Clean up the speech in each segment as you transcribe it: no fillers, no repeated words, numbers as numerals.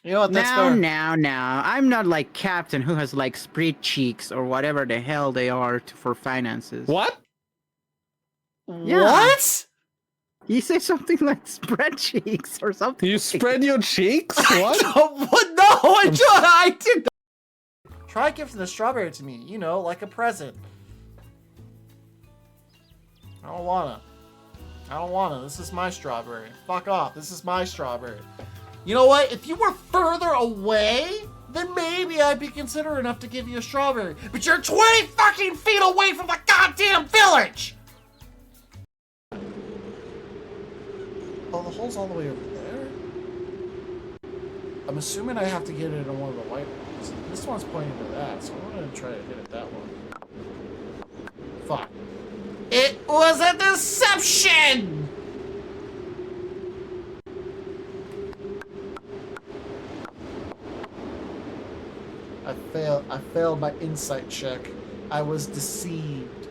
You know what? That's Now, fair. now. I'm not like Captain who has like spread cheeks or whatever the hell they are for finances. What? Yeah. What? You say something like spread cheeks or something. You spread your cheeks? What? What? No, I did. Try gifting a strawberry to me. You know, like a present. I don't wanna. This is my strawberry. Fuck off. This is my strawberry. You know what? If you were further away, then maybe I'd be considerate enough to give you a strawberry. But you're 20 fucking feet away from the goddamn village! Oh, the hole's all the way over there? I'm assuming I have to get it in one of the white ones. This one's pointing to that, so I'm gonna try to hit it that one. Fuck. It was a deception! I failed my insight check. I was deceived.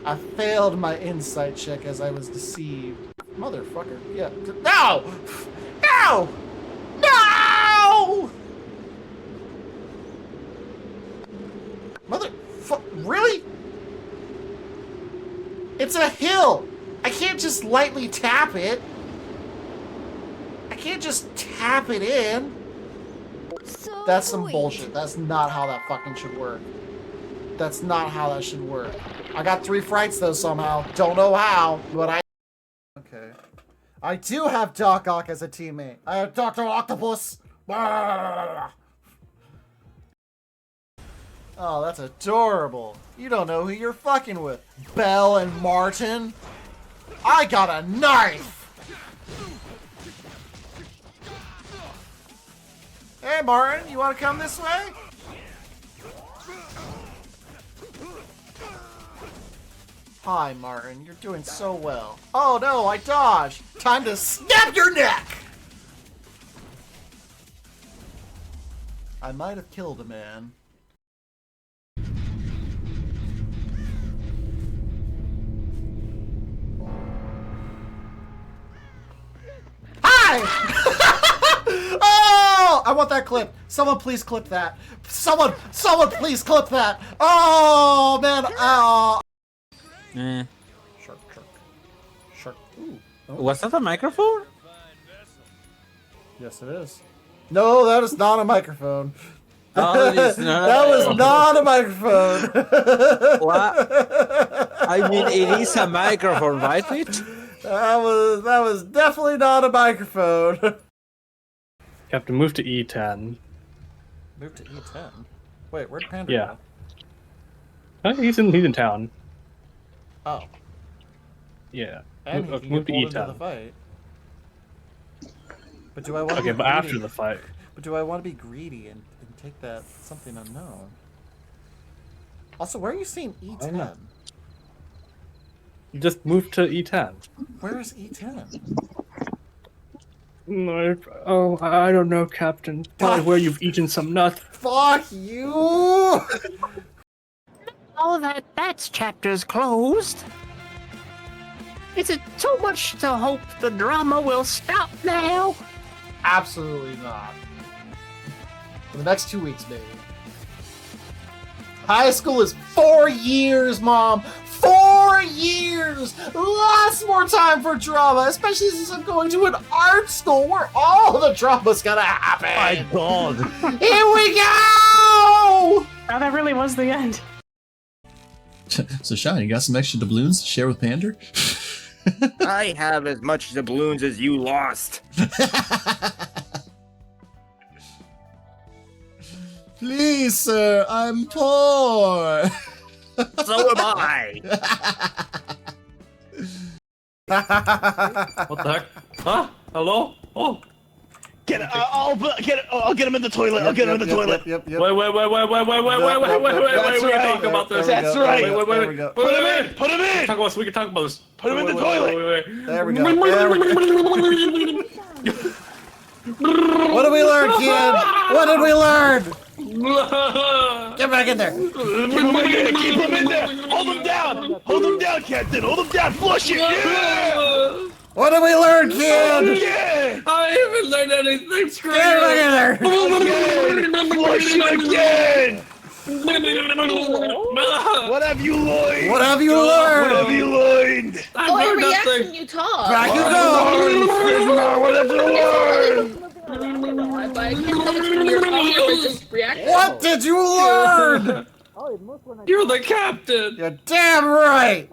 I failed my insight check as I was deceived. Motherfucker. Yeah. No! No! No! Motherfucker. Really? It's a hill! I can't just lightly tap it. I can't just tap it in. So That's some sweet. bullshit. That's not how that fucking should work. That's not how that should work. I got 3 frights though somehow. Don't know how, but I... Okay. I do have Doc Ock as a teammate. I have Dr. Octopus! Oh, that's adorable. You don't know who you're fucking with. Belle and Martin. I got a knife! Hey Martin, you wanna come this way? Hi Martin, you're doing so well. Oh no, I dodged! Time to snap your neck! I might have killed a man. Hi! Oh! I want that clip. Someone please clip that. Someone please clip that. Oh, man. Oh. Shark. Ooh. Oh. Was that a microphone? Yes, it is. No, that is not a microphone. Oh, it is not. That was not a microphone. What? I mean, it is a microphone, right, Mitch? That was definitely not a microphone. Captain, move to E10. Move to E10. Wait, where'd Panda Yeah. go? He's in town. Oh. Yeah. And he can Move get to pulled into the E10. fight. But do I want to Okay, be but greedy? after the fight. But do I want to be greedy and take that something unknown? Also, where are you seeing I know. E10? Just move to E10. Where is E10? No, oh, I don't know, Captain. Probably where you've eaten some nuts. Fuck you! Oh, that chapter's closed. Is it too much to hope the drama will stop now? Absolutely not. For the next 2 weeks, maybe. High school is 4 years, Mom! 4 years! Lots more time for drama, especially since I'm going to an art school where all the drama's gonna happen! My God! Here we go! Oh, that really was the end. So, Sean, you got some extra doubloons to share with Pander? I have as much doubloons as you lost. Please, sir, I'm poor. So am I. What the heck? Huh? Hello? Oh. Get it! I'll get him in the toilet. I'll get him in the toilet. Yep. Wait. We can talk about this. That's right. Wait. Put him in. Put him in. We can talk about this. Put him in the toilet. There we go. What did we learn, kid? What did we learn? Get back in there. Keep him in there. Hold him down. Hold him down, Captain. Hold him down. Flush it. Yeah. What did we learn, kid? Yeah. I haven't learned anything. Screw Get you. out of there! Flush it again! What have you learned? What have you What have learned? you learned? I've Oh, it learned reacts nothing. when you talk. Back you What go! have you learned? But I can't tell it's when you're talking or it just reacts. What did you learn? You're the captain. You're damn right!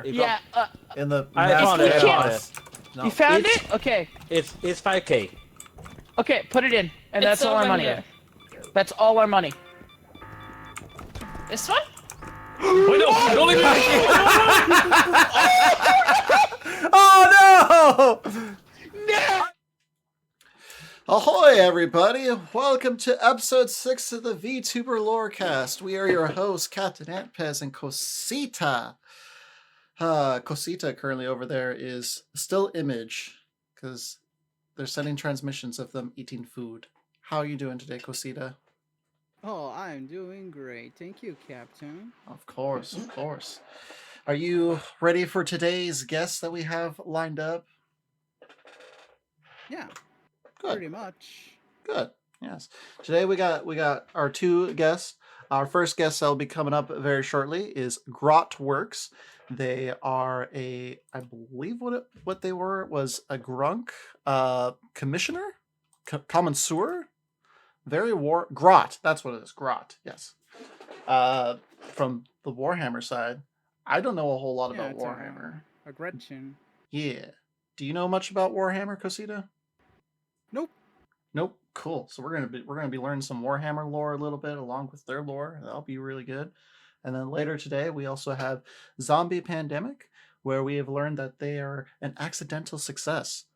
Yeah, In the I found it. I found Yes. it. No. you found It's- it? Okay. It's 5K. Okay, put it in. And It's that's all our over money. here. That's all our money. This one? Wait, no, don't leave me. Oh no! No! Ahoy, everybody! Welcome to episode 6 of the Vtuber Lorecast. We are your hosts, Captain Antpez and Cosita. Cosita currently over there is still Image because they're sending transmissions of them eating food. How are you doing today, Cosita? Oh, I'm doing great. Thank you, Captain. Of course, of course. Are you ready for today's guest that we have lined up? Yeah, Good. pretty much. Good. Yes. Today we got our two guests. Our first guest that will be coming up very shortly is Grotworks. They are I believe what they were was a grunk commissioner, connoisseur, Grot. That's what it is. Grot. Yes. From the Warhammer side. I don't know a whole lot about it's Warhammer. a Gretchen. Yeah. Do you know much about Warhammer, Cosita? Nope. Nope. Cool. So we're gonna be learning some Warhammer lore a little bit along with their lore. That'll be really good. And then later today we also have Zombie Pandemic, where we have learned that they are an accidental success.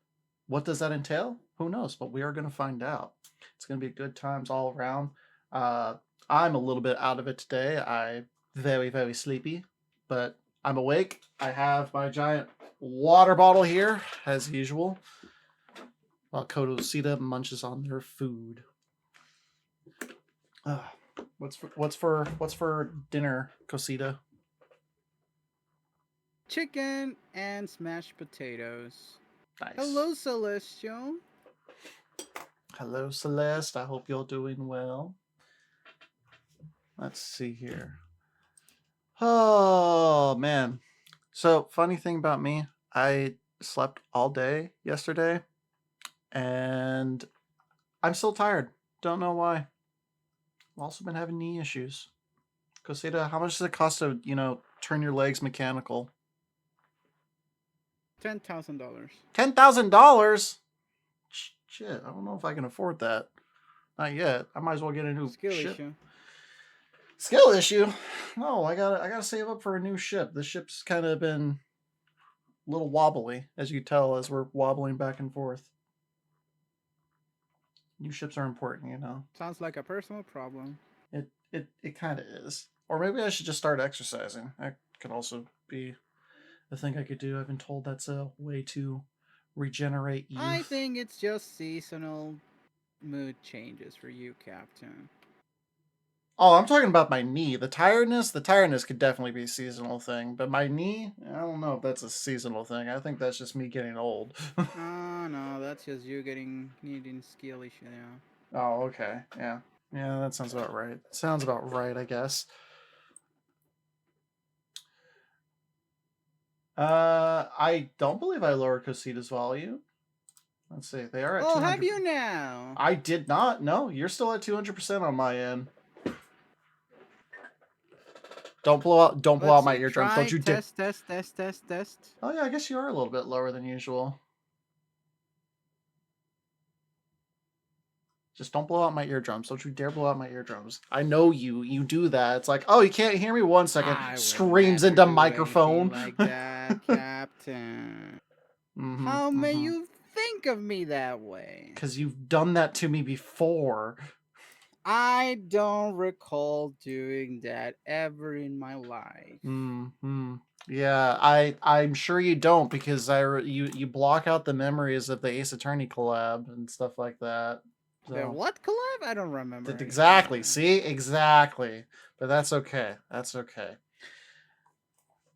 What does that entail? Who knows? But we are gonna find out. It's gonna be good times all around. I'm a little bit out of it today. I'm very, very sleepy, but I'm awake. I have my giant water bottle here, as usual, while Cosita munches on their food. What's for dinner, Cosita? Chicken and smashed potatoes. Nice. Hello, Celestial. Hello, Celeste. I hope you're doing well. Let's see here. Oh man. So funny thing about me, I slept all day yesterday, and I'm still tired. Don't know why. I've also been having knee issues. Cosita, how much does it cost to, turn your legs mechanical? $10,000. $10,000? Shit, I don't know if I can afford that. Not yet. I might as well get a new Skill ship. issue. Skill issue? No, I gotta save up for a new ship. The ship's kind of been a little wobbly, as you tell, as we're wobbling back and forth. New ships are important, Sounds like a personal problem. It kind of is. Or maybe I should just start exercising. That could also be a thing I could do. I've been told that's a way to regenerate youth. I think it's just seasonal mood changes for you, Captain. Oh, I'm talking about my knee. The tiredness could definitely be a seasonal thing. But my knee, I don't know if that's a seasonal thing. I think that's just me getting old. Oh, no, that's just you needing skill issue now. Oh, okay. Yeah. Yeah, that sounds about right. Sounds about right, I guess. I don't believe I lowered Cosita's volume. Let's see. They are at 200. Have you now? I did not. No, you're still at 200% on my end. Don't blow out. Don't blow Let's out my see, eardrums. try, Don't you dare. test. Oh yeah, I guess you are a little bit lower than usual. Just don't blow out my eardrums. Don't you dare blow out my eardrums. I know you. You do that. It's like, oh, you can't hear me. 1 second. I would Screams never into do microphone. anything like that, Captain. How may you think of me that way? Because you've done that to me before. I don't recall doing that ever in my life. Yeah, I'm sure you don't, because you block out the memories of the Ace Attorney collab and stuff like that. The So what collab? I don't remember. exactly. See, exactly. But that's okay. That's okay.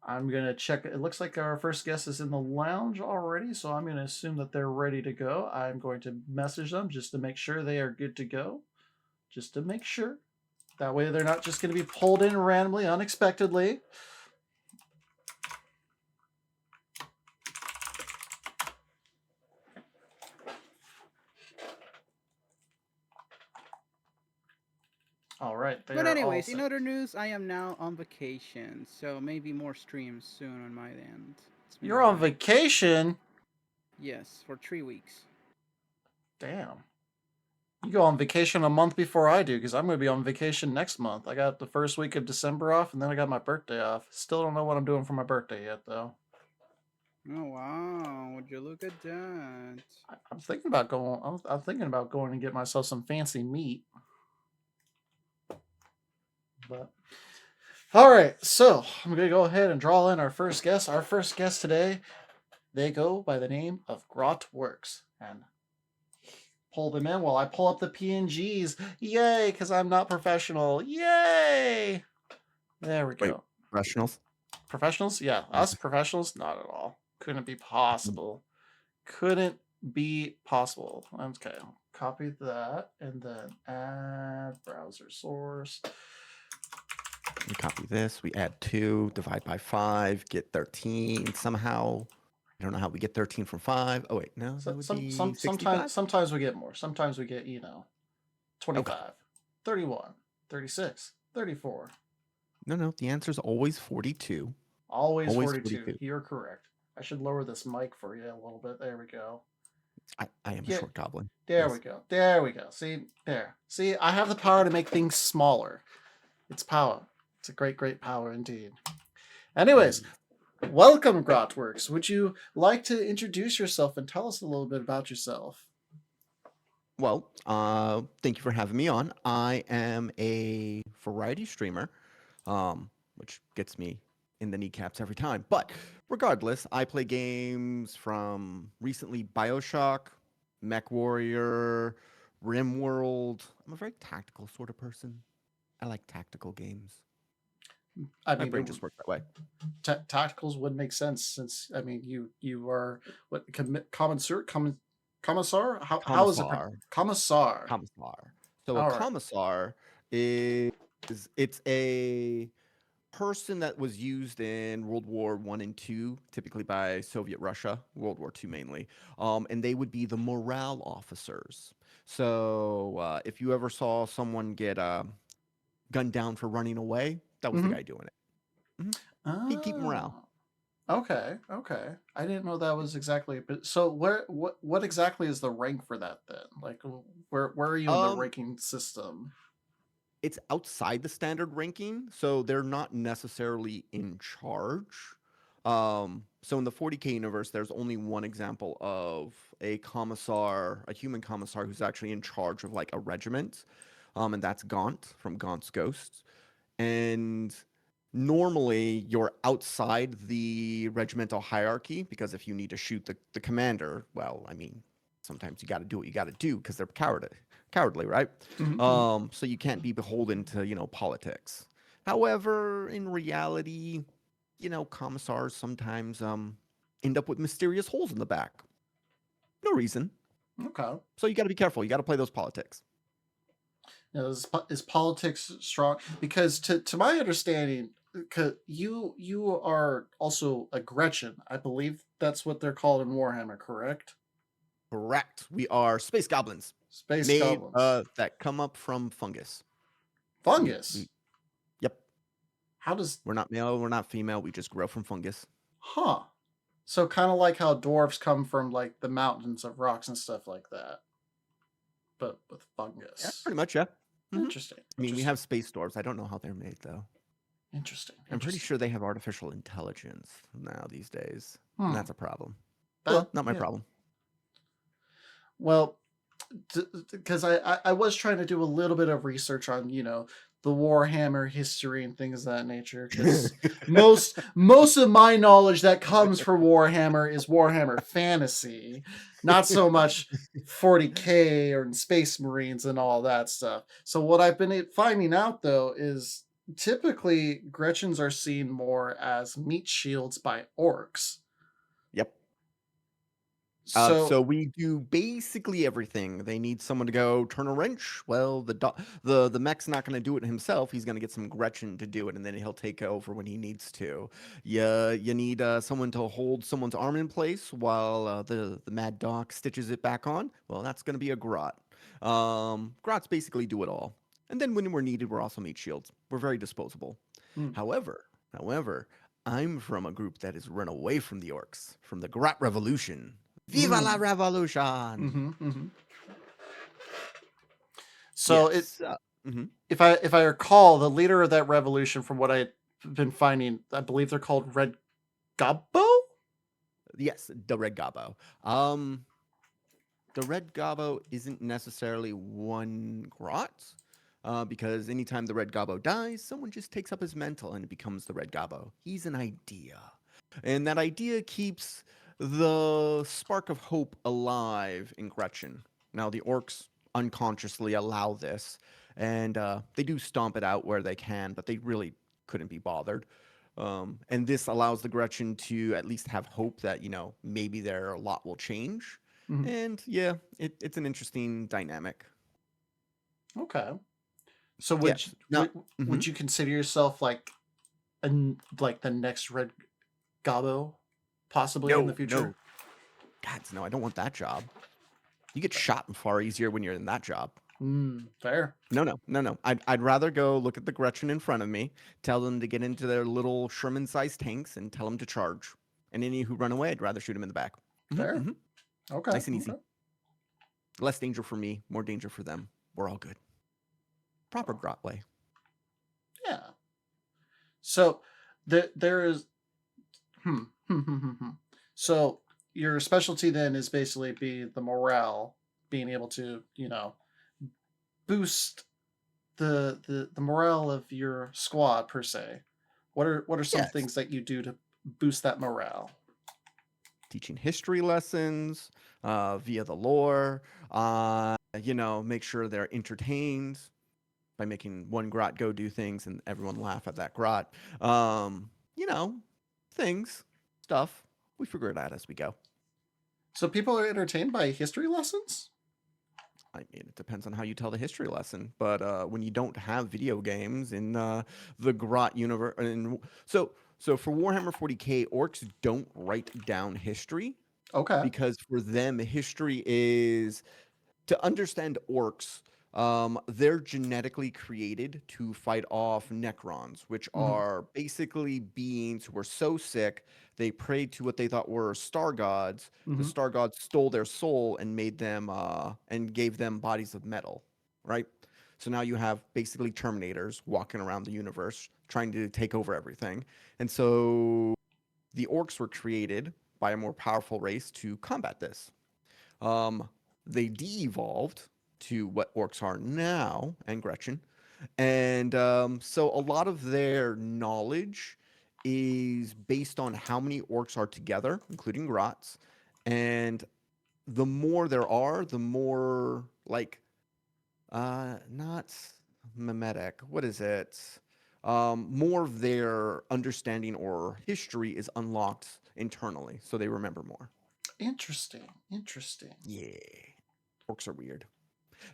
I'm gonna check. It looks like our first guest is in the lounge already, so I'm gonna assume that they're ready to go. I'm going to message them just to make sure they are good to go. Just to make sure. That way they're not just going to be pulled in randomly, unexpectedly. All right. But anyways, in other news, I am now on vacation, so maybe more streams soon on my end. You're on vacation? Yes, for 3 weeks. Damn. You go on vacation a month before I do, because I'm going to be on vacation next month. I got the first week of December off, and then I got my birthday off. Still don't know what I'm doing for my birthday yet, though. Oh wow! Would you look at that? I'm thinking about going. I'm thinking about going and get myself some fancy meat. But all right, so I'm gonna go ahead and draw in our first guest. Our first guest today, they go by the name of Grotworks, and pull them in while I pull up the PNGs. Yay! Because I'm not professional. Yay! There we go. Wait, professionals? Professionals? Yeah, us professionals? Not at all. Couldn't be possible. Couldn't be possible. Okay, copy that and then add browser source. We copy this. We add 2, divide by 5, get 13 somehow. I don't know how we get 13 from 5. Oh wait, no, that would be 65? Sometimes we get more. Sometimes we get 25, Okay. 31, 36, 34. No, the answer is always 42. Always 42. You're correct. I should lower this mic for you a little bit. There we go. I am a short goblin. There we go. There we go. See, there. See, I have the power to make things smaller. It's power. It's a great, great power indeed. Anyways, welcome, Grotworks. Would you like to introduce yourself and tell us a little bit about yourself? Well, thank you for having me on. I am a variety streamer, which gets me in the kneecaps every time. But regardless, I play games from recently BioShock, MechWarrior, RimWorld. I'm a very tactical sort of person. I like tactical games. I My mean, brain just works that way. Tacticals would make sense since, I mean, you are what commissar? How is it? Commissar. Commissar. So All a right. commissar is it's a person that was used in World War I and II, typically by Soviet Russia, World War II mainly, and they would be the morale officers. So if you ever saw someone get gunned down for running away, that was the guy doing it. He'd keep morale. Okay. I didn't know that was exactly. But so what exactly is the rank for that then? Like where are you in the ranking system? It's outside the standard ranking, so they're not necessarily in charge. So in the 40K universe, there's only one example of a commissar, a human commissar who's actually in charge of like a regiment, and that's Gaunt from Gaunt's Ghosts. And normally you're outside the regimental hierarchy, because if you need to shoot the commander, well, I mean, sometimes you got to do what you got to do because they're cowardly, right? So you can't be beholden to, politics. However, in reality, commissars sometimes end up with mysterious holes in the back. No reason. Okay. So you got to be careful. You got to play those politics. Is politics strong? Because to my understanding, you are also a Gretchen. I believe that's what they're called in Warhammer, correct? Correct. We are space goblins. Goblins that come up from fungus. Fungus. Yep. How does... We're not male, we're not female. We just grow from fungus. Huh. So kind of like how dwarves come from like the mountains of rocks and stuff like that, but with Yeah, fungus. pretty much, yeah. Interesting. I mean, we have space dwarves. I don't know how they're made, though. Interesting. I'm pretty sure they have artificial intelligence now these days. Hmm. And that's a problem. That- Well, not my yeah. problem. Well, because I was trying to do a little bit of research on, the Warhammer history and things of that nature. Because most of my knowledge that comes from Warhammer is Warhammer Fantasy, not so much 40K or Space Marines and all that stuff. So what I've been finding out though is typically Gretchens are seen more as meat shields by orcs. Yep. So So we do basically everything. They need someone to go turn a wrench. Well, the mech's not going to do it himself. He's going to get some Gretchen to do it, and then he'll take over when he needs to. You need someone to hold someone's arm in place while the mad dog stitches it back on. Well, that's going to be a grot. Grots basically do it all. And then when we're needed, we're also meat shields. We're very disposable. However, I'm from a group that has run away from the orcs, from the Grot Revolution. Viva la Revolution! So Yes, if I recall, the leader of that revolution, from what I've been finding, I believe they're called Red Gobbo? Yes, the Red Gobbo. The Red Gobbo isn't necessarily one grot, because anytime the Red Gobbo dies, someone just takes up his mantle and it becomes the Red Gobbo. He's an idea. And that idea keeps the spark of hope alive in Gretchen. Now, the orcs unconsciously allow this, and they do stomp it out where they can, but they really couldn't be bothered. And this allows the Gretchen to at least have hope that, maybe their lot will change. And yeah, it's an interesting dynamic. Okay. So Yes. would you consider yourself like the next Red Gobbo, possibly in the future? No. Gods, no, I don't want that job. You get shot far easier when you're in that job. Fair. No. I'd rather go look at the Gretchen in front of me, tell them to get into their little Sherman-sized tanks, and tell them to charge. And any who run away, I'd rather shoot them in the back. Fair. Okay. Nice and easy. Okay. Less danger for me, more danger for them. We're all good. Proper grot way. Yeah. So there is. So your specialty then is basically be the morale, being able to boost the morale of your squad per se. What are some things that you do to boost that morale? Teaching history lessons via the lore. Make sure they're entertained by making one grot go do things and everyone laugh at that grot. Stuff. We figure it out as we go. So people are entertained by history lessons? I mean, it depends on how you tell the history lesson. But when you don't have video games in the grot universe, so for Warhammer 40K, orcs don't write down history. Okay. Because for them, history is to understand orcs. They're genetically created to fight off Necrons, which are basically beings who were so sick they prayed to what they thought were star gods. The star gods stole their soul and made them and gave them bodies of metal, right? So now you have basically Terminators walking around the universe trying to take over everything. And so the orcs were created by a more powerful race to combat this. They de-evolved to what orcs are now, and Gretchen. And so a lot of their knowledge is based on how many orcs are together, including grots. And the more there are, the more not mimetic, what is it? More of their understanding or history is unlocked internally, so they remember more. Interesting. Yeah. Orcs are weird.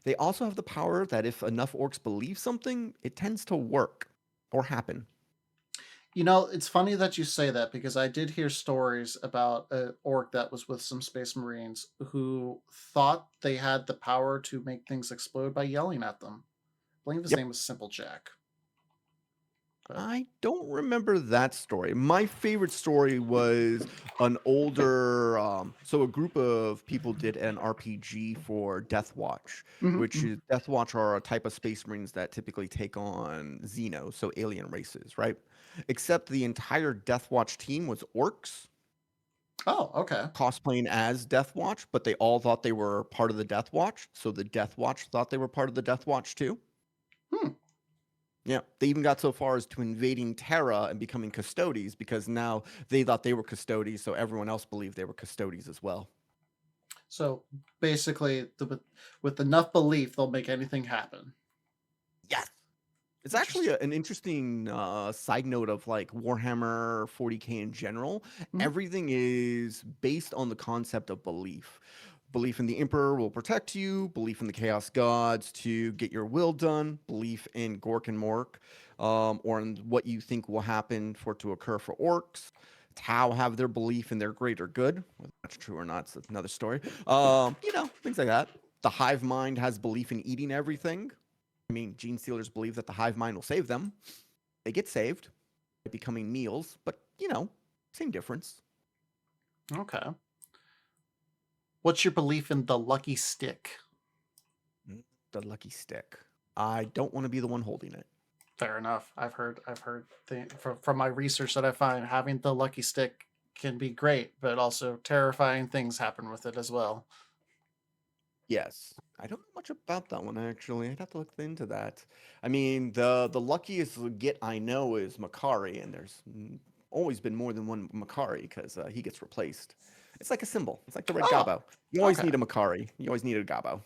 They also have the power that if enough orcs believe something, it tends to work or happen. It's funny that you say that, because I did hear stories about an orc that was with some Space Marines who thought they had the power to make things explode by yelling at them. I believe his name was Simple Jack. I don't remember that story. My favorite story was an older, so a group of people did an RPG for Death Watch, which is Death Watch are a type of space marines that typically take on Xenos, so alien races, right? Except the entire Death Watch team was orcs Oh, okay. cosplaying as Death Watch, but they all thought they were part of the Death Watch, so the Death Watch thought they were part of the Death Watch too. Yeah, they even got so far as to invading Terra and becoming Custodes because now they thought they were Custodes, so everyone else believed they were Custodes as well. So basically, with enough belief, they'll make anything happen. Yes. It's actually an interesting side note of like Warhammer 40K in general. Everything is based on the concept of belief. Belief in the Emperor will protect you, belief in the Chaos Gods to get your will done, belief in Gork and Mork, or in what you think will happen for it to occur for orcs. Tau have their belief in their greater good. Whether that's true or not, it's another story. Things like that. The Hive Mind has belief in eating everything. I mean, Gene Stealers believe that the Hive Mind will save them. They get saved by becoming meals, but, same difference. Okay. What's your belief in the lucky stick? The lucky stick. I don't want to be the one holding it. Fair enough. I've heard from my research that I find having the lucky stick can be great, but also terrifying things happen with it as well. Yes. I don't know much about that one, actually. I'd have to look into that. I mean, the luckiest get I know is Makari, and there's always been more than one Makari because he gets replaced. It's like a symbol. It's like the red Gabo. You always need a Makari. You always need a Gabo.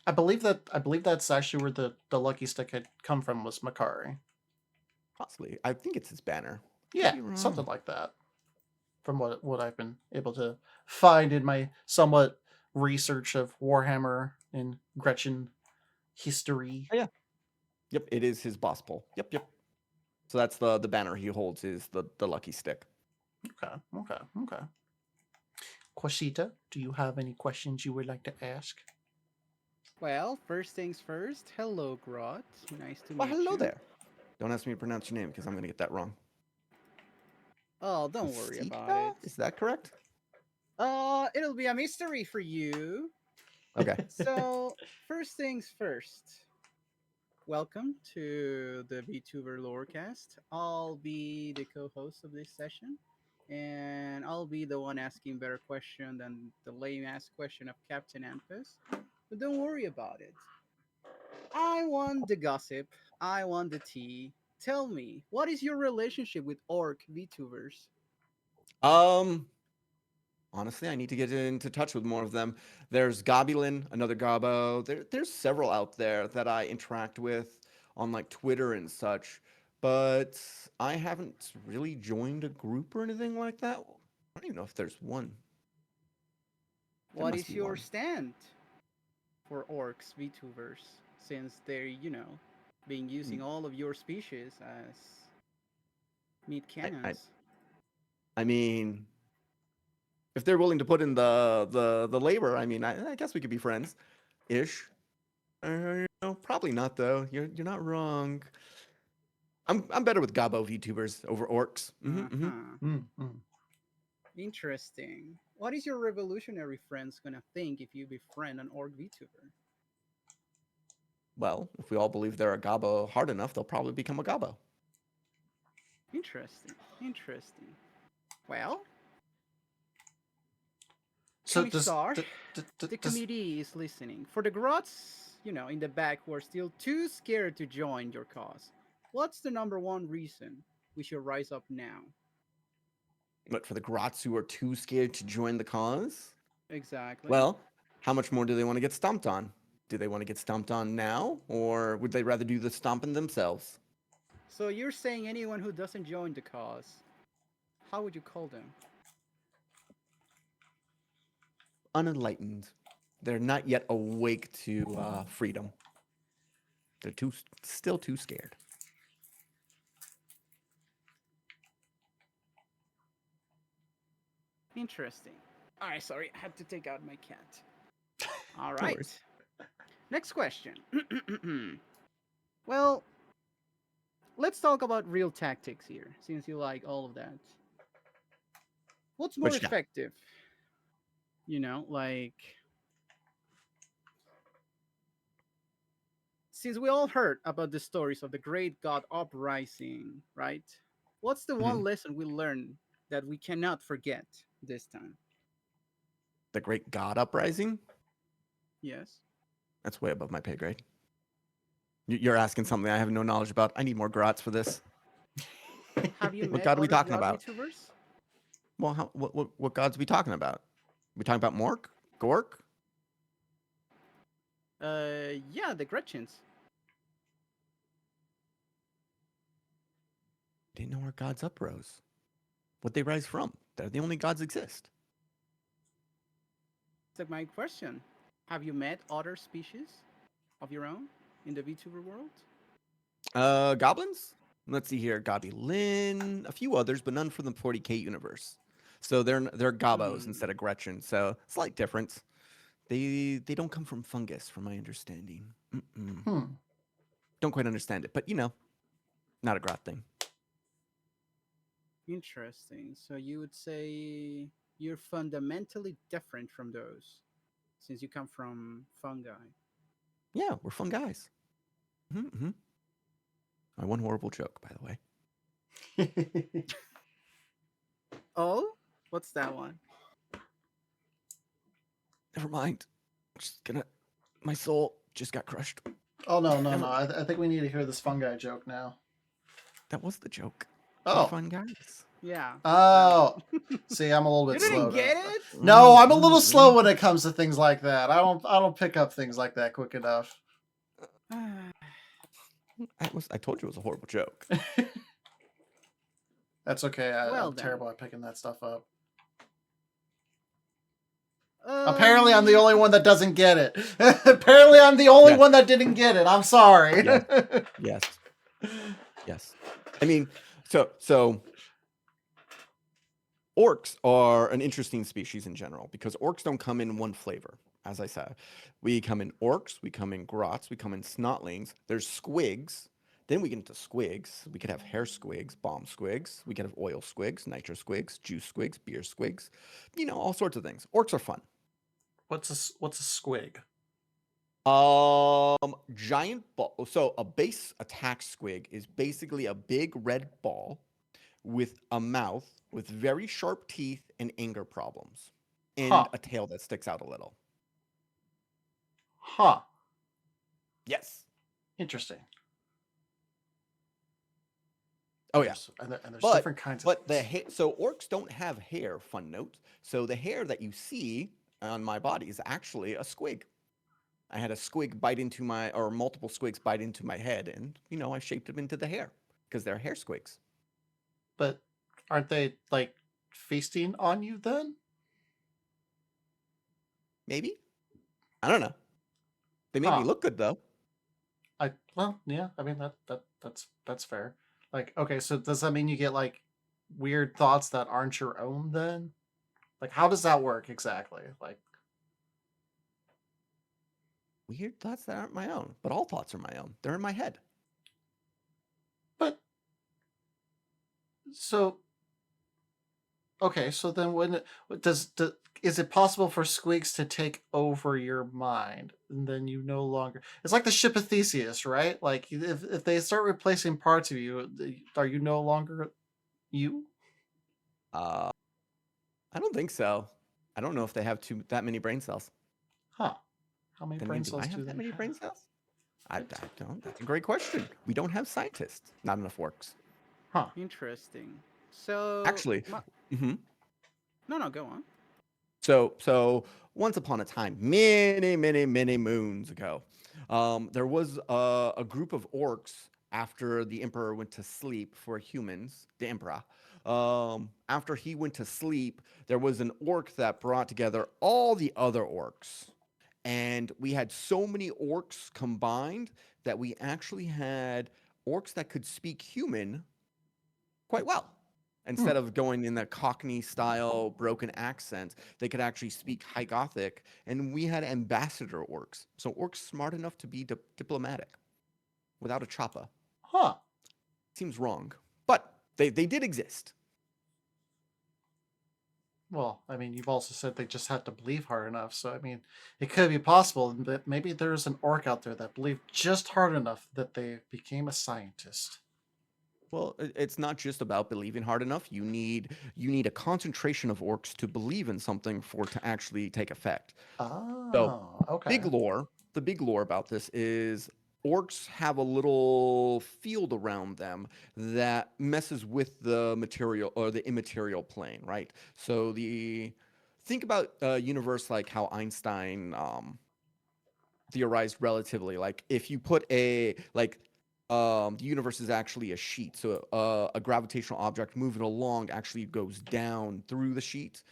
I believe that's actually where the lucky stick had come from, was Makari. Possibly. I think it's his banner. Yeah, something like that. From what I've been able to find in my somewhat research of Warhammer and Gretchen history. Oh, yeah. Yep, it is his boss pole. Yep. So that's the banner he holds is the lucky stick. Okay. Quashita, do you have any questions you would like to ask? Well, first things first. Hello, Grot. Nice to meet you. Well, hello there. Don't ask me to pronounce your name because I'm going to get that wrong. Oh, don't worry about it. Is that correct? It'll be a mystery for you. Okay. So, first things first. Welcome to the Vtuber Lorecast. I'll be the co-host of this session, and I'll be the one asking better question than the lame-ass question of Captain Ampus. But don't worry about it. I want the gossip. I want the tea. Tell me, what is your relationship with orc VTubers? Honestly, I need to get into touch with more of them. There's Gobulin, another Gobbo. There's several out there that I interact with on like Twitter and such, but I haven't really joined a group or anything like that. I don't even know if there's one. What is your stand for orcs VTubers, since they're, been using all of your species as meat cannons? I mean, if they're willing to put in the labor, I mean, I guess we could be friends, ish. Probably not though. You're not wrong. I'm better with Gabo VTubers over orcs. Interesting. What is your revolutionary friends gonna think if you befriend an orc VTuber? Well, if we all believe they're a Gabo hard enough, they'll probably become a Gabo. Interesting. Well, so the committee is listening. For the Grots, in the back who are still too scared to join your cause, what's the number one reason we should rise up now? But for the Grots who are too scared to join the cause? Exactly. Well, how much more do they want to get stomped on? Do they want to get stomped on now, or would they rather do the stomping themselves? So you're saying anyone who doesn't join the cause, how would you call them? Unenlightened. They're not yet awake to freedom. They're still too scared. Interesting. Alright, sorry, I had to take out my cat. Alright. Next question. Well, let's talk about real tactics here, since you like all of that. What's more What you got? effective? You know, like since we all heard about the stories of the great god uprising, right? What's the one Mhm. lesson we learned that we cannot forget this time? The Great God Uprising? Yes. That's way above my pay grade. You're asking something I have no knowledge about. I need more grots for this. Have you What met god are we other talking god about? VTubers? Well, what gods are we talking about? We talking about Mork? Gork? Yeah, the Gretchens. Didn't know our gods uprose. What they rise from? They're the only gods exist. That's my question. Have you met other species of your own in the VTuber world? Goblins? Let's see here. Gobby Lynn, a few others, but none from the 40k universe. So they're gobos instead of Gretchen. So slight difference. They don't come from fungus, from my understanding. Don't quite understand it, but not a grot thing. Interesting. So you would say you're fundamentally different from those, since you come from fungi. Yeah, we're fun guys. My one horrible joke, by the way. Oh, what's that one? Never mind. My soul just got crushed. Oh no. I think we need to hear this fungi joke now. That was the joke. Oh. We're fun guys. Yeah. Oh. See, I'm a little bit You slow. didn't get it? No, I'm a little slow when it comes to things like that. I don't pick up things like that quick enough. I told you it was a horrible joke. That's okay. Well I'm then. terrible at picking that stuff up. Apparently, I'm the only one that doesn't get it. Apparently, I'm the only one that didn't get it. I'm sorry. Yes. I mean, so orcs are an interesting species in general because orcs don't come in one flavor. As I said, we come in orcs, we come in grots, we come in snotlings. There's squigs. Then we get into squigs. We could have hair squigs, bomb squigs. We could have oil squigs, nitro squigs, juice squigs, beer squigs. All sorts of things. Orcs are fun. What's a squig? Giant ball. So a base attack squig is basically a big red ball with a mouth with very sharp teeth and anger problems, and a tail that sticks out a little. Huh. Yes. Interesting. Oh yeah. And there's different kinds of. But so orcs don't have hair. Fun note. So the hair that you see on my body is actually a squig. I had a squig bite into multiple squigs bite into my head, and I shaped them into the hair because they're hair squigs. But aren't they like feasting on you then? Maybe. I don't know. They made me look good though. Yeah. I mean that's fair. Like, okay, so does that mean you get like weird thoughts that aren't your own then? Like, how does that work exactly? Like, weird thoughts that aren't my own, but all thoughts are my own. They're in my head. But okay, so then is it possible for squigs to take over your mind and then you no longer? It's like the ship of Theseus, right? Like if they start replacing parts of you, are you no longer you? I don't think so. I don't know if they have that many brain cells. Huh? How many brain cells do I have do that they many have? brain cells? I don't. That's a great question. We don't have scientists. Not enough orcs. Huh? Interesting. So Actually, No, go on. So once upon a time, many moons ago, there was a group of orcs after the emperor went to sleep for humans, the emperor. After he went to sleep, there was an orc that brought together all the other orcs. And we had so many orcs combined that we actually had orcs that could speak human quite well. Instead of going in the Cockney style broken accent, they could actually speak High Gothic. And we had ambassador orcs. So orcs smart enough to be diplomatic without a choppa. Huh. Seems wrong. But they did exist. Well, I mean, you've also said they just had to believe hard enough. So, I mean, it could be possible that maybe there's an orc out there that believed just hard enough that they became a scientist. Well, it's not just about believing hard enough. You need a concentration of orcs to believe in something for it to actually take effect. So, Oh, okay. the big lore about this is orcs have a little field around them that messes with the material or the immaterial plane, right? So think about a universe like how Einstein theorized relatively. Like if you put the universe is actually a sheet, so a gravitational object moving along actually goes down through the sheet.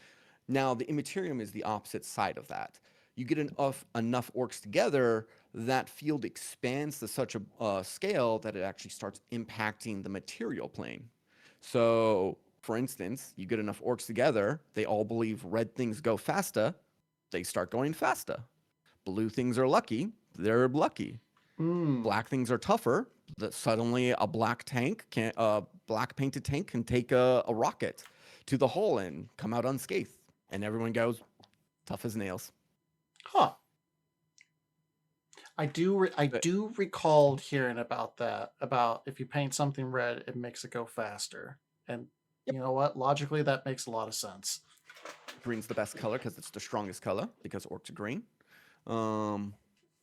Now, the immaterium is the opposite side of that. You get enough orcs together, that field expands to such a scale that it actually starts impacting the material plane. So, for instance, you get enough orcs together, they all believe red things go faster, they start going faster. Blue things are lucky, they're lucky. Black things are tougher, that suddenly a black painted tank can take a rocket to the hull and come out unscathed. And everyone goes, tough as nails. Huh. I do recall hearing about that. About if you paint something red, it makes it go faster. And you know what? Logically, that makes a lot of sense. Green's the best color because it's the strongest color because orcs are green.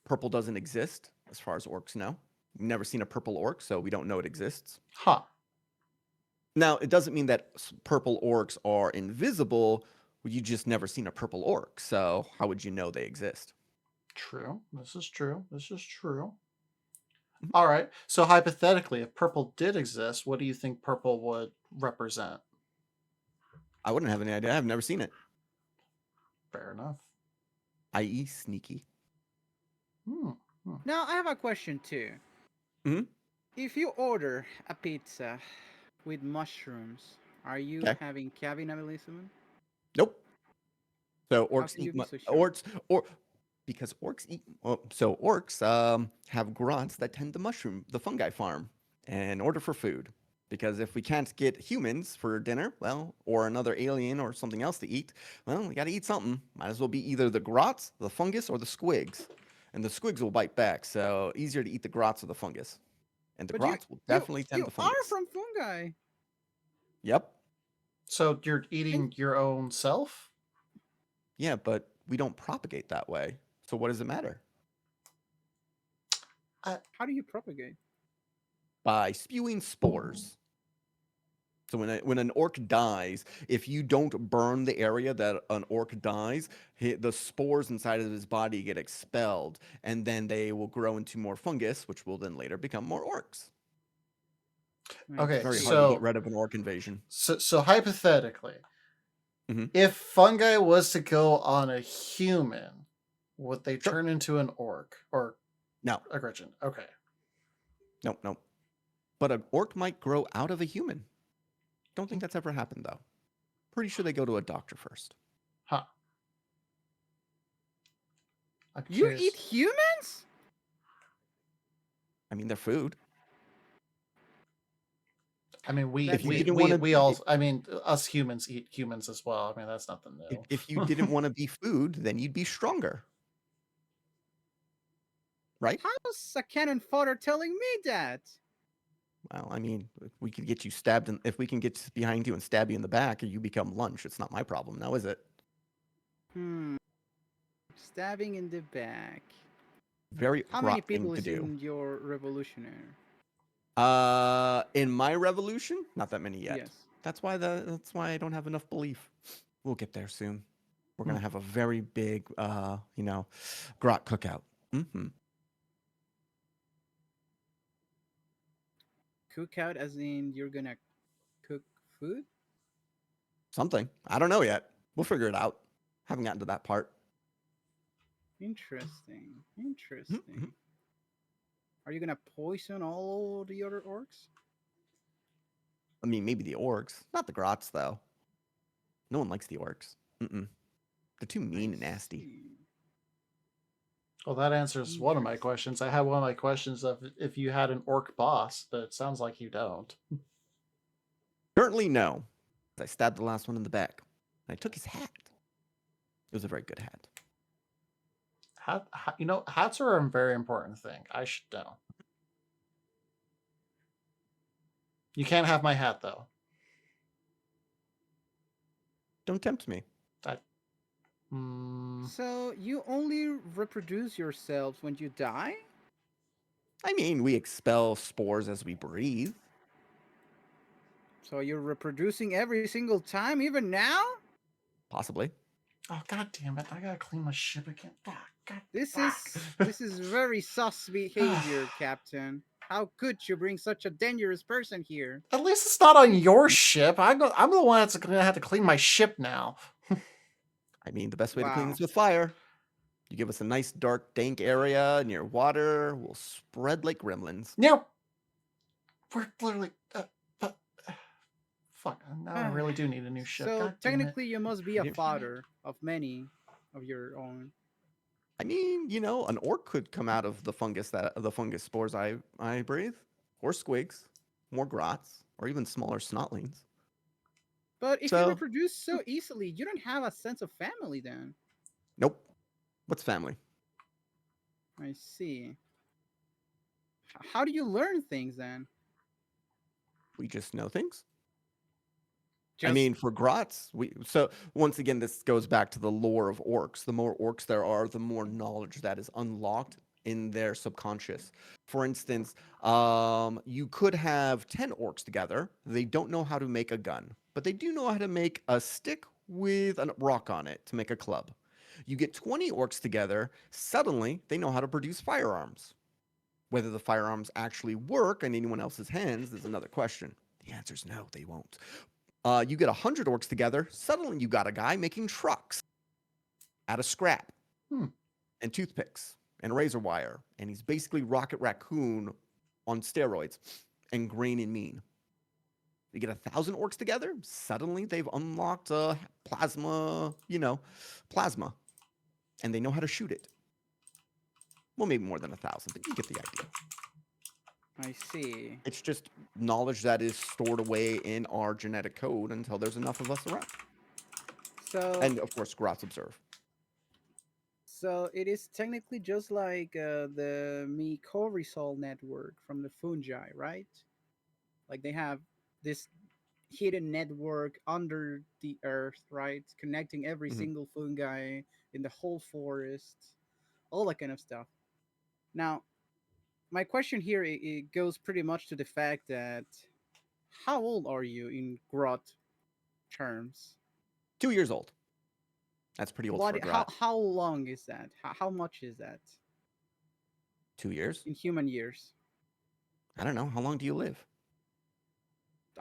Purple doesn't exist as far as orcs know. We've never seen a purple orc, so we don't know it exists. Huh. Now, it doesn't mean that purple orcs are invisible. You just never seen a purple orc, so how would you know they exist? True. This is true. All right. So hypothetically, if purple did exist, what do you think purple would represent? I wouldn't have any idea. I've never seen it. Fair enough. I.e. sneaky. Now I have a question too. Mhm. If you order a pizza with mushrooms, are you Okay. having cannibalism? Nope. So How orcs can you eat be so sure? because orcs eat. So orcs have grots that tend to mushroom the fungi farm in order for food. Because if we can't get humans for dinner, well, or another alien or something else to eat, well, we got to eat something. Might as well be either the grots, the fungus, or the squigs. And the squigs will bite back, so easier to eat the grots or the fungus. And the But grots will definitely tend you to fungus. are from fungi. Yep. So you're eating your own self? Yeah, but we don't propagate that way. So what does it matter? How do you propagate? By spewing spores. So when an orc dies, if you don't burn the area that an orc dies, the spores inside of his body get expelled, and then they will grow into more fungus, which will then later become more orcs. Okay, It's very hard to so get rid of an orc invasion. so hypothetically, Mhm. if fungi was to go on a human, would they turn into an orc or No, a Gretchen? Okay. no. But an orc might grow out of a human. Don't think that's ever happened though. Pretty sure they go to a doctor first. Huh. I'm You curious. eat humans? I mean, they're food. I mean, If you didn't wanna- I mean, us humans eat humans as well. I mean, that's nothing new. If you didn't want to be food, then you'd be stronger. Right? How's a cannon fodder telling me that? Well, I mean, if we could get you stabbed, if we can get behind you and stab you in the back, and you become lunch, it's not my problem now, is it? Stabbing in the back. Very How many grot thing people to is do. in your revolutionary? In my revolution, not that many yet. Yes. That's why I don't have enough belief. We'll get there soon. We're gonna have a very big, grot cookout. Mm-hmm. Cookout as in you're gonna cook food? Something. I don't know yet. We'll figure it out. Haven't gotten to that part. Interesting. Mhm. Are you gonna poison all the other orcs? I mean, maybe the orcs, not the grots, though. No one likes the orcs. Mm-mm. They're too mean and nasty. Well, that answers one of my questions. I had one of my questions of if you had an orc boss, but it sounds like you don't. Currently, no. I stabbed the last one in the back. I took his hat. It was a very good hat. Hats are a very important thing. I should know. You can't have my hat, though. Don't tempt me. So you only reproduce yourselves when you die? I mean, we expel spores as we breathe. So you're reproducing every single time, even now? Possibly. Oh, god damn it. I gotta clean my ship again. Fuck. God, This fuck. is very sus behavior, Captain. How could you bring such a dangerous person here? At least it's not on your ship. I'm the one that's gonna have to clean my ship now. I mean, the best way to clean Wow. this with fire. You give us a nice, dark, dank area near water. We'll spread like gremlins. No. We're literally... fuck. Now I really do need a new ship. So God damn it. technically, you must be a New fodder of many of your own. I mean, an orc could come out of the fungus spores I breathe, or squigs, more grots, or even smaller snotlings. But if So- you reproduce so easily, you don't have a sense of family then. Nope. What's family? I see. How do you learn things then? We just know things. I Just- mean, for grots, so once again, this goes back to the lore of orcs. The more orcs there are, the more knowledge that is unlocked in their subconscious. For instance, you could have 10 orcs together. They don't know how to make a gun, but they do know how to make a stick with a rock on it to make a club. You get 20 orcs together, suddenly they know how to produce firearms. Whether the firearms actually work in anyone else's hands is another question. The answer is no, they won't. You get 100 orcs together, suddenly you got a guy making trucks out of scrap and toothpicks and razor wire, and he's basically Rocket Raccoon on steroids and green and mean. You get 1,000 orcs together, suddenly they've unlocked plasma, and they know how to shoot it. Well, maybe more than 1,000, but you get the idea. I see. It's just knowledge that is stored away in our genetic code until there's enough of us around. So And of course, grots observe. So it is technically just like the mycorrhizal network from the fungi, right? Like they have this hidden network under the earth, right? Connecting every single fungi in the whole forest, all that kind of stuff. Now, my question here it goes pretty much to the fact that how old are you in grot terms? 2 years old. That's pretty old for a grot. How long is that? How much is that 2 years? in human years? I don't know. How long do you live?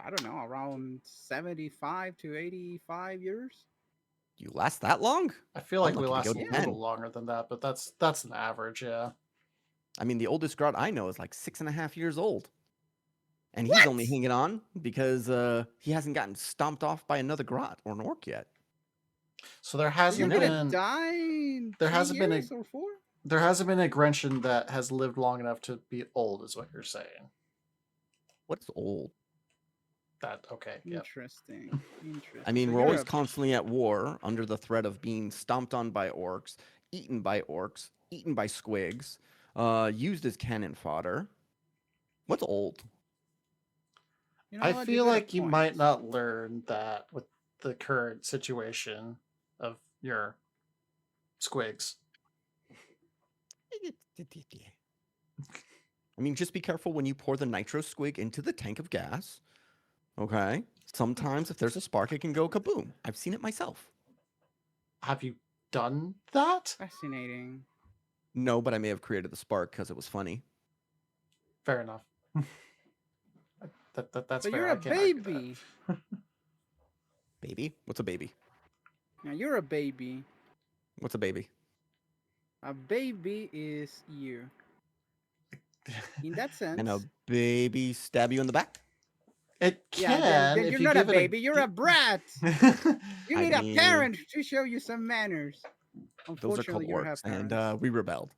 I don't know, around 75 to 85 years. You last that long? I feel like I'm we lucky last to a go 10. little longer than that, but that's an average, yeah. I mean, the oldest grot I know is like 6.5 years old. And he's only hanging on because he hasn't gotten stomped off by another grot or an orc yet. So there You're hasn't gonna been die in there 3 hasn't been a- years or 4? there hasn't been a Grenchen that has lived long enough to be old, is what you're saying. What's old? That okay, yep. Interesting. Interesting. I mean, So we're you're always a- constantly at war under the threat of being stomped on by orcs, eaten by orcs, eaten by squigs, used as cannon fodder. What's old? You know I what, feel got a like you point. might not learn that with the current situation of your squigs. I mean, just be careful when you pour the nitro squig into the tank of gas. Okay? Sometimes if there's a spark, it can go kaboom. I've seen it myself. Have you done that? Fascinating. No, but I may have created the spark because it was funny. Fair enough. That's So fair. you're I a can't argue that. baby. Baby? What's a baby? Now you're a baby. What's a baby? A baby is you. In that sense. And a baby stab you in the back? It Yeah, can. then if you're you not a give it baby. You're a brat. You I need mean, a parent to show you some manners. Those are called Unfortunately, you don't have orcs, and parents. we rebelled.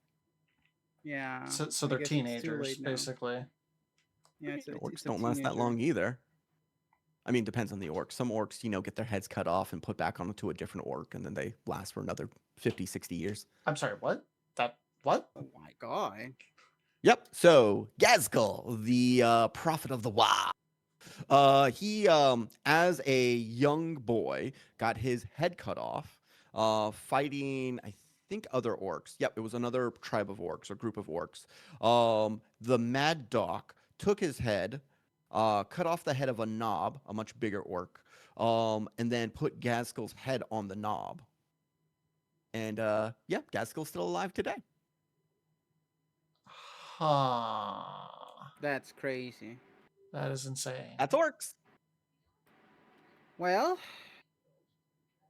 Yeah. So I they're guess it's too teenagers, late now. basically. Yeah, it's a, Orcs it's a don't last that teenager. long either. I mean, depends on the orc. Some orcs, get their heads cut off and put back onto a different orc, and then they last for another 50, 60 years. I'm sorry, what? What? Oh my god. Yep. So Gazgul, the prophet of the Wa, he, as a young boy, got his head cut off, fighting, I think, other orcs. Yep, it was another tribe of orcs or group of orcs. The Mad Doc took his head, cut off the head of a knob, a much bigger orc, and then put Gazgul's head on the knob. And yeah, Gazgul's still alive today. Huh. That's crazy. That is insane. That's orcs. Well,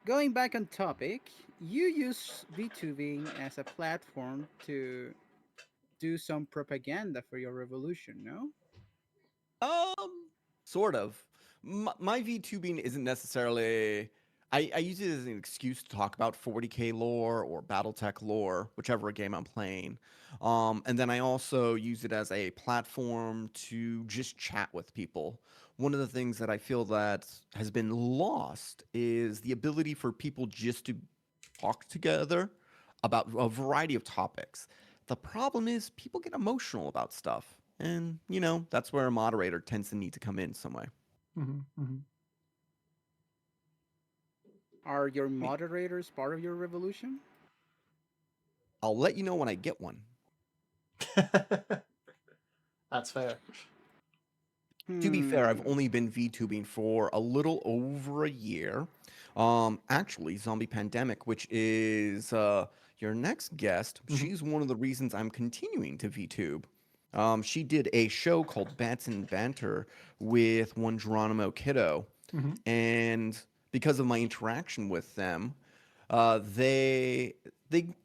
going back on topic, you use VTubing as a platform to do some propaganda for your revolution, no? Sort of. My VTubing isn't necessarily. I use it as an excuse to talk about 40k lore or BattleTech lore, whichever game I'm playing. And then I also use it as a platform to just chat with people. One of the things that I feel that has been lost is the ability for people just to talk together about a variety of topics. The problem is people get emotional about stuff. And, that's where a moderator tends to need to come in some way. Are your moderators part of your revolution? I'll let you know when I get one. That's fair. To be fair, I've only been VTubing for a little over a year. Actually, Zombie Pandemic, which is your next guest, she's one of the reasons I'm continuing to VTube. She did a show called Bats and Banter with one Geronimo Kiddo. And because of my interaction with them, they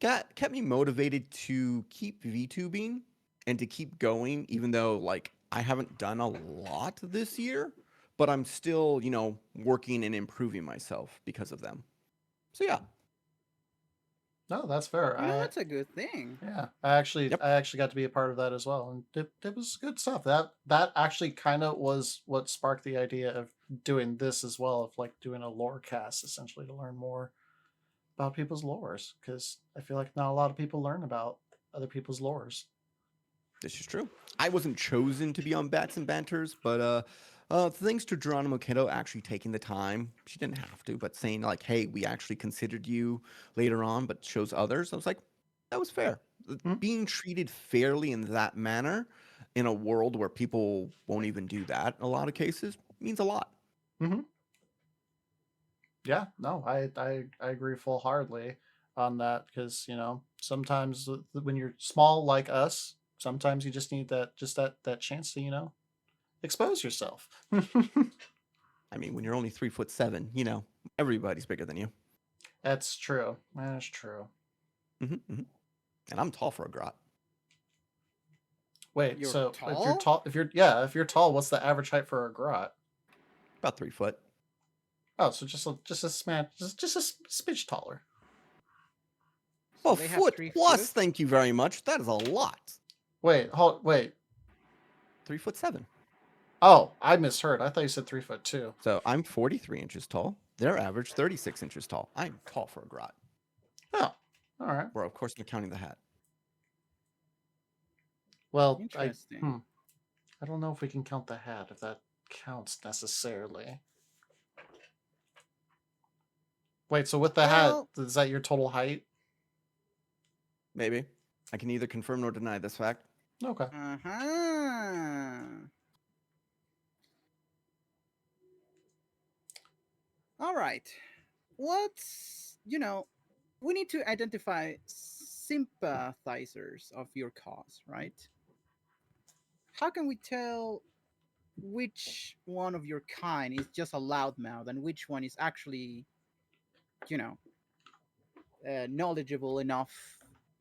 kept me motivated to keep VTubing and to keep going, even though I haven't done a lot this year, but I'm still, working and improving myself because of them. So yeah. No, that's fair. That's a good thing. Yeah, I actually got to be a part of that as well, and it was good stuff. That actually kind of was what sparked the idea of doing this as well, of doing a lore cast essentially to learn more about people's lores, because I feel like not a lot of people learn about other people's lores. This is true. I wasn't chosen to be on Bats and Banters, but thanks to Geronimo Kiddo actually taking the time. She didn't have to, but saying hey, we actually considered you later on, but chose others. I was like, that was fair. Being treated fairly in that manner in a world where people won't even do that in a lot of cases means a lot. Yeah, no, I agree full-heartedly on that, because sometimes when you're small like us, sometimes you just need that chance to expose yourself. I mean, when you're only 3'7", everybody's bigger than you. That's true. That's true. And I'm tall for a grot. Wait, You're so tall? if you're tall, what's the average height for a grot? About 3 foot. Oh, so just a smidge taller. Well, they have foot 3 plus, foot? thank you very much. That is a lot. Wait. 3'7". Oh, I misheard. I thought you said 3'2". So I'm 43 inches tall. Their average 36 inches tall. I'm tall for a grot. Oh, all right. Well, of course, not counting the hat. Well, Interesting. I don't know if we can count the hat, if that counts necessarily. Wait, so with the hat, is that your total height? Maybe. I can neither confirm nor deny this fact. Okay. All right. We need to identify sympathizers of your cause, right? How can we tell which one of your kind is just a loudmouth and which one is actually, knowledgeable enough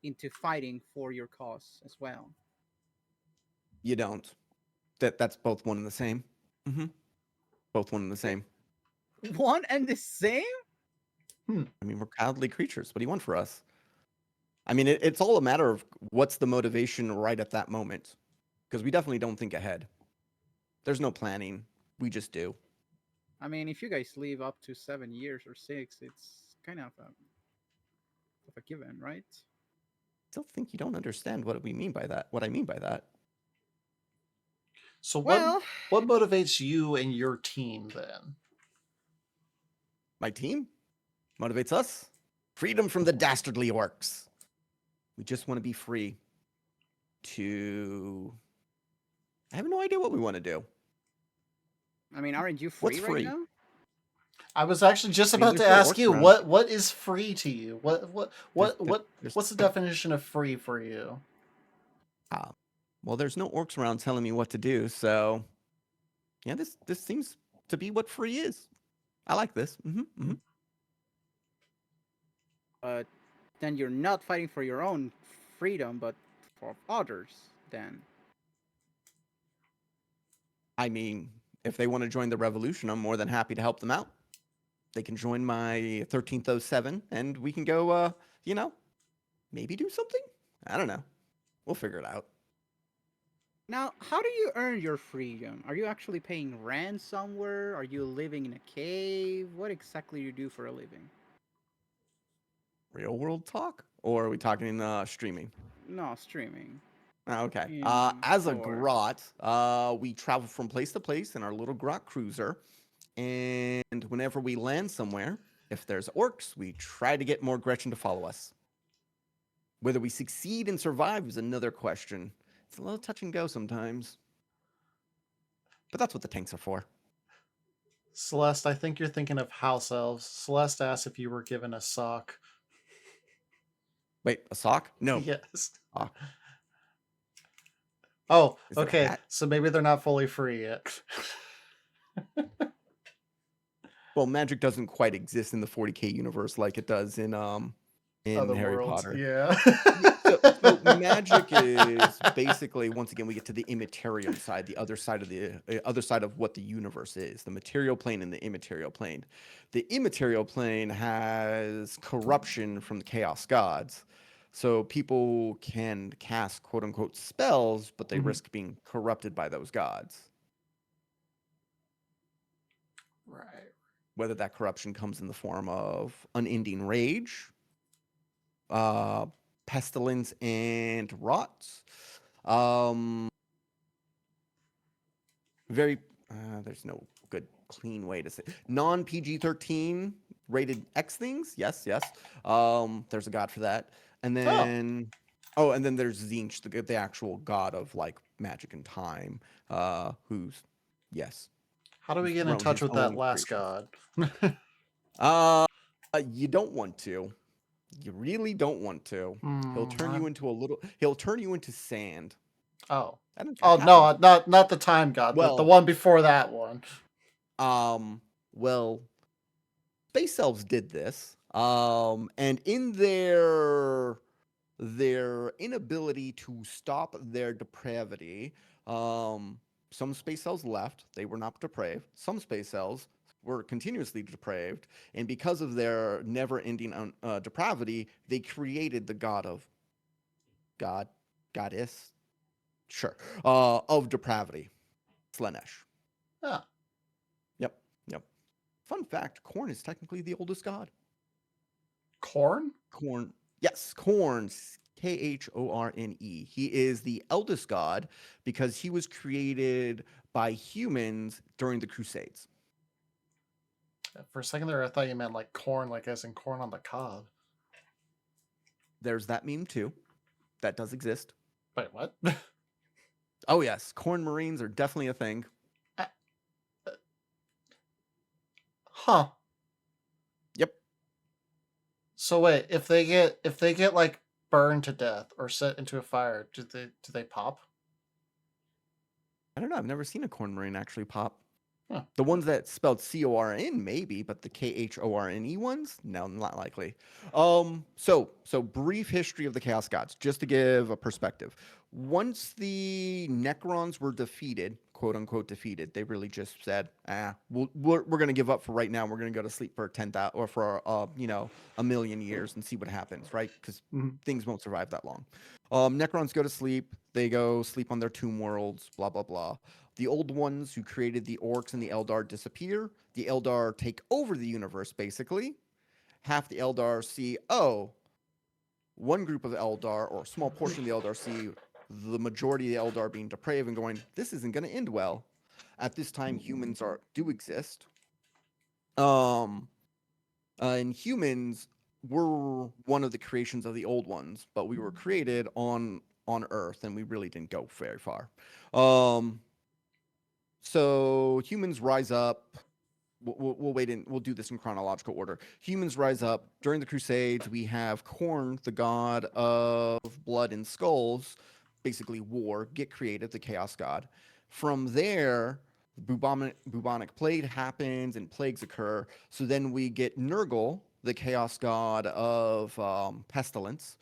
into fighting for your cause as well? You don't. That's both one and the same. Both one and the same. One and the same? I mean, we're cowardly creatures. What do you want for us? I mean, it's all a matter of what's the motivation right at that moment. Because we definitely don't think ahead. There's no planning. We just do. I mean, if you guys live up to 7 years or 6, it's kind of a given, right? Still think you don't understand what we mean by that. What I mean by that. So Well, what motivates you and your team then? My team motivates us. Freedom from the dastardly orcs. We just want to be free to... I have no idea what we want to do. I mean, aren't you What's free free? right now? I was actually just I mean, about to there's no ask orcs you around. what is free to you? There's- What's the definition of free for you? Well, there's no orcs around telling me what to do, so yeah, this seems to be what free is. I like this. But then you're not fighting for your own freedom, but for others. Then I mean, if they want to join the revolution, I'm more than happy to help them out. They can join my 13th07 and we can go, maybe do something? I don't know. We'll figure it out. now, how do you earn your freedom? Are you actually paying rent somewhere? Are you living in a cave? What exactly do you do for a living? Real world talk? Or are we talking streaming? No, streaming. Okay. In As a Thor. grot, we travel from place to place in our little grot cruiser. And whenever we land somewhere, if there's orcs, we try to get more Gretchen to follow us. Whether we succeed and survive is another question. It's a little touch and go sometimes. But that's what the tanks are for. Celeste, I think you're thinking of house elves. Celeste asked if you were given a sock. Wait, a sock? No. Yes. Sock. Oh, Is it a okay. hat? So maybe they're not fully free yet. Well, magic doesn't quite exist in the 40K universe like it does in Other Harry worlds, Potter. yeah. So magic is basically, once again, we get to the immaterial side, the other side of what the universe is, the material plane and the immaterial plane. The immaterial plane has corruption from the chaos gods. So people can cast quote unquote spells, but they risk being corrupted by those gods. Right. Whether that corruption comes in the form of unending rage, pestilence, and rot. There's no good clean way to say non PG-13 rated X things. Yes. There's a god for that. And then and then there's Zinch, the actual god of like magic and time, who's How do we get in thrown touch his with that own last creations. god? You don't want to. You really don't want to. He'll turn you into he'll turn you into sand. Oh. That in fact Oh happened. no, not the time god, Well- the one before that one. Well, space elves did this. And in their inability to stop their depravity, some space elves left. They were not depraved. Some space elves were continuously depraved, and because of their never-ending depravity, they created the goddess, of depravity, Slanesh. Ah. Yep. Fun fact: Khorne is technically the oldest god. Corn? Khorne, yes, Khorne, Khorne. He is the eldest god because he was created by humans during the Crusades. For a second there, I thought you meant like corn, like as in corn on the cob. There's that meme too. That does exist. Wait, what? Oh yes, corn marines are definitely a thing. Huh. Yep. So wait, if they get like burned to death or set into a fire, do they pop? I don't know. I've never seen a corn marine actually pop. Huh. The ones that spelled C-O-R-N maybe, but the K-H-O-R-N-E ones, no, not likely. So brief history of the Chaos Gods, just to give a perspective. Once the Necrons were defeated, quote unquote defeated. They really just said, we're going to give up for right now. We're going to go to sleep for 10,000 or for, a million years and see what happens, right? Because things won't survive that long. Necrons go to sleep. They go sleep on their tomb worlds, blah, blah, blah. The old ones who created the orcs and the Eldar disappear. The Eldar take over the universe, basically. Half the Eldar see, one group of Eldar, or a small portion of the Eldar, see the majority of the Eldar being depraved and going, this isn't going to end well. At this time, humans do exist. And humans were one of the creations of the old ones, but we were created on Earth, and we really didn't go very far. So humans rise up. We'll wait and we'll do this in chronological order. Humans rise up during the Crusades. We have Khorne, the god of blood and skulls, basically war, get created, the chaos god. From there, bubonic plague happens and plagues occur. So then we get Nurgle, the chaos god of pestilence.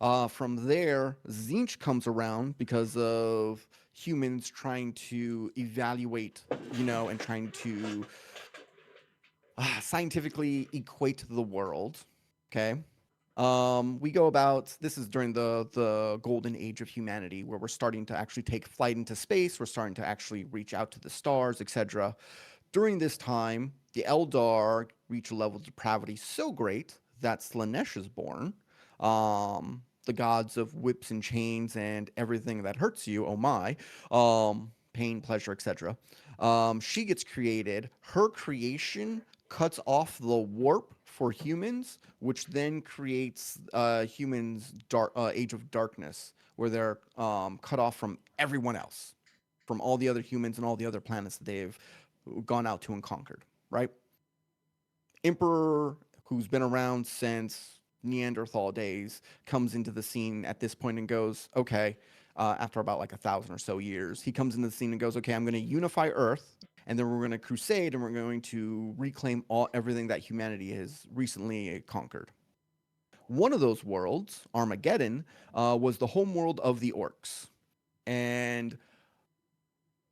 From there, Tzeentch comes around because of humans trying to evaluate, and trying to scientifically equate the world. Okay. We go about, this is during the golden age of humanity, where we're starting to actually take flight into space. We're starting to actually reach out to the stars, etc. During this time, the Eldar reach a level of depravity so great that Slanesh is born. The gods of whips and chains and everything that hurts you, oh my, pain, pleasure, etc. She gets created. Her creation cuts off the warp for humans, which then creates humans' age of darkness, where they're cut off from everyone else, from all the other humans and all the other planets that they've gone out to and conquered, right? Emperor, who's been around since Neanderthal days, comes into the scene at this point and goes, okay, after about like 1,000 or so years, he comes into the scene and goes, okay, I'm going to unify Earth, and then we're going to crusade, and we're going to reclaim everything that humanity has recently conquered. One of those worlds, Armageddon, was the home world of the orcs. And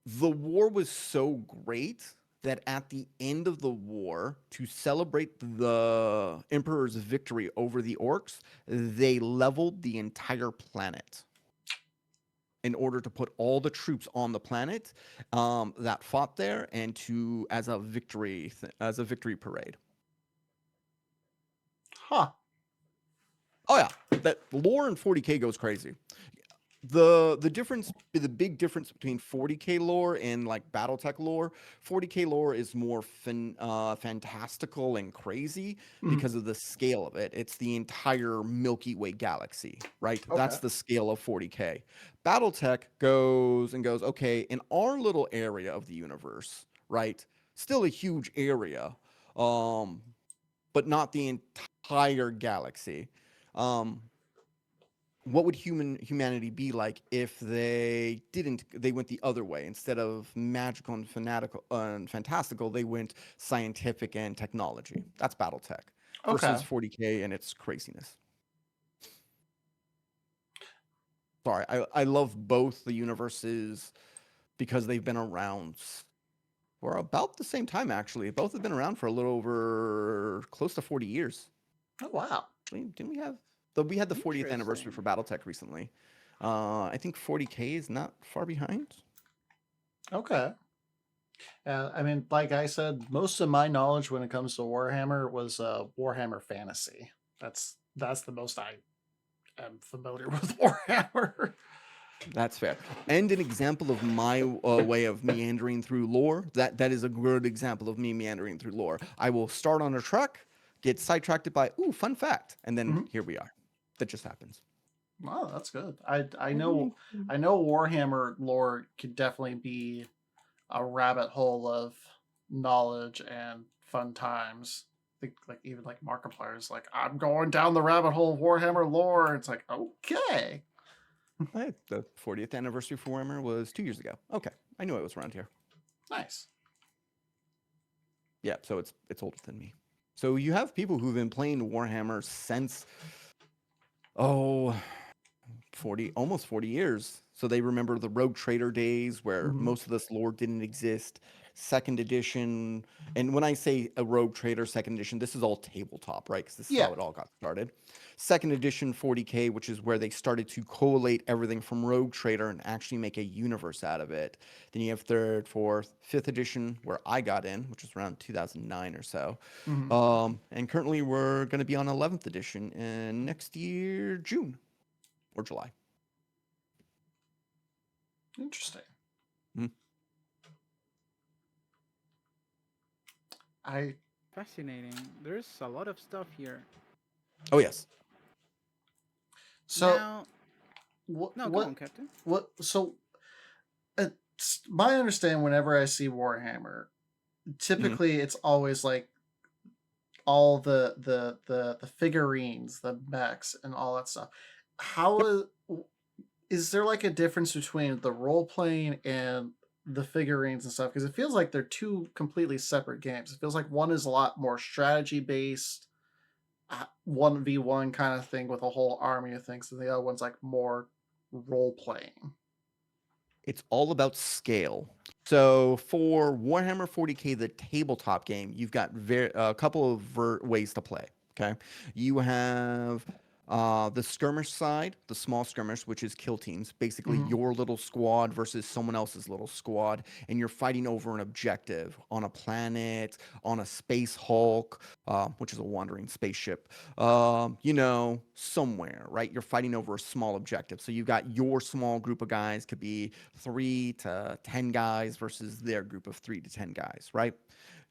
the war was so great that at the end of the war, to celebrate the Emperor's victory over the orcs, they leveled the entire planet in order to put all the troops on the planet that fought there, and as a victory parade. Huh. Oh yeah, that lore in 40K goes crazy. The big difference between 40K lore and like BattleTech lore, 40K lore is more fantastical and crazy because of the scale of it. It's the entire Milky Way galaxy, right? Okay. That's the scale of 40K. BattleTech goes, okay, in our little area of the universe, right? Still a huge area, but not the entire galaxy. What would humanity be like if they went the other way? Instead of magical and fantastical, they went scientific and technology. That's BattleTech versus 40K and its craziness. Sorry, I love both the universes because they've been around for about the same time, actually. Both have been around for a little over close to 40 years. Oh, wow. Didn't we have... We had the 40th anniversary for BattleTech recently. I think 40K is not far behind. Okay. I mean, like I said, most of my knowledge when it comes to Warhammer was Warhammer Fantasy. That's the most I am familiar with Warhammer. That's fair. And an example of my way of meandering through lore, that is a good example of me meandering through lore. I will start on a track, get sidetracked by, fun fact, and then here we are. That just happens. Wow, that's good. I know Warhammer lore could definitely be a rabbit hole of knowledge and fun times. I think even Markiplier's like, I'm going down the rabbit hole of Warhammer lore. It's like, okay. The 40th anniversary for Warhammer was 2 years ago. Okay, I knew it was around here. Nice. Yeah, so it's older than me. So you have people who've been playing Warhammer since almost 40 years. So they remember the Rogue Trader days where Mhm. most of this lore didn't exist. Second edition, and when I say a Rogue Trader second edition, this is all tabletop, right? Because this is Yeah. how it all got started. Second edition 40K, which is where they started to collate everything from Rogue Trader and actually make a universe out of it. Then you have third, fourth, fifth edition, where I got in, which was around 2009 or so. Mhm. And currently we're going to be on 11th edition in next year, June or July. Interesting. Mhm. I Fascinating. There's a lot of stuff here. Oh, yes. so Now, what no, go what on, Captain. what so it's my understanding whenever I see Warhammer, typically it's always like all the figurines, the mechs, and all that stuff. How is there like a difference between the role playing and the figurines and stuff? Because it feels like they're two completely separate games. It feels like one is a lot more strategy based, 1v1 kind of thing with a whole army of things, and the other one's like more role playing. It's all about scale. So for Warhammer 40K, the tabletop game, you've got a couple of ways to play. Okay, you have the skirmish side, the small skirmish, which is kill teams, basically Mhm. your little squad versus someone else's little squad, and you're fighting over an objective on a planet, on a space hulk, which is a wandering spaceship, somewhere, right? You're fighting over a small objective. So you've got your small group of guys, could be 3 to 10 guys versus their group of 3 to 10 guys, right?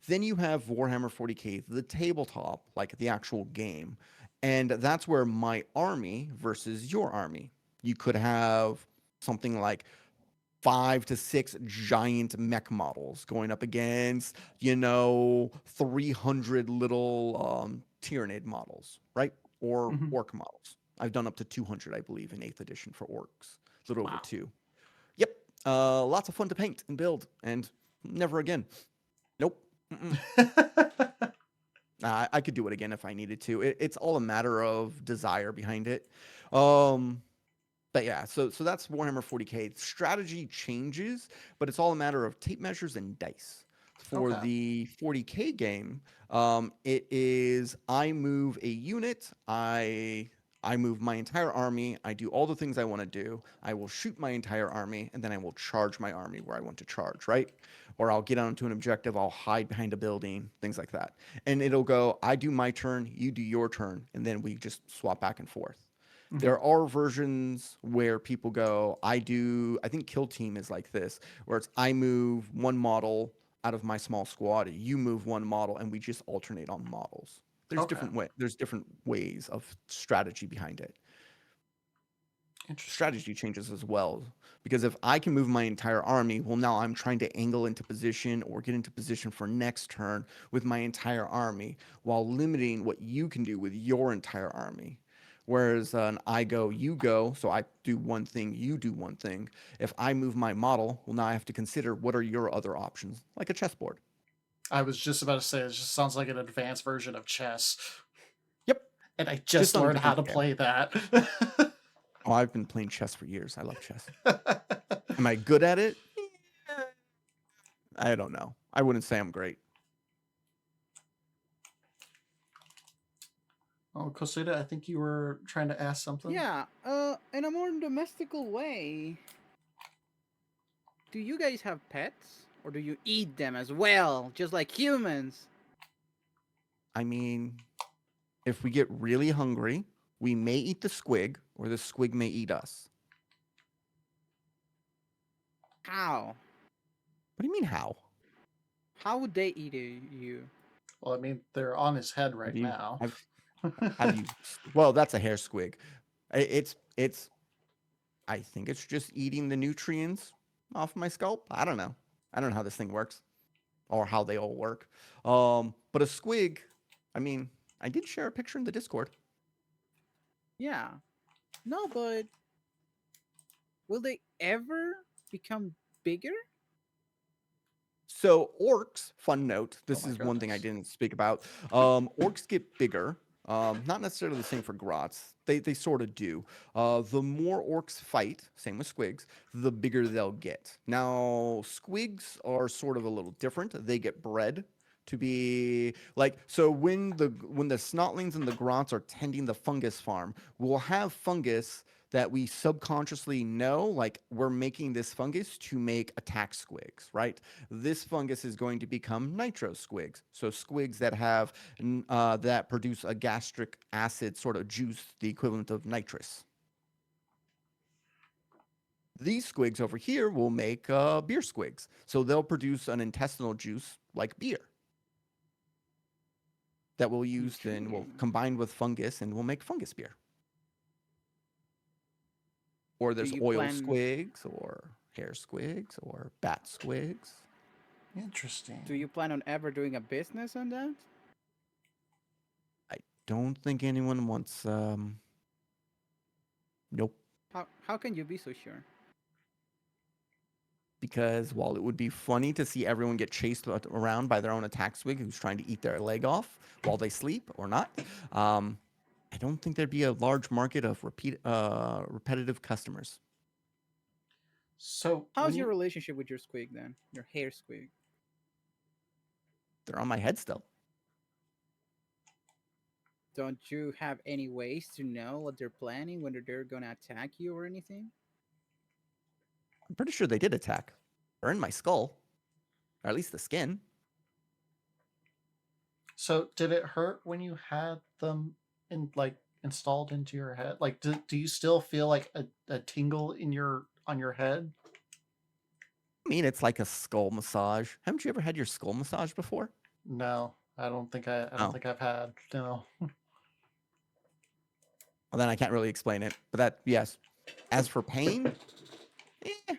Then you have Warhammer 40K, the tabletop, like the actual game. And that's where my army versus your army. You could have something like 5 to 6 giant mech models going up against, 300 little Tyranid models, right? Or Mhm. orc models. I've done up to 200, I believe, in 8th edition for orcs. A little over Wow. 2. Yep. Lots of fun to paint and build, and never again. Nope. I could do it again if I needed to. It's all a matter of desire behind it. But yeah, so that's Warhammer 40K. Strategy changes, but it's all a matter of tape measures and dice. For Okay. the 40K game, it is I move a unit, I move my entire army, I do all the things I want to do, I will shoot my entire army, and then I will charge my army where I want to charge, right? Or I'll get onto an objective, I'll hide behind a building, things like that. And it'll go, I do my turn, you do your turn, and then we just swap back and forth. Mhm. There are versions where people go, I think Kill Team is like this, where it's I move one model out of my small squad, you move one model, and we just alternate on models. There's Okay. there's different ways of strategy behind it. Interesting. Strategy changes as well, because if I can move my entire army, well, now I'm trying to angle into position or get into position for next turn with my entire army, while limiting what you can do with your entire army. Whereas an I go, you go, so I do one thing, you do one thing. If I move my model, well, now I have to consider what are your other options, like a chessboard. I was just about to say, it just sounds like an advanced version of chess. Yep. And I just on a learned how to different scale. play that. Oh, I've been playing chess for years. I love chess. Am I good at it? I don't know. I wouldn't say I'm great. Oh, Koseda, I think you were trying to ask something. Yeah, in a more domestical way, do you guys have pets? Or do you eat them as well, just like humans? I mean, if we get really hungry, we may eat the squig, or the squig may eat us. How? What do you mean, how? How would they eat you? Well, I mean, they're on his head right Have you, now. have you? Well, that's a hair squig. It's. I think it's just eating the nutrients off my scalp. I don't know. I don't know how this thing works, or how they all work. But a squig. I mean, I did share a picture in the Discord. Yeah. No, but will they ever become bigger? So orcs, fun note, this my is one thing I goodness. didn't speak about. Orcs get bigger. Not necessarily the same for grots. They sort of do. The more orcs fight, same with squigs, the bigger they'll get. Now, squigs are sort of a little different. They get bred to be like, so when the snotlings and the grots are tending the fungus farm, we'll have fungus that we subconsciously know, like we're making this fungus to make attack squigs, right? This fungus is going to become nitro squigs. So squigs that have that produce a gastric acid sort of juice, the equivalent of nitrous. These squigs over here will make beer squigs. So they'll produce an intestinal juice like beer that we'll use then we'll combine with fungus and we'll make fungus beer. Or there's oil squigs or hair squigs or bat squigs. Interesting. Do you plan on ever doing a business on that? I don't think anyone wants nope. How can you be so sure? Because while it would be funny to see everyone get chased around by their own attack squig who's trying to eat their leg off while they sleep or not, I don't think there'd be a large market of repetitive customers. So how's your relationship with your squig then? Your hair squig? They're on my head still. Don't you have any ways to know what they're planning, whether they're gonna attack you or anything? I'm pretty sure they did attack. They're in my skull. Or at least the skin. So did it hurt when you had them installed into your head? Like do you still feel like a tingle on your head? I mean, it's like a skull massage. Haven't you ever had your skull massage before? No, I don't think I've had. No. Well, then I can't really explain it. But that, yes. As for pain,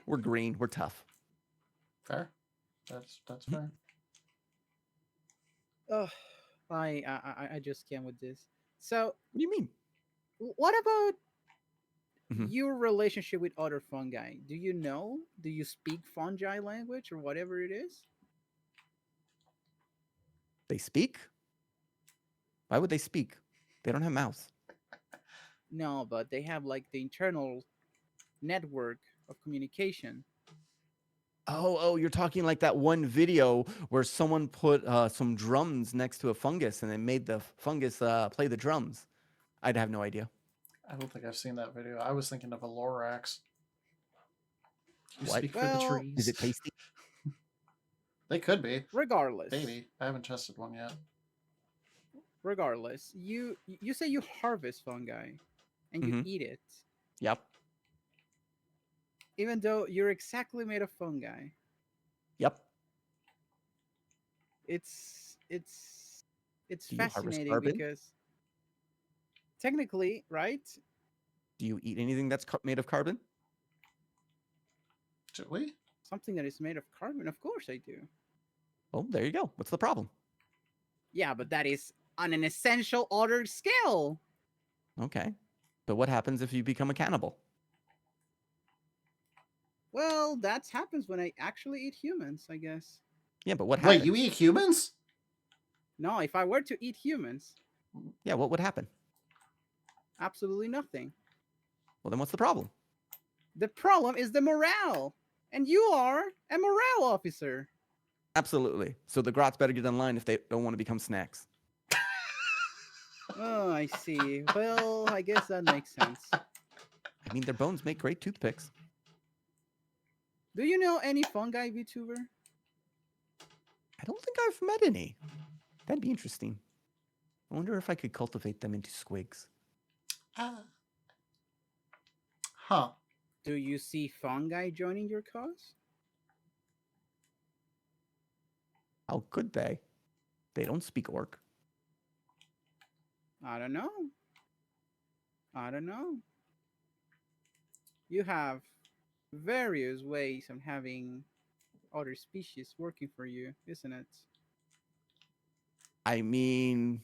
we're green. We're tough. Fair. That's fair. Oh, I just can't with this. So, what do you mean? What about your relationship with other fungi? Do you know? Do you speak fungi language or whatever it is? They speak? Why would they speak? They don't have mouths. No, but they have like the internal network of communication. Oh, you're talking like that one video where someone put some drums next to a fungus and they made the fungus play the drums. I'd have no idea. I don't think I've seen that video. I was thinking of a Lorax. What? Speak for the trees. Is it tasty? They could be. Regardless. Maybe. I haven't tested one yet. Regardless, you say you harvest fungi and you eat it. Yep. Even though you're exactly made of fungi. Yep. It's Do you fascinating because technically, right? Do you eat anything that's made of carbon? Should we? Something that is made of carbon? Of course I do. Oh, there you go. What's the problem? Yeah, but that is on an essential order scale. Okay. But what happens if you become a cannibal? Well, that happens when I actually eat humans, I guess. Yeah, but what happens? Wait, you eat humans? No, if I were to eat humans. Yeah, what would happen? Absolutely nothing. Well, then what's the problem? The problem is the morale. And you are a morale officer. Absolutely. So the grots better get in line if they don't want to become snacks. Oh, I see. Well, I guess that makes sense. I mean, their bones make great toothpicks. Do you know any fungi, Vtuber? I don't think I've met any. That'd be interesting. I wonder if I could cultivate them into squigs. Huh. Do you see fungi joining your cause? How could they? They don't speak orc. I don't know. You have various ways of having other species working for you, isn't it? I mean,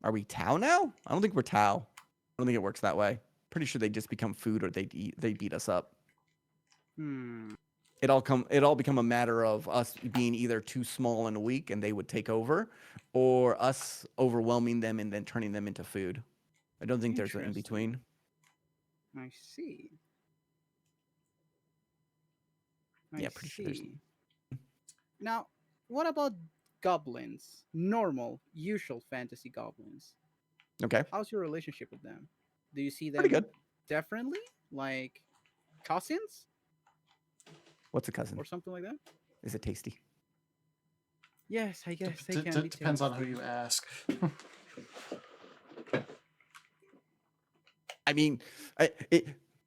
are we Tau now? I don't think we're Tau. I don't think it works that way. Pretty sure they just become food or they beat us up. it all become a matter of us being either too small and weak and they would take over, or us overwhelming them and then turning them into food. I don't think there's an in Interesting. between. I see. I Yeah, pretty sure there's. see. Now, what about goblins? Normal, usual fantasy goblins. Okay, How's your relationship with them? Do you see pretty them good. differently, like cousins What's a cousin? or something like that? Is it tasty? Yes, I guess they can be Depends on who tasty. you ask. I mean,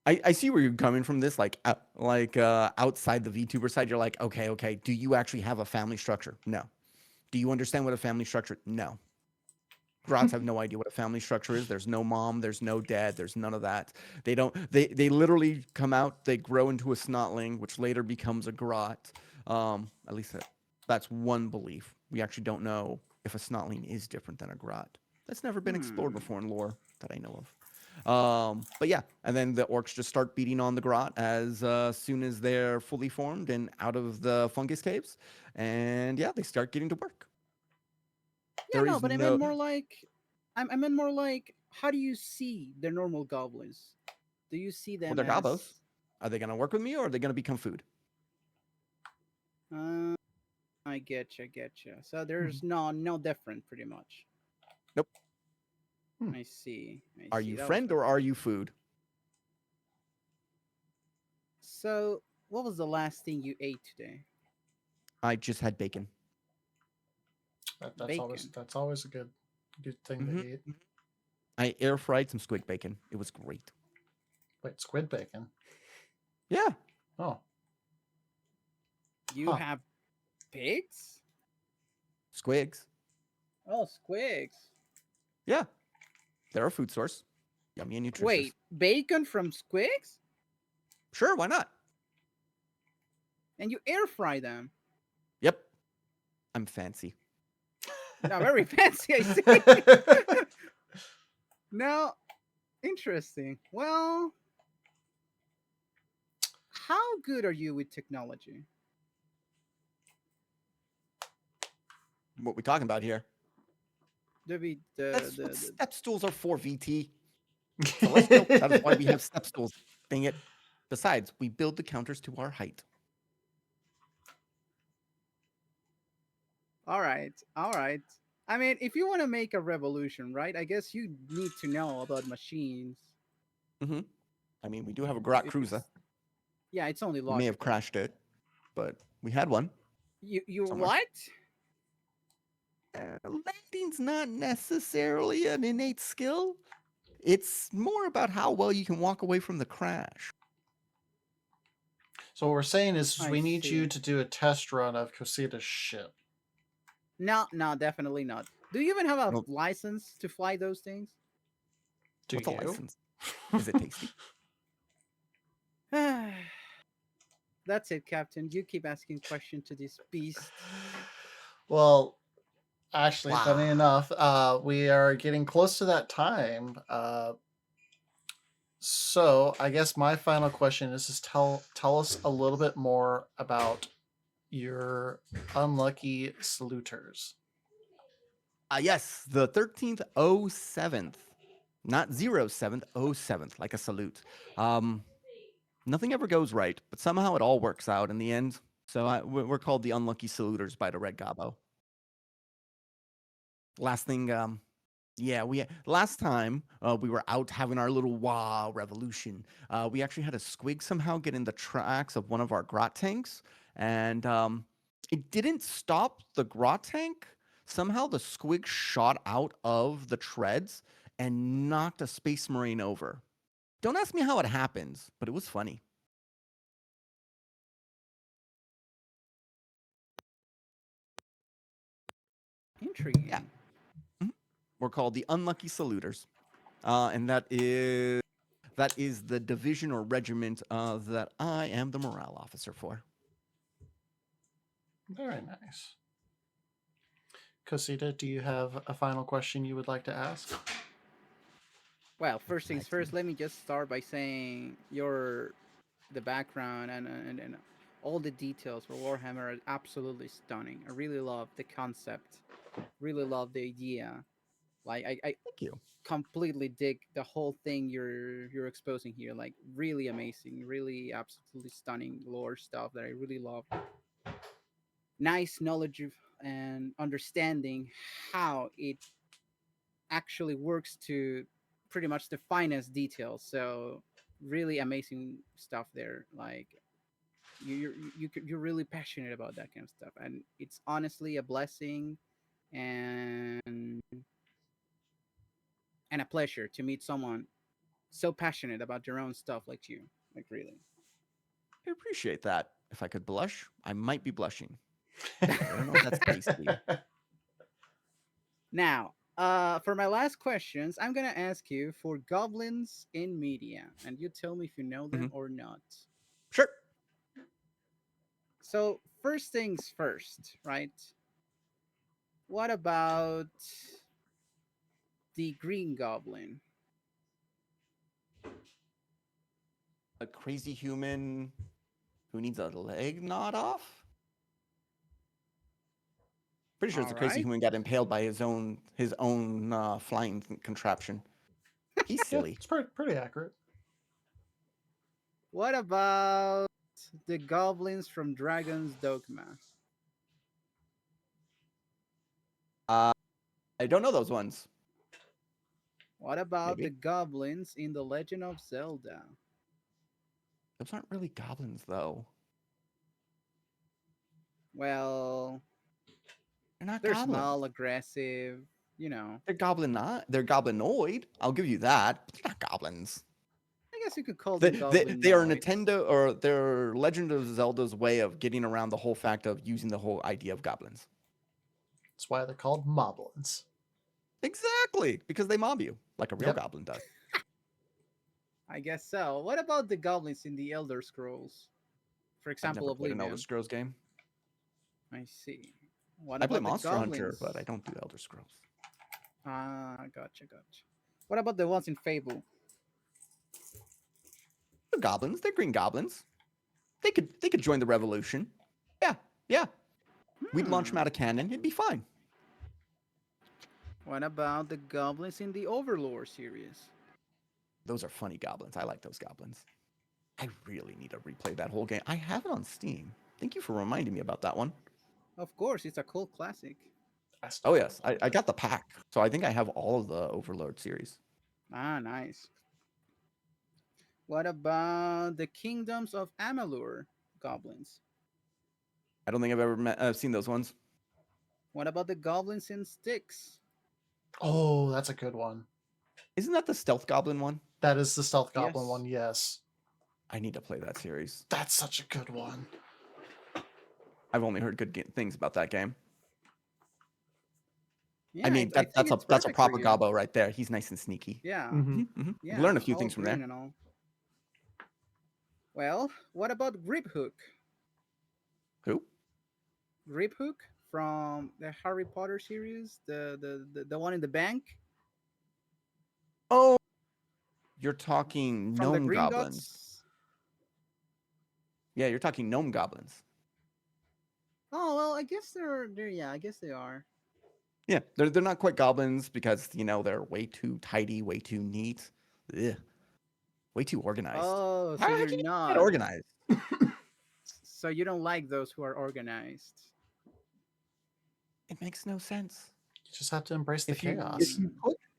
I see where you're coming from. This outside the VTuber side, you're like, okay. Do you actually have a family structure? No. Do you understand what a family structure? No. Grots have no idea what a family structure is. There's no mom, there's no dad, there's none of that. They don't. They literally come out. They grow into a snotling, which later becomes a grot. At least that's one belief. We actually don't know if a snotling is different than a grot. That's never been explored before in lore that I know of. But yeah, and then the orcs just start beating on the grot as soon as they're fully formed and out of the fungus caves, and yeah, they start getting to work. Yeah, There no, is but I no. meant more like, I meant more like, how do you see the normal goblins? Do you see Well, them they're as? gobos. Are they gonna work with me, or are they gonna become food? I getcha. So there's no different, pretty much. Nope. I see. Are you friend or are you food? So, what was the last thing you ate today? I just had bacon. That's always a good thing to eat. I air fried some squid bacon. It was great. Wait, squid bacon? Yeah. Oh. You have pigs? Squigs. Oh, squigs. Yeah. They're a food source. Yummy and nutritious. Wait, bacon from squigs? Sure, why not? And you air fry them? Yep. I'm fancy. Not very fancy, I see. Now, interesting. Well, how good are you with technology? What we talking about here? The Step stools are for, VT. Celestial, that is why we have step stools. Dang it. Besides, we build the counters to our height. All right. I mean, if you want to make a revolution, right? I guess you need to know about machines. I mean, we do have a Grot cruiser. Yeah, it's only logical. We may have crashed it, but we had one. You somewhere. what? Landing's not necessarily an innate skill. It's more about how well you can walk away from the crash. So what we're saying is I we need see. you to do a test run of Cosita's ship. No, definitely not. Do you even have a Nope. license to fly those things? What's a license? Is it tasty? That's it, Captain. You keep asking questions to this beast. Well, actually, Wow. funny enough, we are getting close to that time. So I guess my final question is tell us a little bit more about your unlucky saluters. Yes, the 13th 07th. Not 07th, 07th, like a salute. Nothing ever goes right, but somehow it all works out in the end. So we're called the unlucky saluters by the Red Gobbo. Last thing, last time we were out having our little revolution. We actually had a squig somehow get in the tracks of one of our grot tanks, and it didn't stop the grot tank. Somehow the squig shot out of the treads and knocked a space marine over. Don't ask me how it happens, but it was funny. Intriguing. Yeah. We're called the unlucky saluters, and that is the division or regiment that I am the morale officer for. Very nice. Cosita, do you have a final question you would like to ask? Well, first things first, let me just start by saying the background and all the details for Warhammer are absolutely stunning. I really love the concept. Really love the idea. Like I Thank you. completely dig the whole thing you're exposing here. Like really amazing, really absolutely stunning lore stuff that I really love. Nice knowledge of, and understanding how it actually works to pretty much the finest details. So really amazing stuff there. Like you're really passionate about that kind of stuff, and it's honestly a blessing and a pleasure to meet someone so passionate about their own stuff like you. Like really. I appreciate that. If I could blush, I might be blushing. I don't know if that's tasty. Now, for my last questions, I'm gonna ask you for goblins in media, and you tell me if you know them or not. Sure. So, first things first, right? What about the Green Goblin? A crazy human who needs a leg gnawed off? Pretty sure it's All a crazy right. human got impaled by his own flying contraption. He's Yeah, silly. it's pretty accurate. What about the goblins from Dragon's Dogma? I don't know those ones. What about Maybe. the goblins in The Legend of Zelda? Those aren't really goblins, though. Well, They're not they're goblins. small, aggressive, you know. They're they're goblinoid. I'll give you that. But they're not goblins. I guess you could call They, them they are goblinoids. Nintendo or they're Legend of Zelda's way of getting around the whole fact of using the whole idea of goblins. That's why they're called moblins. Exactly, because they mob you like a real Yep. goblin does. I guess so. What about the goblins in the Elder Scrolls? For I've example, never played an Oblivion. Elder Scrolls game. I see. What I play about the Monster Hunter, goblins? but I don't do Elder Scrolls. Ah, gotcha. What about the ones in Fable? They're goblins. They're green goblins. They could join the revolution. Yeah. We'd launch them out of cannon. It'd be fine. What about the goblins in the Overlord series? Those are funny goblins. I like those goblins. I really need to replay that whole game. I have it on Steam. Thank you for reminding me about that one. Of course, it's a cult classic. Oh yes, I got the pack, so I think I have all of the Overlord series. Ah, nice. What about the Kingdoms of Amalur goblins? I don't think I've seen those ones. What about the goblins in Styx? Oh, that's a good one. Isn't that the Stealth Goblin one? That is the Stealth Goblin Yes. one, yes. I need to play that series. That's such a good one. I've only heard good things about that game. Yeah, I mean, think that's it's a perfect for proper you. gobbo right there. He's nice and sneaky. Yeah, Mhm. yeah. Learn a few all things from there. green and all. Well, what about Griphook? Who? Griphook from the Harry Potter series, the one in the bank Oh, you're talking from the gnome Green goblins. Gods. Yeah, you're talking gnome goblins. Oh well, I guess they're yeah, I guess they are. Yeah, they're not quite goblins because they're way too tidy, way too neat, ugh, way too organized. Oh, so How you're can you not get organized? So you don't like those who are organized. It makes no sense. You just have to embrace the If you chaos.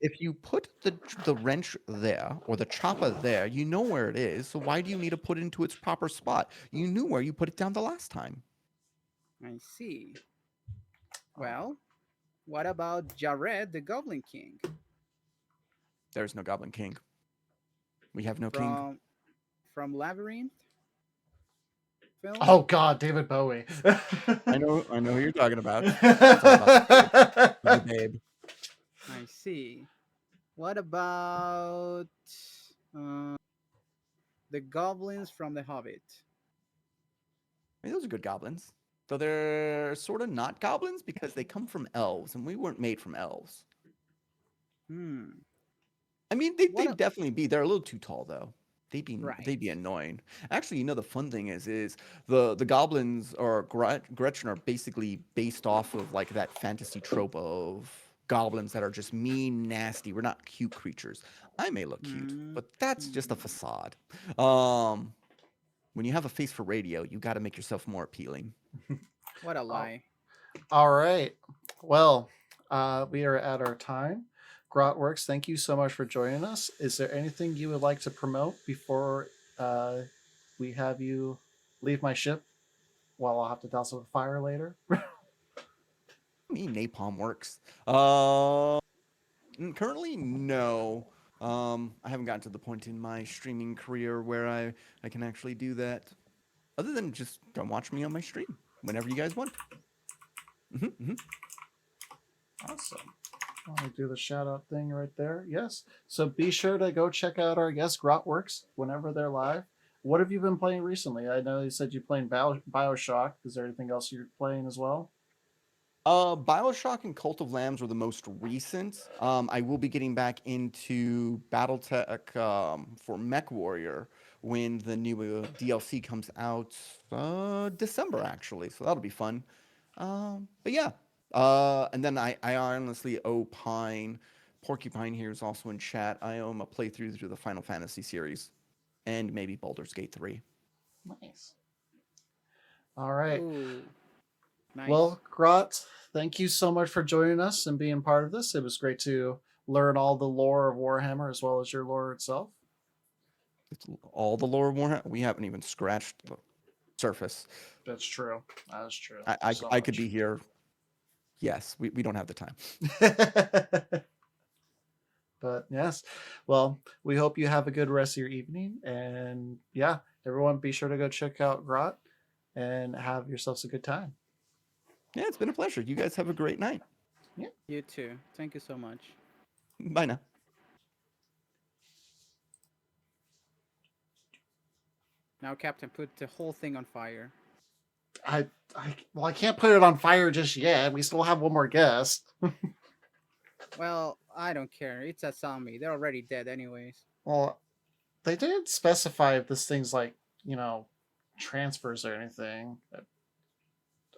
if you put the wrench there or the chopper there, you know where it is. So why do you need to put it into its proper spot? You knew where you put it down the last time. I see. Well, what about Jared the Goblin King There's no Goblin King. We have no king. from Labyrinth film? Oh God, David Bowie. I know who you're talking about. The babe. I see. What about the goblins from The Hobbit? I mean, those are good goblins. Though they're sort of not goblins because they come from elves, and we weren't made from elves. Hmm. I mean, they'd definitely be. They're a little too tall, though. they'd be Right. annoying. Actually, the fun thing is the goblins or Gretchen are basically based off of like that fantasy trope of goblins that are just mean, nasty. We're not cute creatures. I may look cute, but that's just a facade. When you have a face for radio, you got to make yourself more appealing. What a lie. All right. Well, we are at our time. Grotworks, thank you so much for joining us. Is there anything you would like to promote before we have you leave my ship? Well, I'll have to douse it with fire later. Napalm works. Currently, no. I haven't gotten to the point in my streaming career where I can actually do that. Other than just come watch me on my stream whenever you guys want. Awesome. I want to do the shout out thing right there. Yes. So be sure to go check out our guest Grotworks whenever they're live. What have you been playing recently? I know you said you're playing Bioshock. Is there anything else you're playing as well? Bioshock and Cult of Lambs were the most recent. I will be getting back into BattleTech for Mech Warrior when the new DLC comes out December, actually. So that'll be fun. But yeah. And then I honestly opine, Porcupine here is also in chat. I owe him a playthrough through the Final Fantasy series and maybe Baldur's Gate 3. Nice. All right. Ooh. Nice. Well, Grot, thank you so much for joining us and being part of this. It was great to learn all the lore of Warhammer as well as your lore itself. It's all the lore of Warhammer. We haven't even scratched the surface. That's true. That's true. I could be here. Yes, we don't have the time. But yes, well, we hope you have a good rest of your evening. And yeah, everyone be sure to go check out Grot and have yourselves a good time. Yeah, it's been a pleasure. You guys have a great night. Yeah. You too. Thank you so much. Bye now. Now, Captain, put the whole thing on fire. I can't put it on fire just yet. We still have one more guest. Well, I don't care. It's a zombie. They're already dead anyways. Well, they didn't specify if this thing's like, transfers or anything.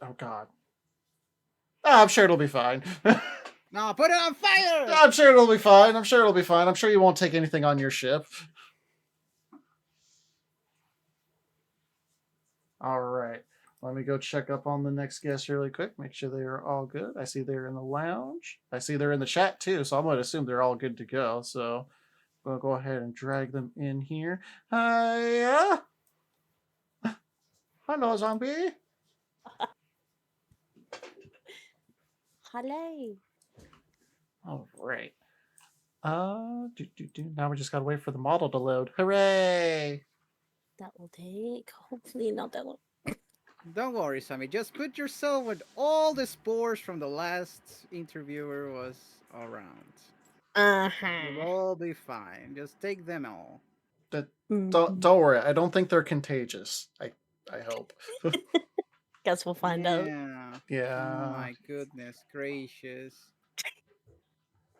Oh God. I'm sure it'll be fine. No, put it on fire! I'm sure it'll be fine. I'm sure you won't take anything on your ship. All right. Let me go check up on the next guest really quick. Make sure they are all good. I see they're in the lounge. I see they're in the chat too, so I'm going to assume they're all good to go. So I'm going to go ahead and drag them in here. Hiya! Hello, zombie. Hello. All right. Now we just got to wait for the model to load. Hooray! That will take hopefully not that long. Don't worry, Sammy. Just put yourself with all the spores from the last interviewer was around. You'll all be fine. Just take them all. Don't worry. I don't think they're contagious. I hope. Guess we'll find out. Yeah. Oh my goodness gracious.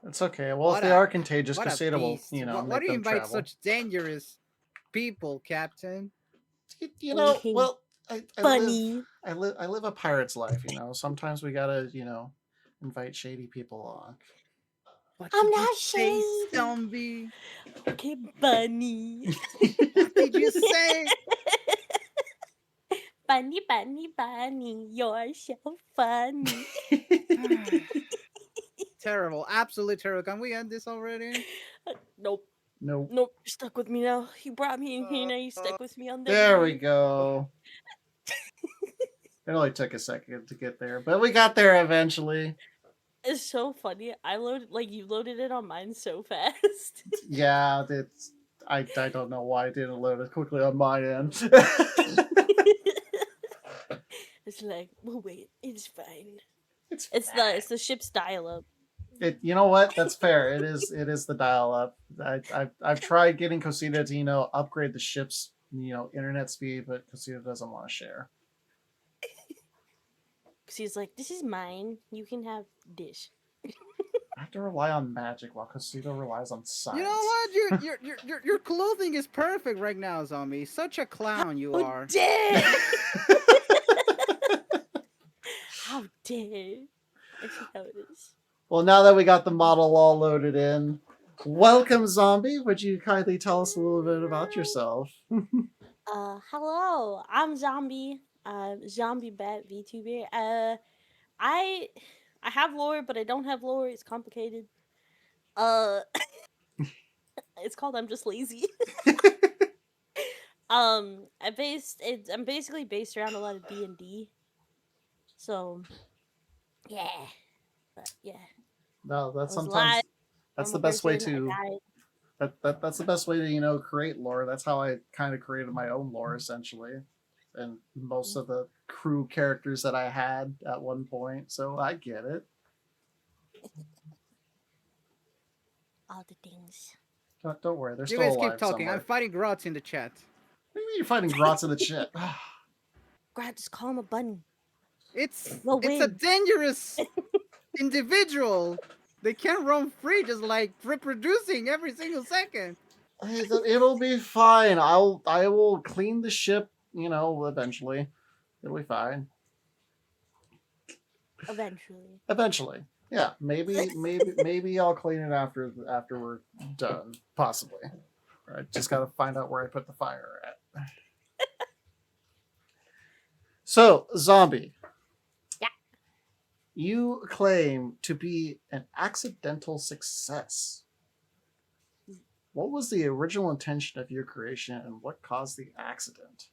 It's okay. Well, if they are contagious, Caseta will, Why do you invite travel. such dangerous people, Captain? Well, I Funny. live a pirate's life. Sometimes we gotta, invite shady people on. What I'm did you not say, shady. zombie? Okay, bunny. What did you say? Bunny, bunny, bunny. You're so funny. Terrible. Absolutely terrible. Can we end this already? Nope. Nope. Nope. You're stuck with me now. You brought me in here. Now you stuck with me on the. There we go. It only took a second to get there, but we got there eventually. It's so funny. You loaded it on mine so fast. Yeah, I don't know why it didn't load as quickly on my end. It's like, well, wait, it's fine. It's the ship's dial-up. You know what? That's fair. It is the dial-up. I've tried getting Cosita to upgrade the ship's internet speed, but Cosita doesn't want to share. She's like, this is mine. You can have dish. I have to rely on magic while Cosito relies on science. You know what? Your clothing is perfect right now, zombie. Such a clown you are. Dare! How dare! I see how it is. Well, now that we got the model all loaded in, welcome, zombie. Would you kindly tell us a little bit about yourself? Hello. I'm Zombie. Zombie Bat VTuber. I have lore, but I don't have lore. It's complicated. It's called I'm Just Lazy. I'm basically based around a lot of D&D. So, yeah. But yeah. No, that's I was sometimes live, that's the normal best way person, I to died. that's the best way to create lore. That's how I kind of created my own lore essentially, and most of the crew characters that I had at one point. So I get it. All the things. Don't worry, they're You still guys alive keep talking. somewhere. I'm fighting Grots in the chat. What do you mean you're fighting Grots in the chat? Grad, just call him a bunny. It's We'll it's a win. dangerous individual. They can't roam free, just like reproducing every single second. It'll be fine. I will clean the ship. Eventually, it'll be fine. Eventually. Eventually, yeah. Maybe I'll clean it after we're done. Possibly. I just gotta find out where I put the fire at. So, zombie. Yeah. You claim to be an accidental success. What was the original intention of your creation, and what caused the accident?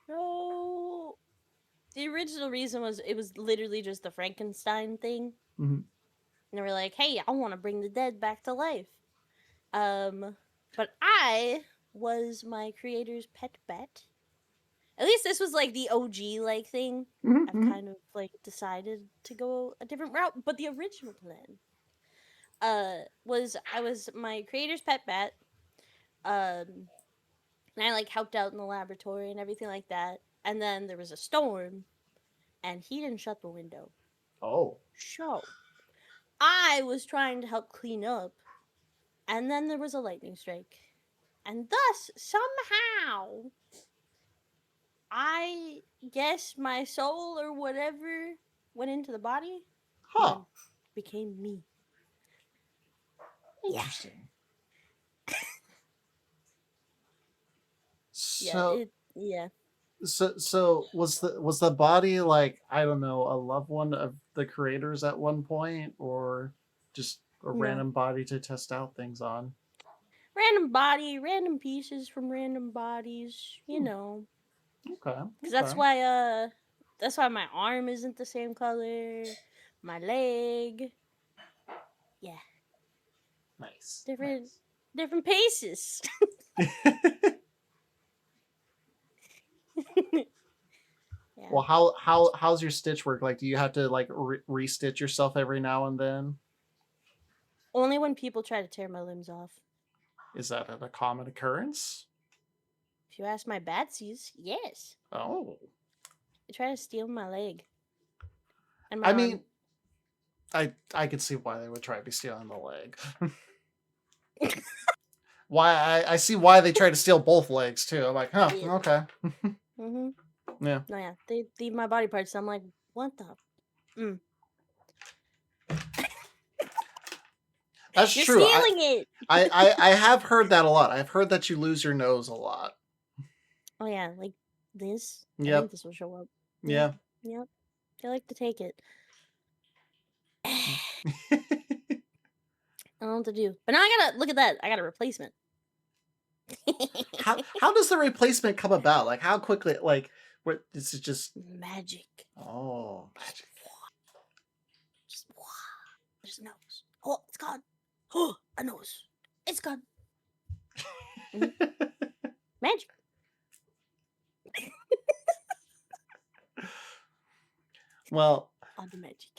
No. The original reason was it was literally just the Frankenstein thing. Mm-hmm. And they were like, hey, I want to bring the dead back to life. But I was my creator's pet bat. At least this was like the OG like thing. Mm-hmm. I've kind of like decided to go a different route, but the original plan was I was my creator's pet bat. And I like helped out in the laboratory and everything like that. And then there was a storm, and he didn't shut the window. Oh. So I was trying to help clean up, and then there was a lightning strike. And thus, somehow, I guess my soul or whatever went into the body Huh. and became me. Interesting. Yeah. So was the body like, I don't know, a loved one of the creators at one point, or just a random body to test out things on? Random body, random pieces from random bodies, you know. Okay. Because that's why my arm isn't the same color, my leg. Yeah. Nice. Different paces. Yeah. Well, how's your stitch work? Like, do you have to like restitch yourself every now and then? Only when people try to tear my limbs off. Is that a common occurrence? If you ask my batsies, yes. Oh. They try to steal my leg. And my arm. I could see why they would try to be stealing the leg. Why I see why they try to steal both legs too. I'm like, huh, yeah. Okay. Mm-hmm. Yeah. No, yeah. They leave my body parts. I'm like, what the? That's You're true. You're stealing it. I have heard that a lot. I've heard that you lose your nose a lot. Oh yeah, like this. Yep. I think this will show up. Yeah. Yep. They like to take it. I don't know what to do. But now I gotta look at that. I got a replacement. How does the replacement come about? Like, how quickly? Like, what? This is just magic. Oh, magic. Just there's a nose. Oh, it's gone. Oh, a nose. It's gone. Magic. Well, on the magic.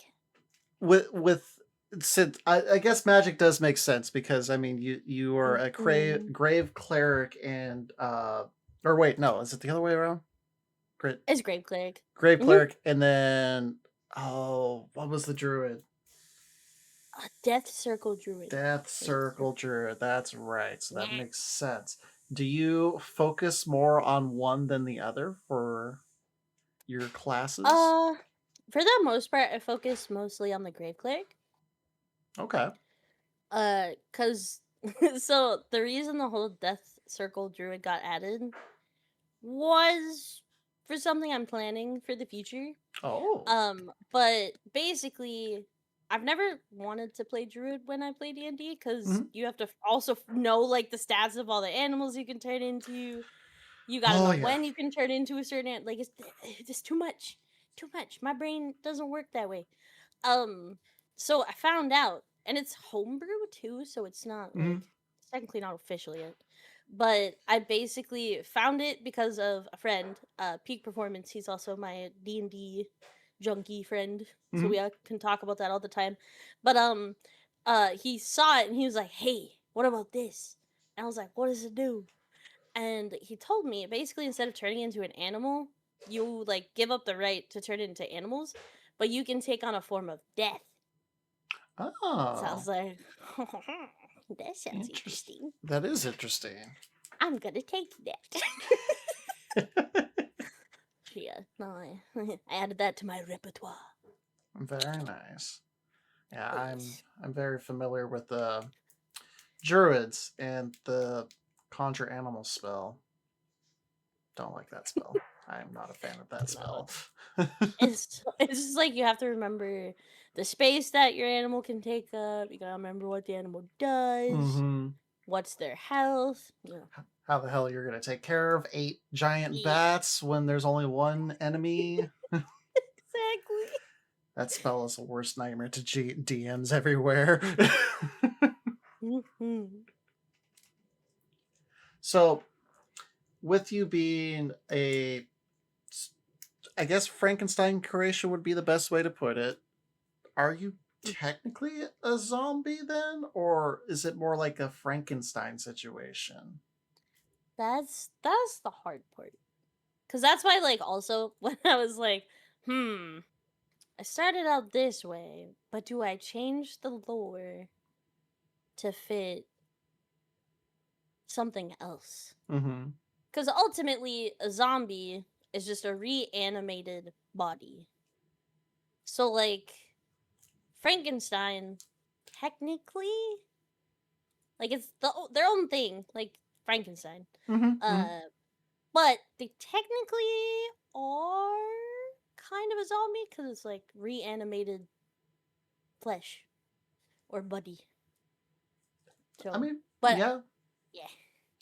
With since I guess magic does make sense, because I mean you are a grave cleric and or wait, no, is it the other way around? It's grave cleric. Grave cleric, and then what was the druid? A Death Circle Druid. Death Circle Druid. That's right. So that Yeah. makes sense. Do you focus more on one than the other for your classes? For the most part, I focus mostly on the Grave Cleric. Okay. Cause so the reason the whole Death Circle Druid got added was for something I'm planning for the future. Oh. But basically, I've never wanted to play Druid when I play D&D because you have to also know like the stats of all the animals you can turn into. You gotta know when you can turn into a certain like it's just too much, too much. My brain doesn't work that way. So I found out, and it's homebrew too, so it's not like it's technically not official yet. But I basically found it because of a friend, Peak Performance. He's also my D&D junkie friend, so we can talk about that all the time. But he saw it and he was like, "Hey, what about this?" And I was like, "What does it do?" And he told me basically instead of turning into an animal, you like give up the right to turn into animals, but you can take on a form of death. So I was Oh. like, that sounds interesting. That is interesting. I'm gonna take that. Yeah, no, I added that to my repertoire. Very nice. Yeah, Oh, I'm yes. very familiar with the druids and the conjure animal spell. Don't like that spell. I am not a fan of that spell. It's just like you have to remember the space that your animal can take up. You gotta remember what the animal does, what's their health. You know. How the hell you're gonna take care of 8 giant bats when there's only one enemy? Exactly. That spell is the worst nightmare to DMs everywhere. So, with you being a, I guess Frankenstein creation would be the best way to put it. Are you technically a zombie then, or is it more like a Frankenstein situation? That's the hard part. Cause that's why, like, also when I was like, I started out this way, but do I change the lore to fit something else? Mm-hmm. Because ultimately, a zombie is just a reanimated body. So, like, Frankenstein, technically, like, it's their own thing, like Frankenstein. But they technically are kind of a zombie because it's like reanimated flesh or body. So, I mean, but yeah. Yeah.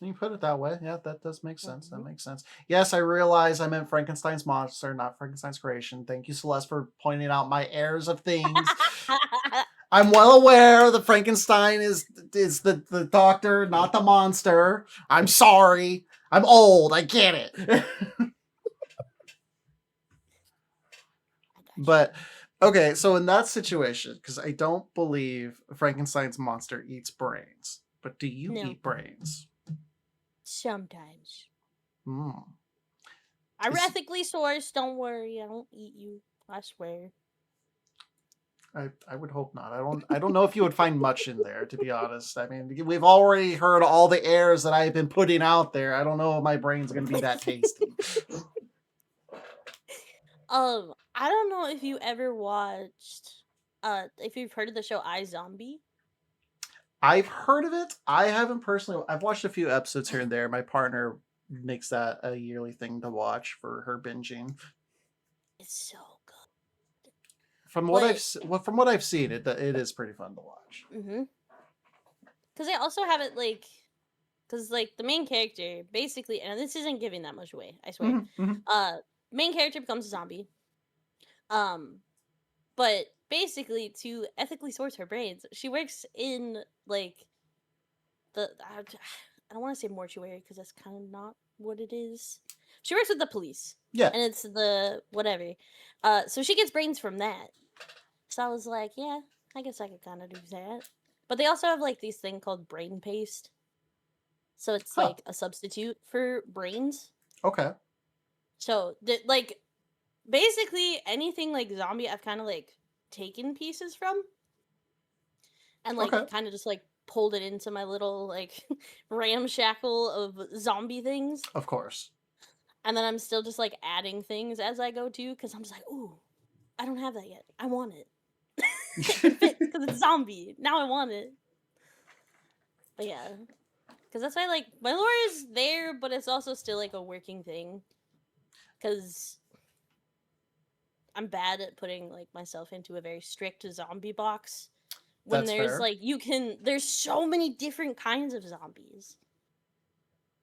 You put it that way. Yeah, that does make sense. That makes sense. Yes, I realize I meant Frankenstein's monster, not Frankenstein's creation. Thank you, Celeste, for pointing out my errors of things. I'm well aware that Frankenstein is the doctor, not the monster. I'm sorry. I'm old. I get it. But okay, so in that situation, because I don't believe Frankenstein's monster eats brains, but do you eat brains? Sometimes. Hmm. I'm ethically sourced. Don't worry, I won't eat you. I swear. I would hope not. I don't know if you would find much in there, to be honest. I mean, we've already heard all the airs that I've been putting out there. I don't know if my brain's gonna be that tasty. I don't know if you ever watched if you've heard of the show iZombie. I've heard of it. I haven't personally. I've watched a few episodes here and there. My partner makes that a yearly thing to watch for her binging. It's so good. From what I've seen, it is pretty fun to watch. Because they also have it like, because like the main character basically, and this isn't giving that much away, I swear. Main character becomes a zombie. But basically, to ethically source her brains, she works in like I don't want to say mortuary because that's kind of not what it is. She works with the police. Yeah. And it's the whatever. So she gets brains from that. So I was like, yeah, I guess I could kind of do that. But they also have like these thing called brain paste. So it's like a substitute for brains. Okay. So like basically anything like zombie I've kind of like taken pieces from. and like Okay. kind of just like pulled it into my little like ramshackle of zombie things. Of course. And then I'm still just like adding things as I go too, because I'm just like, ooh, I don't have that yet. I want it. It fits because it's zombie. Now I want it. But yeah, because that's why like my lore is there, but it's also still like a working thing. Because I'm bad at putting like myself into a very strict zombie box. When That's there's fair. like there's so many different kinds of zombies.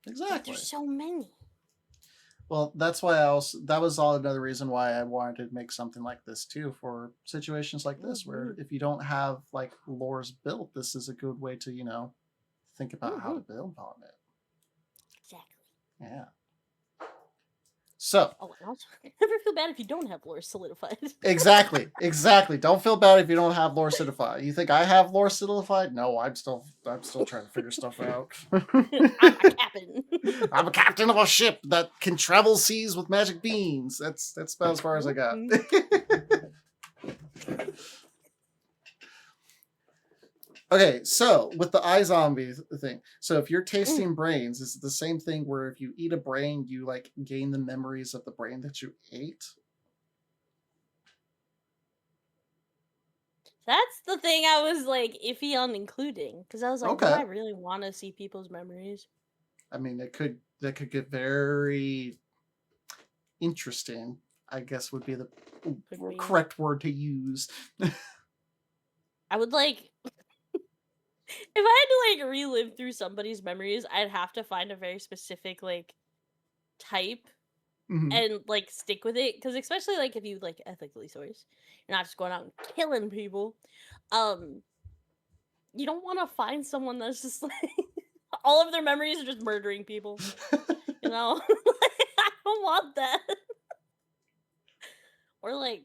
Like, Exactly. there's so many. Well, that's why that was all another reason why I wanted to make something like this too, for situations like this, where if you don't have like lores built, this is a good way to, think about how to build on it. Exactly. Yeah. So. Oh, and also, never feel bad if you don't have lore solidified. Exactly. Don't feel bad if you don't have lore solidified. You think I have lore solidified? No, I'm still trying to figure stuff out. I'm a captain. I'm a captain of a ship that can travel seas with magic beans. That's about as far as I got. Okay, so with the iZombie thing, so if you're tasting brains, is it the same thing where if you eat a brain, you like gain the memories of the brain that you ate? That's the thing I was like iffy on including, because I was like, do Okay. I really want to see people's memories? I mean, that could get very interesting, I guess would be the correct word to use. I would like if I had to like relive through somebody's memories, I'd have to find a very specific like type and like stick with it, because especially like if you like ethically source, you're not just going out and killing people. You don't want to find someone that's just like all of their memories are just murdering people. You know, I don't want that. Or like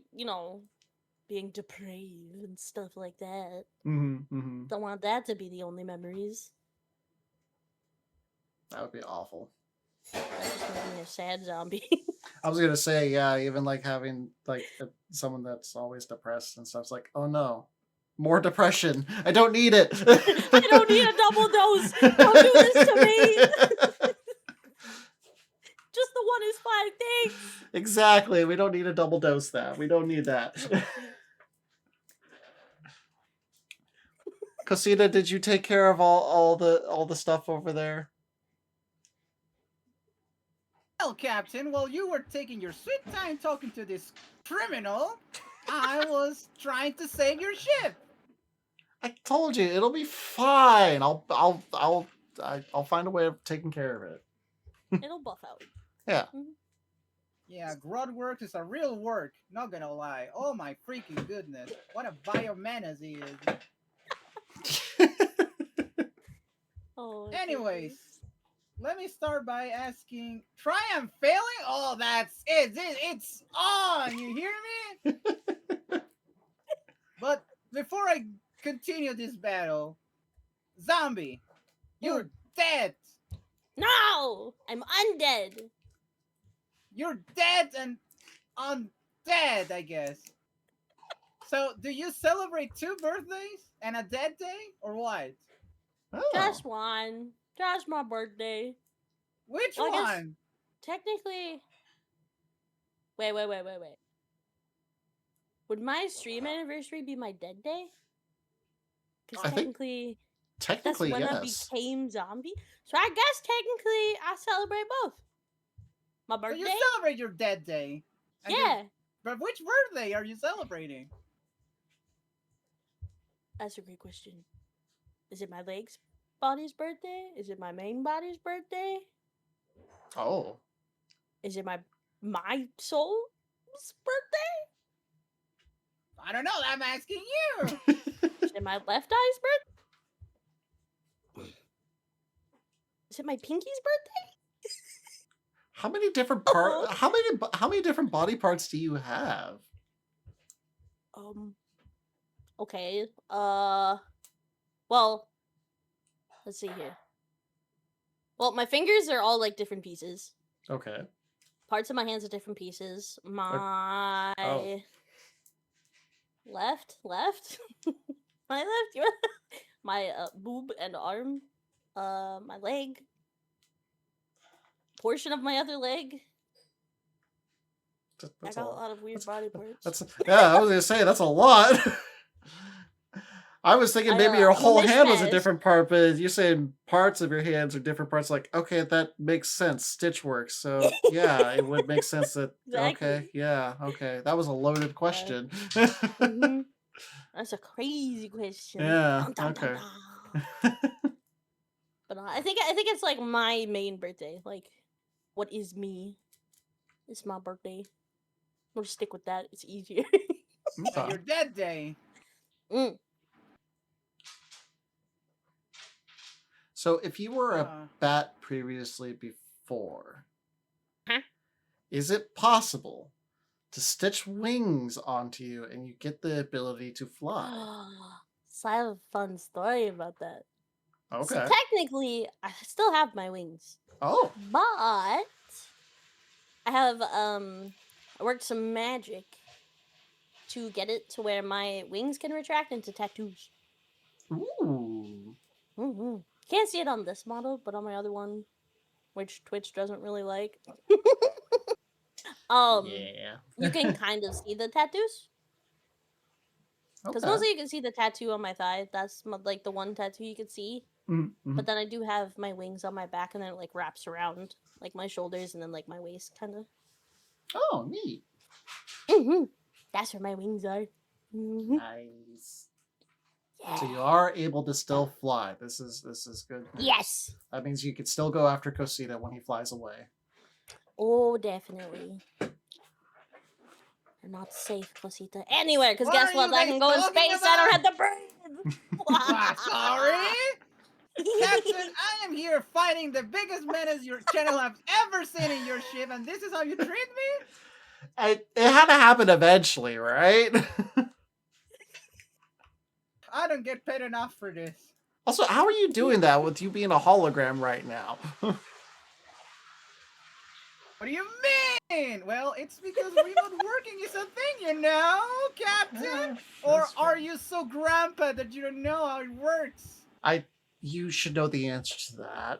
being depraved and stuff like that. Don't want that to be the only memories. That would be awful. That just made me a sad zombie. I was gonna say, yeah, even like having like someone that's always depressed and stuff. It's like, oh no, more depression. I don't need it. I don't need a double dose. Don't do this to me. Just the one is fine. Thanks. Exactly. We don't need a double dose that. We don't need that. Cosita, did you take care of all the stuff over there? Well, Captain, while you were taking your sweet time talking to this criminal, I was trying to save your ship. I told you it'll be fine. I'll find a way of taking care of it. It'll buff out. Yeah. Yeah, Grudworks is a real work. Not gonna lie. Oh my freaking goodness! What a biomenace he is. Oh. Anyways, let me start by asking. Try and failing? Oh, that's it. It's on. You hear me? But before I continue this battle, zombie, you're dead. No, I'm undead. You're dead and undead, I guess. So, do you celebrate 2 birthdays and a dead day, or what? Oh. Just one. Just my birthday. Which Well, I guess one? technically. Wait. Would my stream anniversary be my dead day? Because technically that's when I became zombie. So I guess technically I celebrate both. My birthday. So you celebrate your dead day. Yeah. But which birthday are you celebrating? That's a great question. Is it my legs body's birthday? Is it my main body's birthday? Oh. Is it my soul's birthday? I don't know. I'm asking you. Is it my left eye's birthday? Is it my pinky's birthday? How many different parts? How many different body parts do you have? Okay. Well, let's see here. Well, my fingers are all like different pieces. Okay. Parts of my hands are different pieces. My left. my left, my boob and arm, my leg, portion of my other leg. I got a lot of weird body parts. I was gonna say that's a lot. I was thinking maybe your I'm a whole hand was a mishmash. different part, but you're saying parts of your hands are different parts. Like, okay, that makes sense. Stitch works, so yeah, it would make sense that. Exactly. Okay, yeah, okay, that was a loaded question. That's a crazy question. Yeah. Dun, dun, dun, Okay. dun. But I think it's like my main birthday. Like, what is me? It's my birthday. We'll just stick with that. It's easier. And your dead day. So, if you were a bat previously before, is it possible to stitch wings onto you and you get the ability to fly? So I have a fun story about that. Okay. So technically, I still have my wings. Oh. But I have I worked some magic to get it to where my wings can retract into tattoos. Ooh. Can't see it on this model, but on my other one, which Twitch doesn't really like, Yeah. you can kind of see the tattoos. Because mostly you can see the tattoo on my thigh. That's like the one tattoo you can see. Mm-hmm. But then I do have my wings on my back, and then it like wraps around like my shoulders and then like my waist, kind of. Oh, neat. That's where my wings are. Nice. So you are able to still fly. This is good. Yes. That means you could still go after Cosita when he flies away. Oh, definitely. I'm not safe, Cosita. Anywhere, because What guess are what? you I guys can go in talking space. I don't have the brain. Sorry? Captain, I am here fighting the biggest menace your channel has ever seen in your ship, and this is how you treat me? It had to happen eventually, right? I don't get paid enough for this. Also, how are you doing that with you being a hologram right now? What do you mean? Well, it's because remote working is a thing, you know, Captain? Or are you so grandpa that you don't know how it works? You should know the answer to that.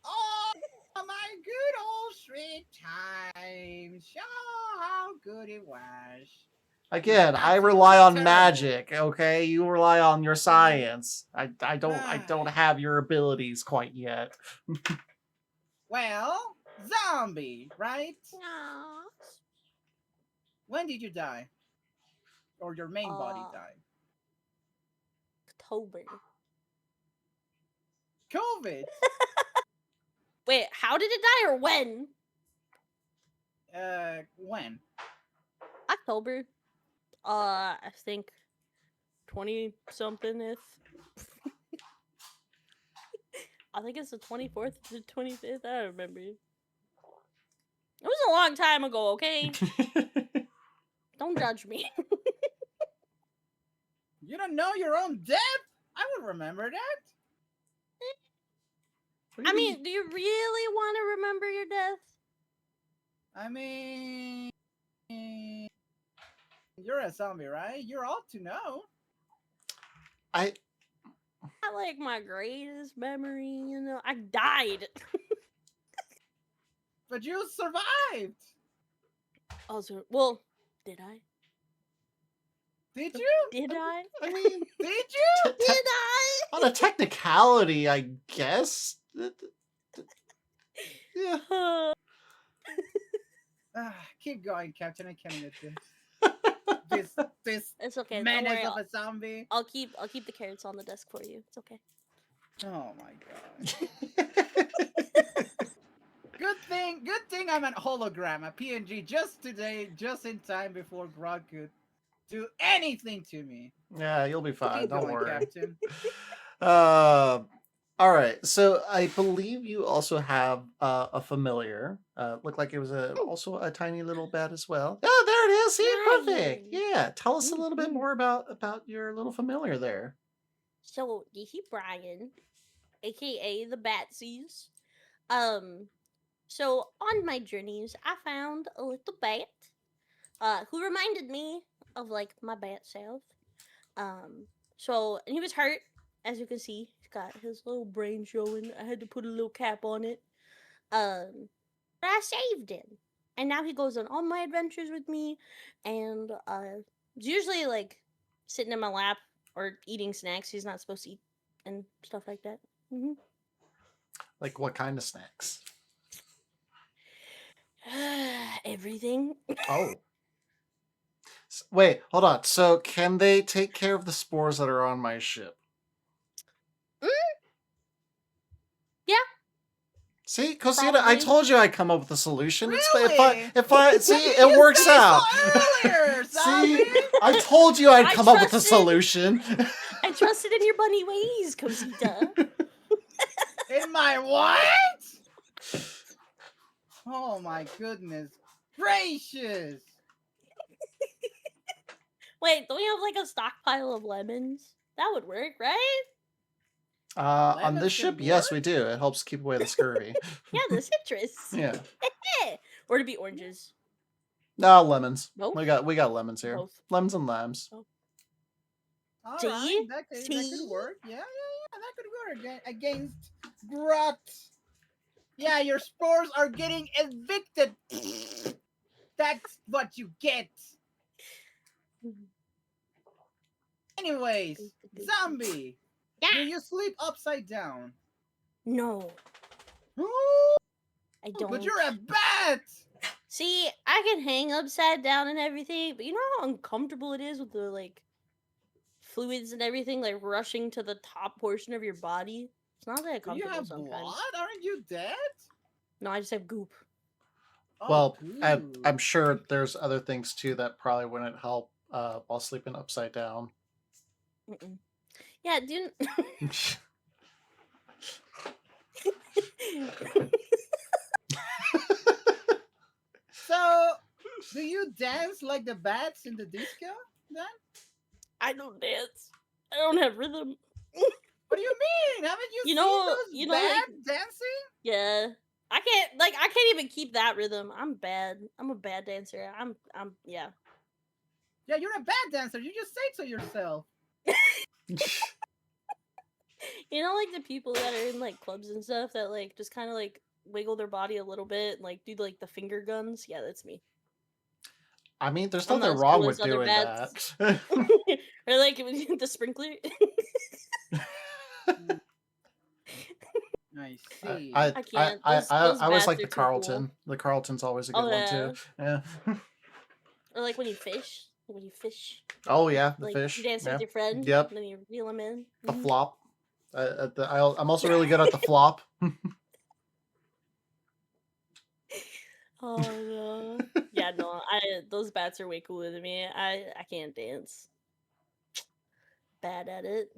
Oh, my good old sweet times. Oh, how good it was. Again, I rely on magic, okay? You rely on your science. I don't have your abilities quite yet. Well, zombie, right? When did you die? Or your main body died? October. COVID. Wait, how did it die or when? When? October. I think 20-something-th. I think it's the 24th to 25th. I don't remember. It was a long time ago, okay? Don't judge me. You don't know your own death? I would remember that. I mean, do you really want to remember your death? I mean, you're a zombie, right? You're ought to know. Not like my greatest memory, you know. I died. But you survived. Also, well, did I? Did you? Did I? I mean, did you? Did I? On a technicality, I guess. Yeah. Keep going, Captain. I can't get this. This It's okay. menace of a zombie. I'll keep the carrots on the desk for you. It's okay. Oh my god. Good thing I'm a hologram, a PNG, just today, just in time before Grog could do anything to me. Yeah, you'll be fine. Keep Don't going, worry. Captain. All right. So I believe you also have a familiar. Looked like it was also a tiny little bat as well. Oh, there it is. See, perfect. Yeah. Tell us a little bit more about your little familiar there. So this is Brian, aka the Batsies. So on my journeys, I found a little bat, who reminded me of like my bat self. So, and he was hurt, as you can see. He's got his little brain showing. I had to put a little cap on it. But I saved him. And now he goes on all my adventures with me. And it's usually like sitting in my lap or eating snacks he's not supposed to eat and stuff like that. Hmm Like what kind of snacks? Everything. Oh. Wait, hold on. So can they take care of the spores that are on my ship? Yeah. See, Cosita, I Probably. told you I'd come up with a solution. Really? If I see, You it works said so out. earlier, See, zombie. I told you I'd I come up with a trusted- solution. I trusted in your bunny ways, Cosita. In my what? Oh my goodness gracious! Wait, don't we have like a stockpile of lemons? That would work, right? On Lemons this can ship, yes, work? we do. It helps keep away the scurvy. Yeah, the citrus. Yeah. Or to be oranges. No, lemons. Both? We got lemons here. Both. Lemons and lambs. All See? right, that could See? work. Yeah, that could work against grot. Yeah, your spores are getting evicted. That's what you get. Anyways, zombie. Yeah. Do you sleep upside down? No, Ooh, I don't. but you're a bat. See, I can hang upside down and everything, but you know how uncomfortable it is with the like fluids and everything like rushing to the top portion of your body. It's not that Do you comfortable have sometimes. blood? Aren't you dead? No, I just have goop. Oh, Well, good. I'm sure there's other things too that probably wouldn't help while sleeping upside down. Mm-mm. Yeah, dude. So, do you dance like the bats in the disco then? I don't dance. I don't have rhythm. What do you mean? Haven't you, You seen know- those you know, bats like- dancing? Yeah. I can't even keep that rhythm. I'm bad. I'm a bad dancer. I'm yeah. Yeah, you're a bad dancer. You just say so yourself. You know, like the people that are in like clubs and stuff that like just kind of like wiggle their body a little bit and like do like the finger guns. Yeah, that's me. I mean, there's I'm not nothing as wrong cool with as other doing bats. that. Or like the sprinkler. I see. I can't. Those I always bats like are the too cool. Carlton. The Carlton's always a good Oh, one too. Yeah. Or like when you fish. When you fish. Oh yeah, the Like fish. you dance Yeah. with your friend. Yep. And then you reel them in. The Mhm. flop. I'm also really good at the flop. Oh no. Yeah, no. Those bats are way cooler than me. I can't dance. Bad at it.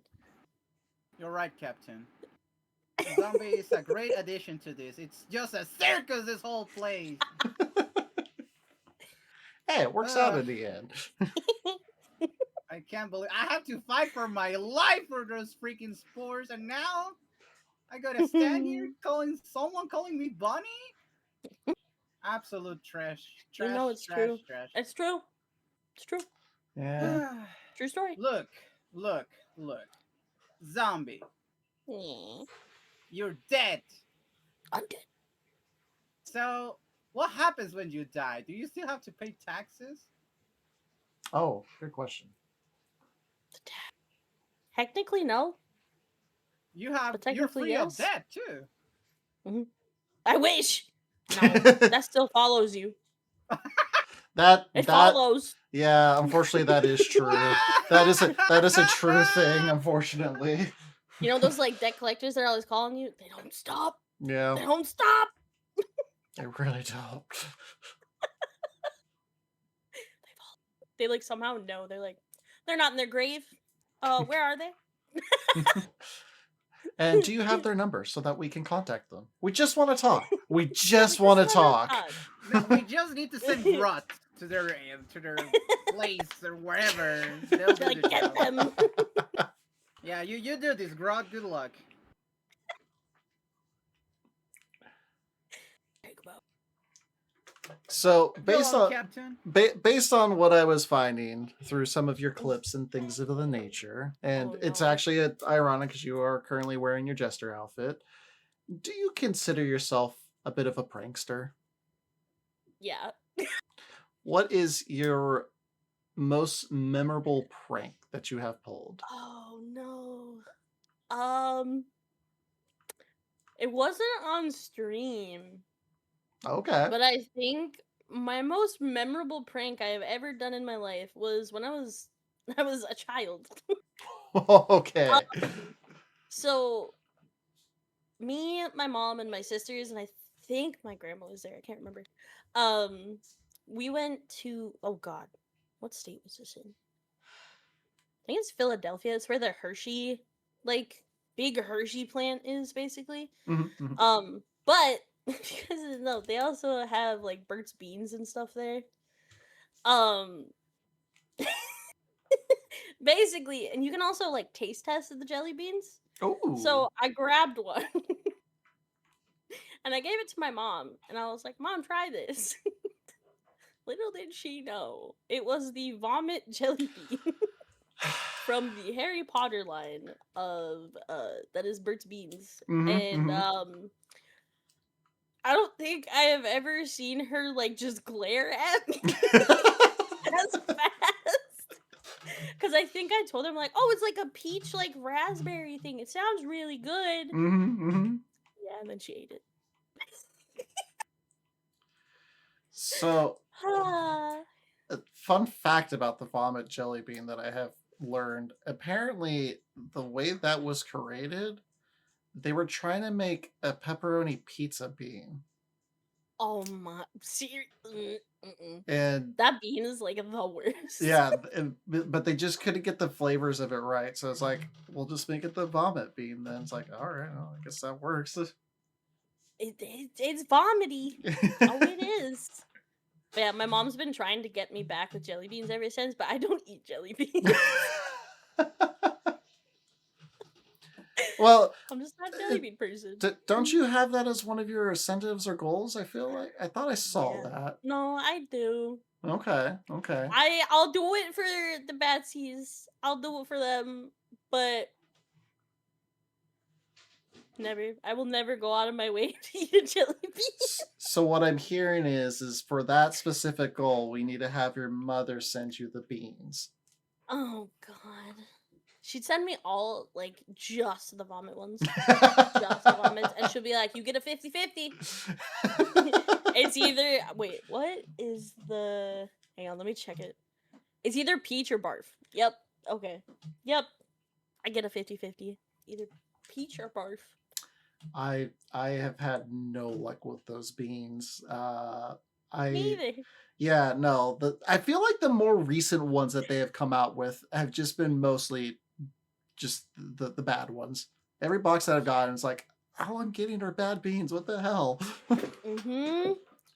You're right, Captain. Zombie is a great addition to this. It's just a circus, this whole place. Hey, it works out in the end. I can't believe I have to fight for my life for those freaking spores, and now I gotta stand here calling me Bunny? Absolute trash. You know it's trash, true. trash. It's true. It's true. Yeah. True story. Look. Zombie, Yeah. you're dead. I'm dead. So, what happens when you die? Do you still have to pay taxes? Oh, good question. Technically, no. You have. But You're technically, free yes. of debt too. I wish. No, that still follows you. It follows. Yeah, unfortunately, that is true. that is a true thing. Unfortunately. You know those like debt collectors that are always calling you? They don't stop. Yeah, They don't stop. they really don't. They like somehow know. They're like, they're not in their grave. Where are they? And do you have their number so that we can contact them? We just want to talk. We just want to talk. No, we just need to send Grot to their place or wherever. They'll do Like, the get job. them. Yeah, you do this, Grot. Good luck. So Go on, Captain. based on what I was finding through some of your clips and things of the nature, and it's actually ironic because you are currently wearing your jester outfit. Do you consider yourself a bit of a prankster? Yeah. What is your most memorable prank that you have pulled? Oh no. It wasn't on stream, Okay. but I think my most memorable prank I have ever done in my life was when I was a child. Okay. So me, my mom, and my sisters, and I think my grandma was there. I can't remember. We went to, oh god, what state was this in? I think it's Philadelphia. It's where the Hershey, like big Hershey plant is, basically. But because no, they also have like Burt's Beans and stuff there. Um, basically, and you can also like taste test the jelly beans. Oh. So I grabbed one and I gave it to my mom, and I was like, "Mom, try this." Little did she know, it was the vomit jelly bean from the Harry Potter line of that is Burt's Beans. And I don't think I have ever seen her like just glare at me as fast. Cause I think I told her, I'm like, oh, it's like a peach like raspberry thing. It sounds really good. Yeah, and then she ate it. So, a fun fact about the vomit jelly bean that I have learned, apparently the way that was created, they were trying to make a pepperoni pizza bean. Oh my, seriously. And that bean is like the worst. Yeah, but they just couldn't get the flavors of it right. So it's like, we'll just make it the vomit bean then. It's like, all right, well, I guess that works. It's vomity. Oh, it is. But yeah, my mom's been trying to get me back with jelly beans ever since, but I don't eat jelly beans. Well, I'm just not a jelly bean person. Don't you have that as one of your incentives or goals? I feel like I thought I saw that. No, I do. Okay. I'll do it for the Batsies. I'll do it for them, but never. I will never go out of my way to eat a jelly bean. So what I'm hearing is for that specific goal, we need to have your mother send you the beans. Oh god. She'd send me all, like, just the vomit ones. Just the vomits. And she'll be like, you get a 50-50. It's either... Wait, what is the... Hang on, let me check it. It's either peach or barf. Yep. Okay. Yep. I get a 50-50. Either peach or barf. I have had no luck with those beans. Me either. Yeah, no. I feel like the more recent ones that they have come out with have just been mostly just the bad ones. Every box that I've gotten is like, all I'm getting are bad beans. What the hell?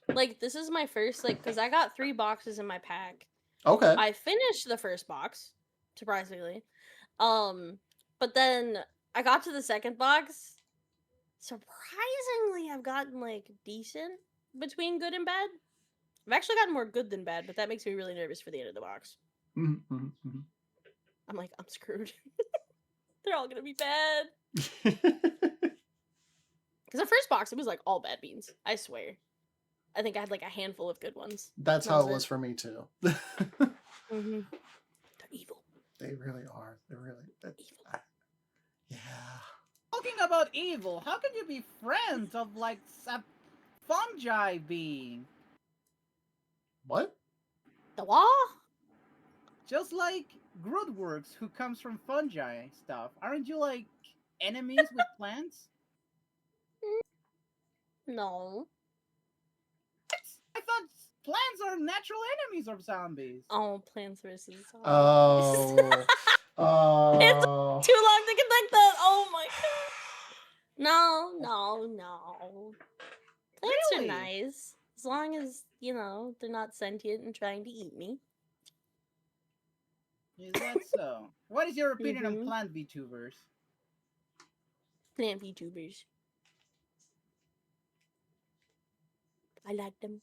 Like, this is my first, like, because I got 3 boxes in my pack. Okay. I finished the first box, surprisingly. But then I got to the second box. Surprisingly, I've gotten, like, decent between good and bad. I've actually gotten more good than bad, but that makes me really nervous for the end of the box. I'm like, I'm screwed. They're all gonna be bad. Because the first box, it was like all bad beans. I swear. I think I had like a handful of good ones. That's how it was for me too. They're evil. They really are. They're really evil. Yeah. Talking about evil, how can you be friends of like a fungi being? What? The what? Just like Grootworks, who comes from fungi stuff. Aren't you like enemies with plants? No. I thought plants are natural enemies of zombies. Oh, Plants vs. Zombies. Oh. It's too long to connect that. Oh my god. No. Plants Really? are nice. As long as, you know, they're not sentient and trying to eat me. Is that so? What is your opinion on plant VTubers? Plant VTubers. I like them.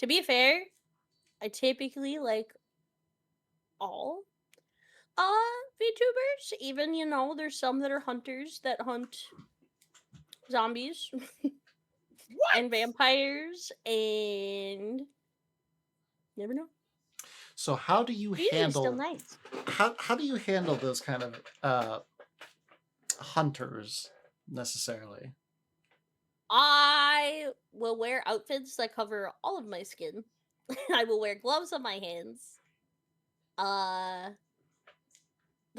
To be fair, I typically like all VTubers. Even, you know, there's some that are hunters that hunt zombies and vampires and never know. So how do you Usually still handle nice. how do you handle those kind of hunters necessarily? I will wear outfits that cover all of my skin. I will wear gloves on my hands. The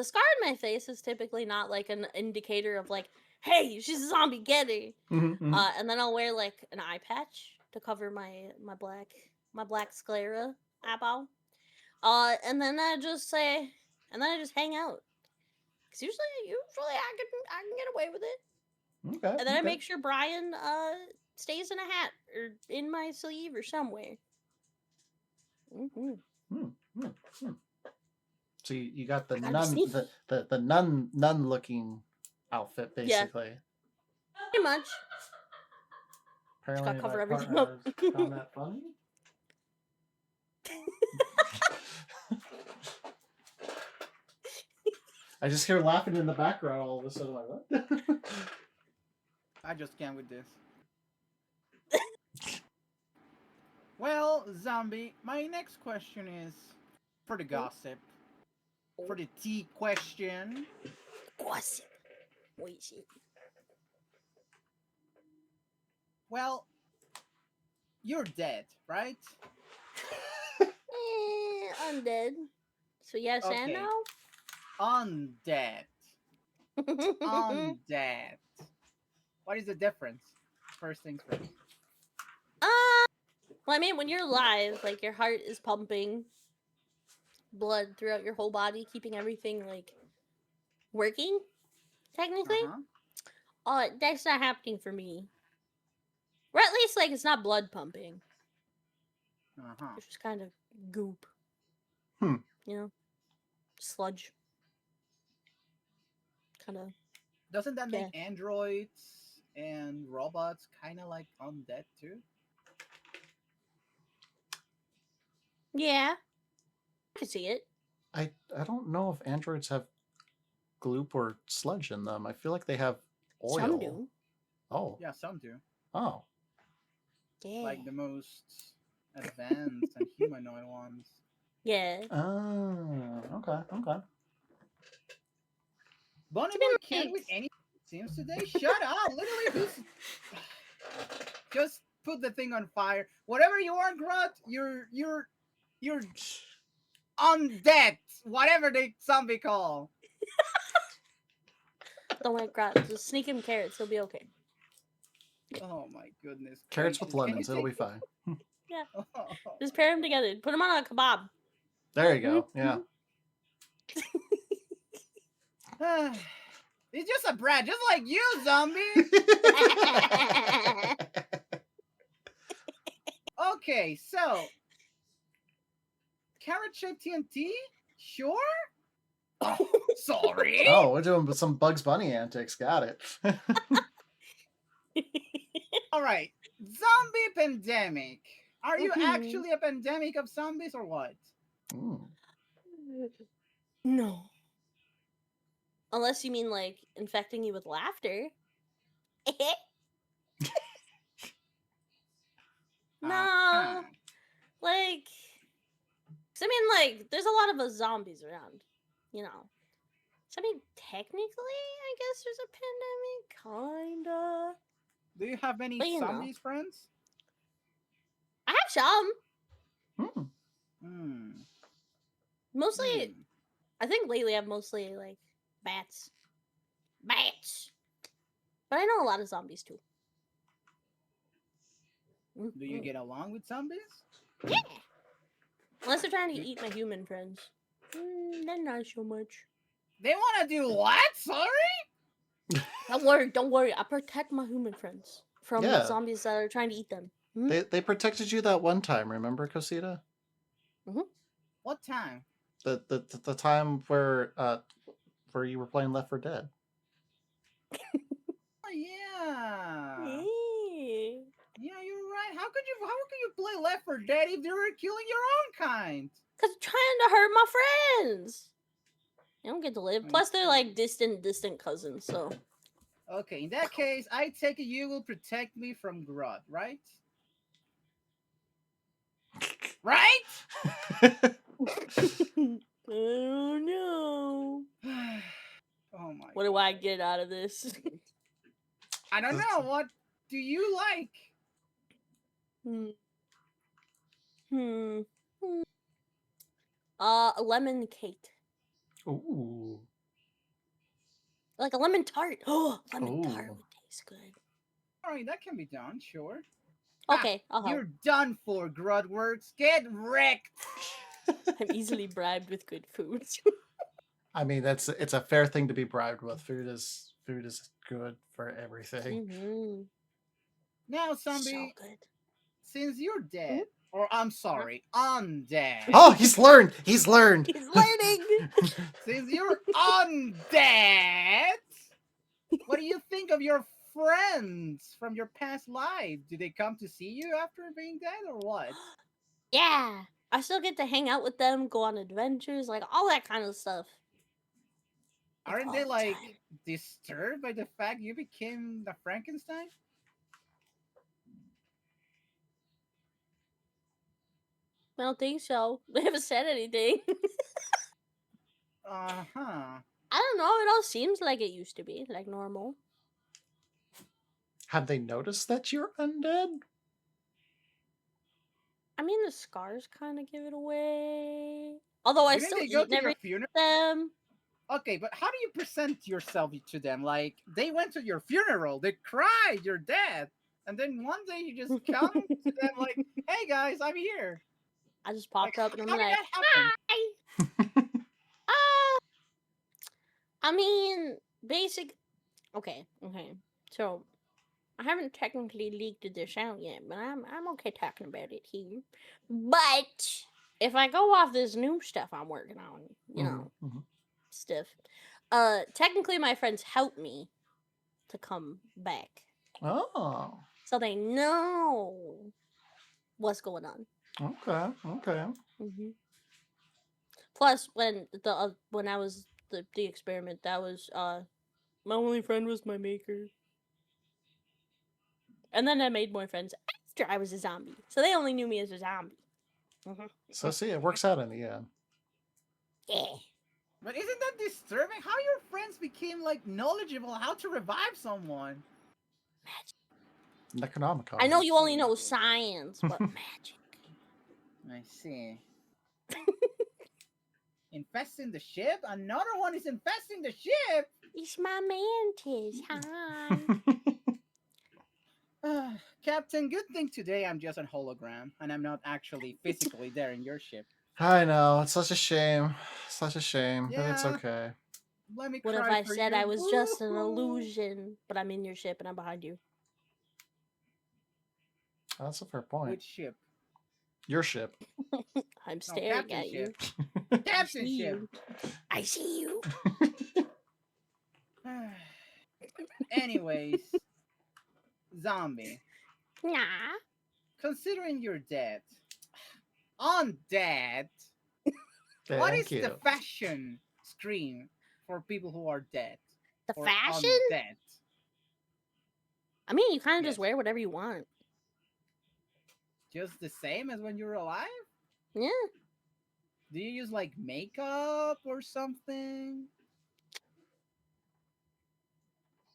scar on my face is typically not like an indicator of like, hey, she's a zombie, get her. And then I'll wear like an eye patch to cover my black sclera eyeball. And then I just hang out. Cause usually I can get away with it. Okay. And then I make sure Brian stays in a hat or in my sleeve or somewhere. So you got the Gotta be nun sneaky. the nun looking outfit basically. Pretty much. Apparently gotta cover my everything partner up. found that funny. I just hear laughing in the background all of a sudden. Like, what? I just can't with this. Well, zombie, my next question is for the gossip. For the tea question. Gossip. What is it? Well, you're dead, right? Undead. So yes and Okay. no? Undead. Undead. What is the difference? First things first. Well, I mean, when you're alive, like your heart is pumping blood throughout your whole body, keeping everything like working. Technically, that's not happening for me. Or at least, like, it's not blood pumping. It's just kind of goop. You know, sludge. Kind of. Doesn't that make androids and robots kind of like undead too? Yeah, I can see it. I don't know if androids have gloop or sludge in them. I feel like they have oil. Some do. Oh. Yeah, some do. Oh. Yeah. Like the most advanced and humanoid ones. Yeah. Oh. Okay. Okay. Bonnie Boy can't with any seems today. Shut up! Literally, who's just put the thing on fire. Whatever you are, Grut, you're undead. Whatever the zombie call. Don't worry, Grot. Just sneak him carrots. He'll be okay. Oh my goodness. Carrots gracious. with lemons. It'll be fine. Yeah. Just pair them together. Put them on a kebab. There you go. Yeah. He's just a brat, just like you, zombie. Okay, so carrot-shaped TNT? Sure. Oh, sorry. Oh, we're doing some Bugs Bunny antics. Got it. All right, zombie pandemic. Are you actually a pandemic of zombies or what? No. Unless you mean like infecting you with laughter. No. Like, 'cause I mean, like, there's a lot of us zombies around, you know. So I mean, technically, I guess there's a pandemic, kinda. Do you have any But, you know. zombies friends? I have some. Hmm. Mostly, I think lately I've mostly like bats. Bats. But I know a lot of zombies too. Do you get along with zombies? Yeah. Unless they're trying to eat my human friends. Then not so much. They want to do what? Sorry? Don't worry. I protect my human friends from Yeah. zombies that are trying to eat them. They protected you that one time. Remember, Cosita? What time? The time where you were playing Left 4 Dead. Oh, yeah. Yeah, you're right? How could you play Left 4 Dead if you were killing your own kind? Cause I'm trying to hurt my friends. They don't get to live. Plus, they're like distant cousins. So Okay, in that case, I take it you will protect me from Grodd, right? Right? oh no. Oh my. What do I get out of this? I don't know. What do you like? A lemon cake. Ooh. Like a lemon tart. Oh, lemon tart Ooh. would taste good. All right, that can be done. Sure. Okay, I'll help. You're done for, Grudworks. Get wrecked. I'm easily bribed with good food. I mean, it's a fair thing to be bribed with. Food is good for everything. Mm-hmm. Now, Zombie, So good. since you're dead, or I'm sorry, undead. Oh, he's learned. He's learned. He's learning. Since you're undead, what do you think of your friends from your past life? Do they come to see you after being dead, or what? Yeah, I still get to hang out with them, go on adventures, like all that kind of stuff. Aren't they like disturbed by the fact you became the Frankenstein? I don't think so. They haven't said anything. Uh-huh. I don't know. It all seems like it used to be, like normal. Have they noticed that you're undead? I mean, the scars kind of give it away. Although I Didn't still they go eat to and your everything funeral? with them. Okay, but how do you present yourself to them? Like, they went to your funeral, they cried, you're dead, and then one day you just come to them like, hey guys, I'm here. I just popped up and I'm how did like, that happen? hi! I mean, okay. So, I haven't technically leaked this out yet, but I'm okay talking about it here. But, if I go off this new stuff I'm working on, you know, stuff, technically my friends helped me to come back. Oh. So they know what's going on. Okay. Plus, when I was the experiment, that was my only friend was my maker, and then I made more friends after I was a zombie, so they only knew me as a zombie. So see, it works out in the end. Yeah. But isn't that disturbing? How your friends became like knowledgeable how to revive someone? Necronomicon. I know you only know science, but magic. I see. Infesting the ship? Another one is infesting the ship? It's my mantis. Hi. Captain, good thing today I'm just on hologram and I'm not actually physically there in your ship. I know, it's such a shame. But it's Yeah. okay. Let me What if cry I for said you. I was just an Woohoo. illusion, but I'm in your ship and I'm behind you? That's a fair point. Which ship? Your ship. I'm staring at you. Captain ship. I see you. Anyways, zombie. Yeah. Considering you're dead, undead, what is Thank the you. fashion screen for people who are dead? The or fashion? Undead? I mean, you kind of just wear whatever you want. Just the same as when you were alive? Yeah. Do you use like makeup or something?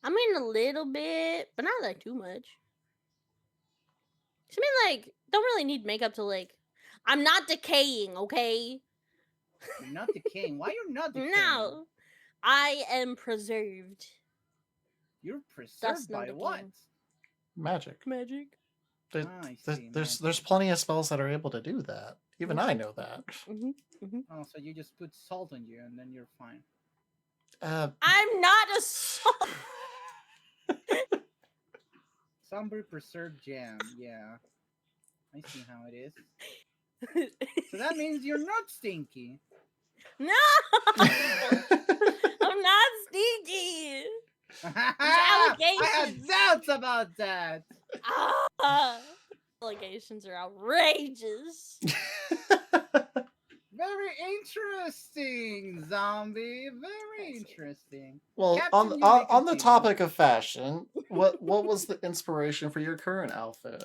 I mean, a little bit, but not like too much. I mean, like, don't really need makeup to like. I'm not decaying, okay? You're not decaying. Why you're not decaying? No, I am preserved. You're That's preserved no by decaying. what? Magic. I see, There's plenty of spells that are able to do that. Even I know that. Oh, so you just put salt on you and then you're fine. I'm not a salt. Somber preserved jam, yeah. I see how it is. So that means you're not stinky. No! I'm not stinky. I had doubts about that. allegations are outrageous. Very interesting, zombie. Very interesting. Well, Captain, you may on the continue. topic of fashion, what was the inspiration for your current outfit?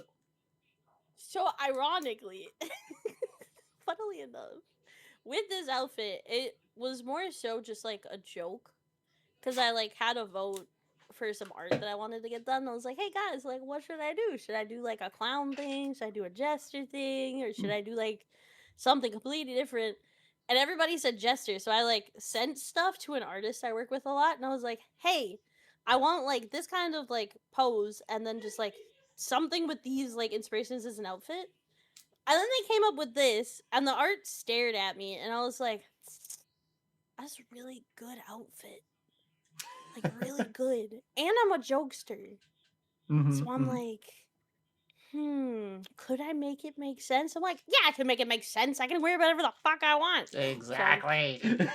So ironically, funnily enough, with this outfit, it was more so just like a joke, because I like had a vote for some art that I wanted to get done. I was like, hey guys, like, what should I do? Should I do like a clown thing? Should I do a jester thing? Or should I do like something completely different? And everybody said jester. So I like sent stuff to an artist I work with a lot. And I was like, hey, I want like this kind of like pose and then just like something with these like inspirations as an outfit. And then they came up with this, and the art stared at me, and I was like, that's a really good outfit. Like, really good. And I'm a jokester. So I'm like, could I make it make sense? I'm like, yeah, I can make it make sense. I can wear whatever the fuck I want. Exactly. So,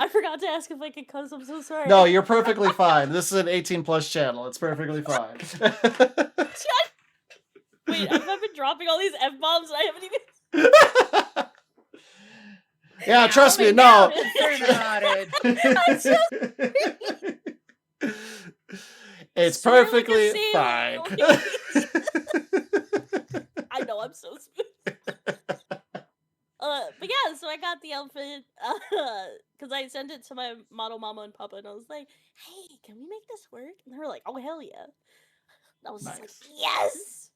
I forgot to ask if I could cuss. I'm so sorry. No, you're perfectly fine. This is an 18+ channel. It's perfectly fine. Wait, I've been dropping all these F-bombs and I haven't even... Yeah, trust me, no. It's perfectly fine. I know, I'm so smooth. But yeah, so I got the outfit, because I sent it to my model mama and papa, and I was like, hey, can we make this work? And they were like, oh, hell yeah. And I was just like, yes!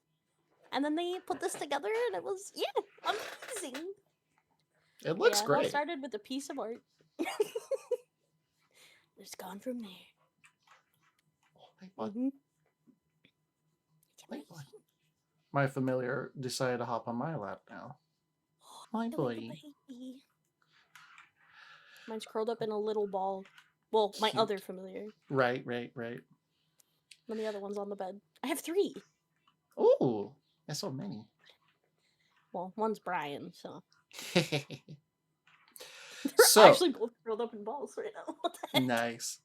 And then they put this together, and it was, yeah, amazing. It looks It great. all started with a piece of art. It's gone from there. Wait, what? Wait, what? My familiar decided to hop on my lap now. My boy. Mine's curled up in a little ball. Well, my Cute. other familiar. Right. And the other one's on the bed. I have 3. Ooh, that's so many. Well, one's Brian, so. So They're actually both curled up in balls right now. What the heck? nice.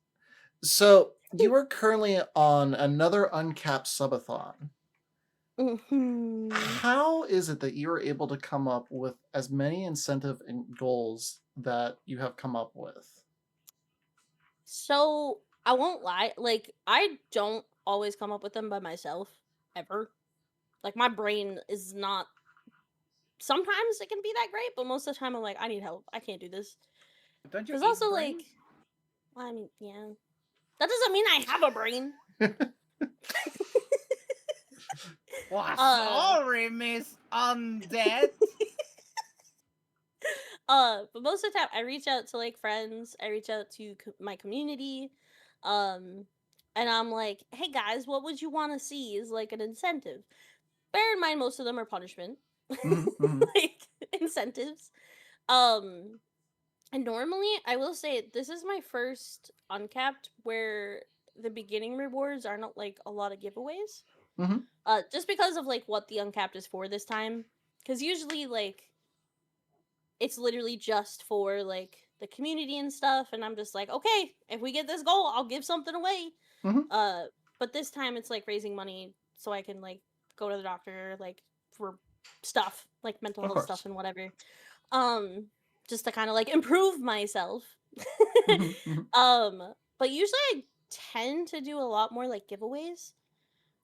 So you are currently on another uncapped subathon. How is it that you are able to come up with as many incentive and goals that you have come up with? So, I won't lie. Like, I don't always come up with them by myself. Ever. Like, my brain is not... Sometimes it can be that great, but most of the time I'm like, I need help. I can't do this. Don't you Because eat also, brain? like... Well, I mean, yeah. That doesn't mean I have a brain. Well, sorry, Miss Undead. But most of the time I reach out to like friends, I reach out to my community, and I'm like, hey guys, what would you want to see is like an incentive? Bear in mind, most of them are punishment, like incentives. And normally, I will say this is my first uncapped where the beginning rewards are not like a lot of giveaways. Just because of like what the uncapped is for this time, because usually like it's literally just for like the community and stuff, and I'm just like, okay, if we get this goal, I'll give something away. But this time it's like raising money so I can like go to the doctor, like for stuff like mental health stuff and whatever, just to kind of like improve myself. But usually I tend to do a lot more like giveaways,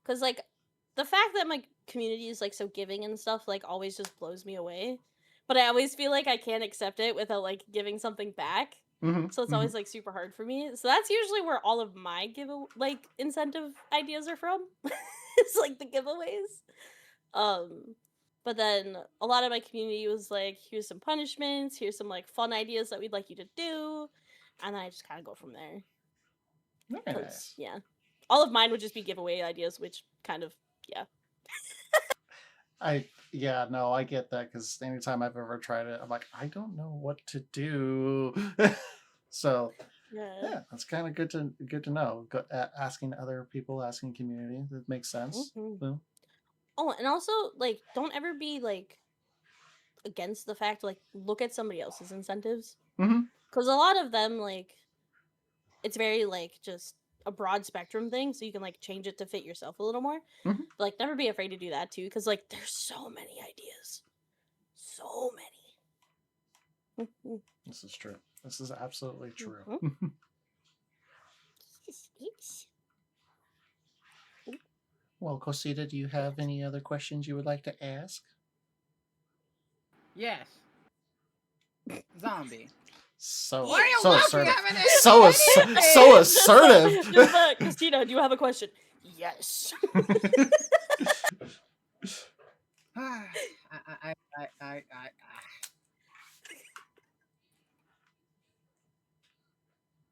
because like the fact that my community is like so giving and stuff like always just blows me away, but I always feel like I can't accept it without like giving something back. So it's always like super hard for me. So that's usually where all of my like incentive ideas are from. It's like the giveaways. But then a lot of my community was like, here's some punishments, here's some like fun ideas that we'd like you to do, and then I just kind of go from there. Very nice. Yeah, all of mine would just be giveaway ideas, which kind of I get that, because anytime I've ever tried it, I'm like, I don't know what to do. So yeah, that's kind of good to know. Asking other people, asking community, that makes sense. So. Oh, and also like, don't ever be like against the fact, like, look at somebody else's incentives, because a lot of them like, it's very like just a broad spectrum thing, so you can like change it to fit yourself a little more. Mhm. But like, never be afraid to do that too, because like, there's so many ideas, so many. This is true. This is absolutely true. Well, Cosita, do you have any other questions you would like to ask? Yes. Zombie. So Why are you so laughing assertive. at me? So assertive. Christina, do you have a question? Yes. I.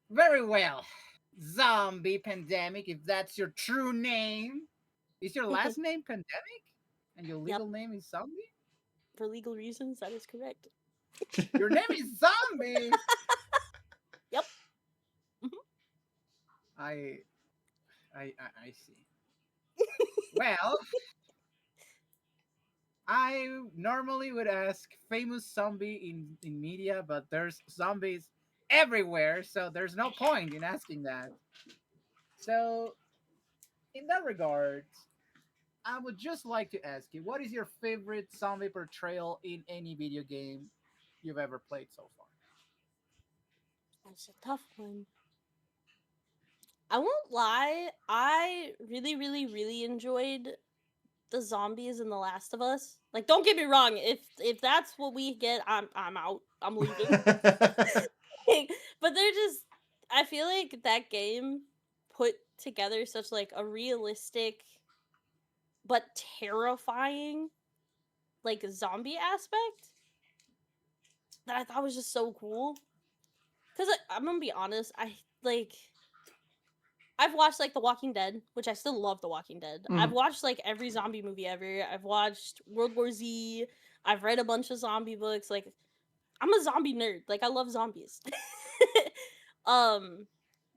Very well. Zombie Pandemic, if that's your true name. Is your last name Pandemic? And your legal name is Zombie? For legal reasons, that is correct. Your name is Zombie! Yep. I see. Well, I normally would ask famous zombie in media, but there's zombies everywhere, so there's no point in asking that. So, in that regard, I would just like to ask you, what is your favorite zombie portrayal in any video game you've ever played so far? That's a tough one. I won't lie, I really, really, really enjoyed the zombies in The Last of Us. Like, don't get me wrong, if that's what we get, I'm out. I'm leaving. But they're just, I feel like that game put together such like a realistic but terrifying like zombie aspect that I thought was just so cool. Cause I'm gonna be honest, I've watched like The Walking Dead, which I still love The Walking Dead. I've watched like every zombie movie ever. I've watched World War Z. I've read a bunch of zombie books. Like, I'm a zombie nerd. Like, I love zombies.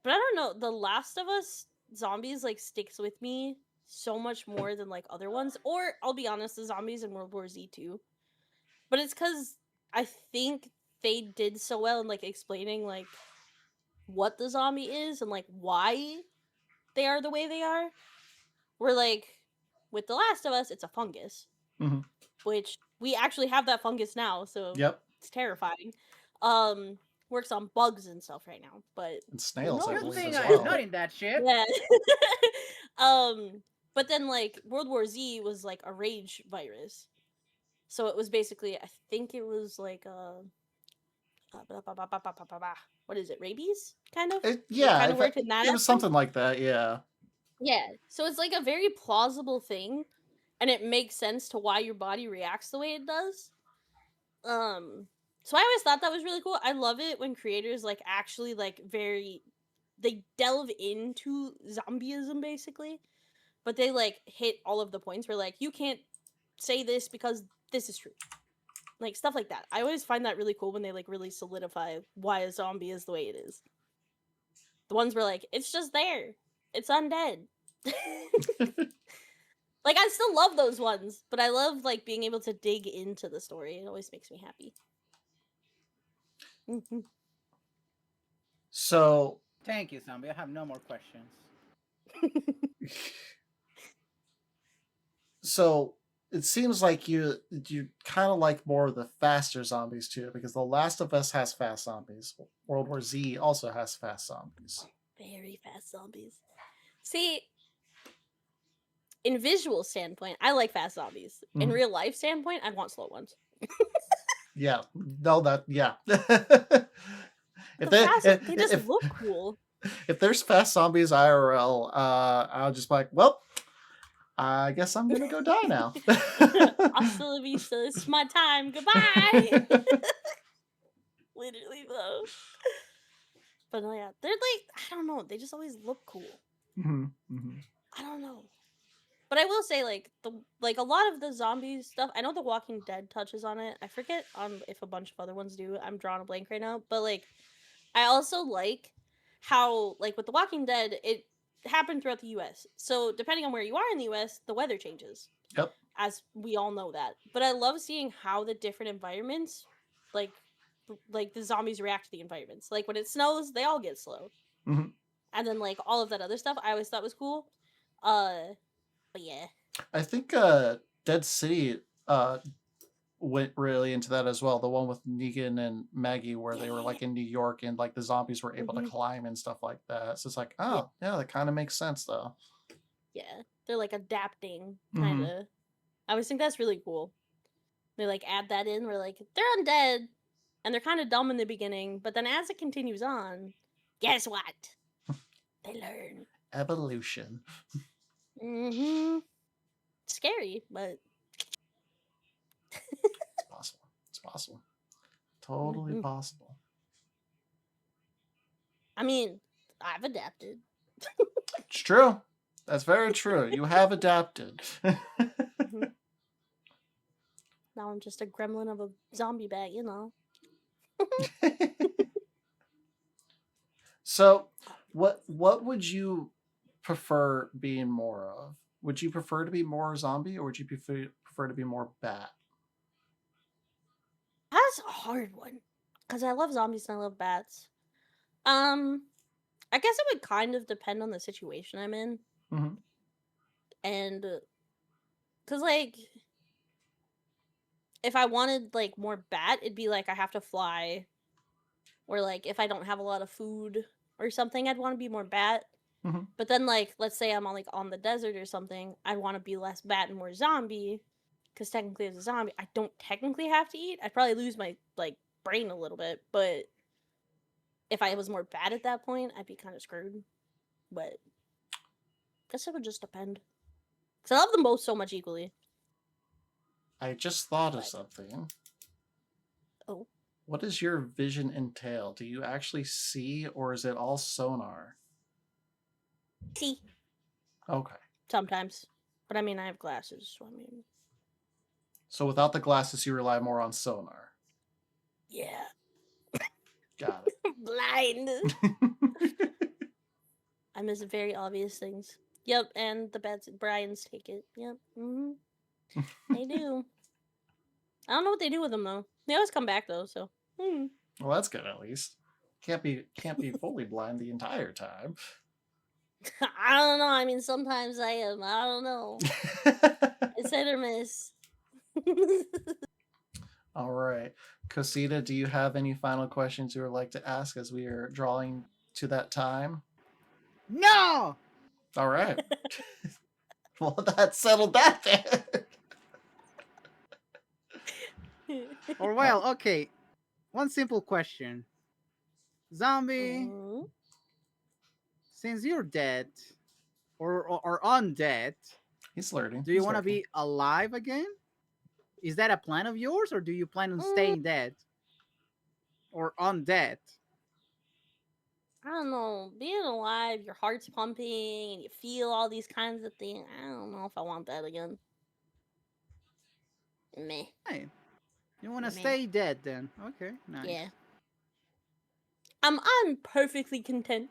But I don't know, The Last of Us zombies like sticks with me so much more than like other ones. Or I'll be honest, the zombies in World War Z too. But it's because I think they did so well in like explaining like what the zombie is and like why they are the way they are. We're like, with The Last of Us, it's a fungus, which we actually have that fungus now, so it's terrifying. Works on bugs and stuff right now, but and snails, I believe, as I'm well. not in that shit. Yeah. But then like World War Z was like a rage virus, so it was basically, I think it was like what is it, rabies? Kind of. Yeah, kind of worked in that. it was something like that. Yeah. Yeah, so it's like a very plausible thing, and it makes sense to why your body reacts the way it does. So I always thought that was really cool. I love it when creators like actually like they delve into zombieism basically, but they like hit all of the points where like you can't say this because this is true. Like stuff like that. I always find that really cool when they like really solidify why a zombie is the way it is. The ones where like it's just there. It's undead. Like, I still love those ones, but I love like being able to dig into the story. It always makes me happy. So thank you, Zombie. I have no more questions. So it seems like you kind of like more of the faster zombies too, because The Last of Us has fast zombies. World War Z also has fast zombies. Very fast zombies. See, in visual standpoint, I like fast zombies. In real life standpoint, I want slow ones. Yeah. No, that yeah. If they just look cool. If there's fast zombies IRL, I'll just be like, well, I guess I'm gonna go die now. Hasta la vista, it's my time. Goodbye. Literally though. But no, yeah, they're like, I don't know, they just always look cool. I don't know. But I will say, like a lot of the zombie stuff, I know The Walking Dead touches on it. I forget if a bunch of other ones do. I'm drawing a blank right now. But like, I also like how like with The Walking Dead, it happened throughout the U.S. So depending on where you are in the U.S., the weather changes. Yep. As we all know that. But I love seeing how the different environments, like the zombies react to the environments. Like when it snows, they all get slow. and then like all of that other stuff I always thought was cool. But yeah. I think Dead City went really into that as well. The one with Negan and Maggie, where they were like in New York and like the zombies were able to climb and stuff like that. So it's like, oh yeah, that kind of makes sense though. Yeah, they're like adapting, kind of. I always think that's really cool. They like add that in. Where like they're undead, and they're kind of dumb in the beginning, but then as it continues on, guess what? They learn. Evolution. Scary, but it's possible. It's possible. Totally possible. I mean, I've adapted. It's true. That's very true. You have adapted. Now I'm just a gremlin of a zombie bat, you know. So, what would you prefer being more of? Would you prefer to be more zombie, or would you prefer to be more bat? That's a hard one, because I love zombies and I love bats. I guess it would kind of depend on the situation I'm in. And because like if I wanted like more bat, it'd be like I have to fly, or like if I don't have a lot of food or something, I'd want to be more bat. But then like let's say I'm on the desert or something, I'd want to be less bat and more zombie, because technically as a zombie I don't technically have to eat. I'd probably lose my like brain a little bit, but if I was more bat at that point, I'd be kind of screwed. But I guess it would just depend. Because I love them both so much equally. I just thought of something. Oh. What does your vision entail? Do you actually see, or is it all sonar? See. Okay. Sometimes. But I mean, I have glasses, so I mean. So without the glasses, you rely more on sonar. Yeah. Got it. Blind. I miss very obvious things. Yep, and the Brian's take it. Yep. They do. I don't know what they do with them though. They always come back though, so. Well, that's good at least. Can't be fully blind the entire time. I don't know. I mean, sometimes I am. I don't know. It's hit or miss. All right. Cosita, do you have any final questions you would like to ask as we are drawing to that time? No! All right. Well, that settled that then. Or well, okay. One simple question. Zombie, since you're dead, or undead, he's learning. Do you want to be alive again? Is that a plan of yours, or do you plan on staying dead? Or undead? I don't know. Being alive, your heart's pumping, and you feel all these kinds of things. I don't know if I want that again. Meh. Hey, you want to stay dead then? Okay, nice. Yeah. I'm perfectly content.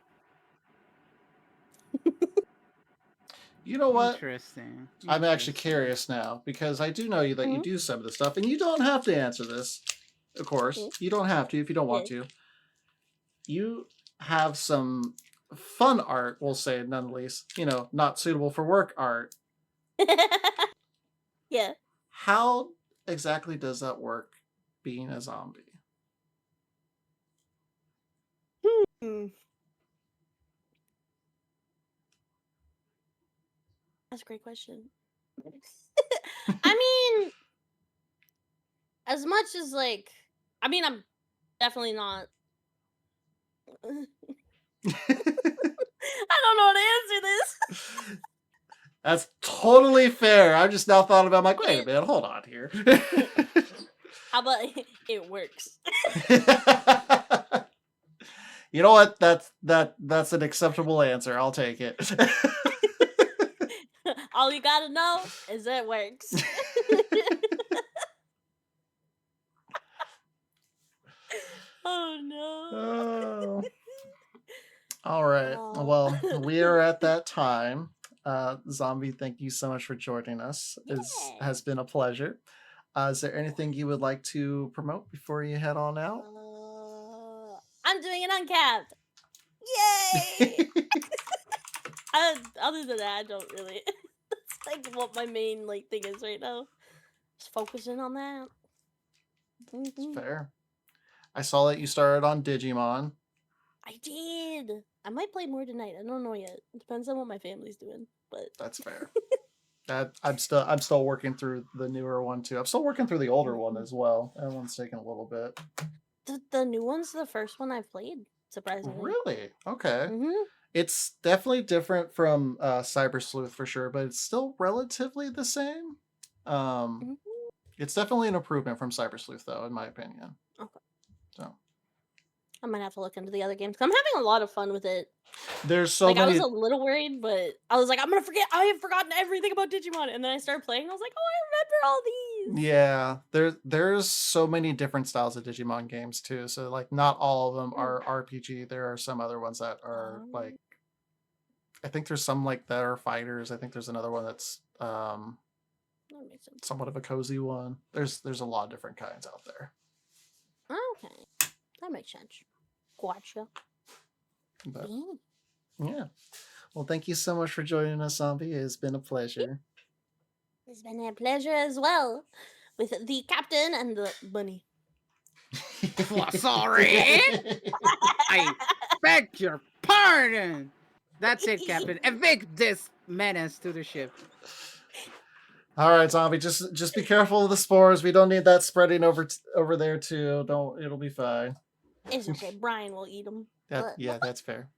You know what? Interesting. I'm actually curious now, because I do know you that you do some of this stuff, and you don't have to answer this. Of course, you don't have to if you don't want to. You have some fun art, we'll say, nonetheless. You know, not suitable for work art. Yeah. How exactly does that work, being a zombie? That's a great question. I mean, as much as like, I mean, I'm definitely not. I don't know how to answer this. That's totally fair. I just now thought about, like, wait a minute, hold on here. How about it works? You know what? That's an acceptable answer. I'll take it. All you gotta know is it works. Oh no. Oh. All right. Well, we are at that time. Zombie, thank you so much for joining us. It has been a pleasure. Is there anything you would like to promote before you head on out? I'm doing an uncapped. Yay! Other than that, I don't really. That's like what my main thing is right now. Just focusing on that. It's fair. I saw that you started on Digimon. I did. I might play more tonight. I don't know yet. It depends on what my family's doing. But That's fair. I'm still working through the newer one too. I'm still working through the older one as well. That one's taking a little bit. the new one's the first one I've played. Surprisingly. Really? Okay. Mm-hmm. It's definitely different from Cyber Sleuth for sure, but it's still relatively the same. It's definitely an improvement from Cyber Sleuth, though, in my opinion. Okay. So I might have to look into the other games. I'm having a lot of fun with it. There's so many. I was a little worried, but I was like, I'm gonna forget. I have forgotten everything about Digimon, and then I started playing. I was like, oh, I remember all these. Yeah, there's so many different styles of Digimon games too. So like, not all of them are RPG. There are some other ones that are like. I think there's some that are fighters. I think there's another one that's That makes sense. somewhat of a cozy one. There's a lot of different kinds out there. Okay, that makes sense. Gotcha. But, yeah. Well, thank you so much for joining us, Zombie. It's been a pleasure. It's been a pleasure as well, with the captain and the bunny. Sorry. I beg your pardon. That's it, Captain. Evict this menace to the ship. All right, Zombie. Just be careful of the spores. We don't need that spreading over there too. Don't. It'll be fine. It's okay. Brian will eat them. Yeah, that's fair.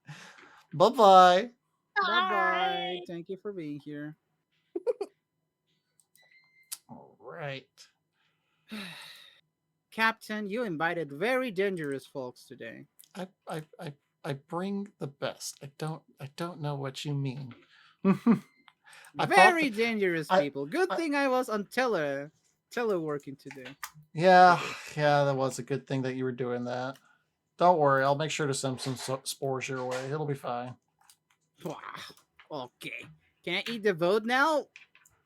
Bye-bye. Bye-bye. Thank you for being here. All right. Captain, you invited very dangerous folks today. I bring the best. I don't know what you mean. Very dangerous people. Good thing I was on teleworking today. Yeah, that was a good thing that you were doing that. Don't worry, I'll make sure to send some spores your way. It'll be fine. Wow. Okay. Can I eat the vote now?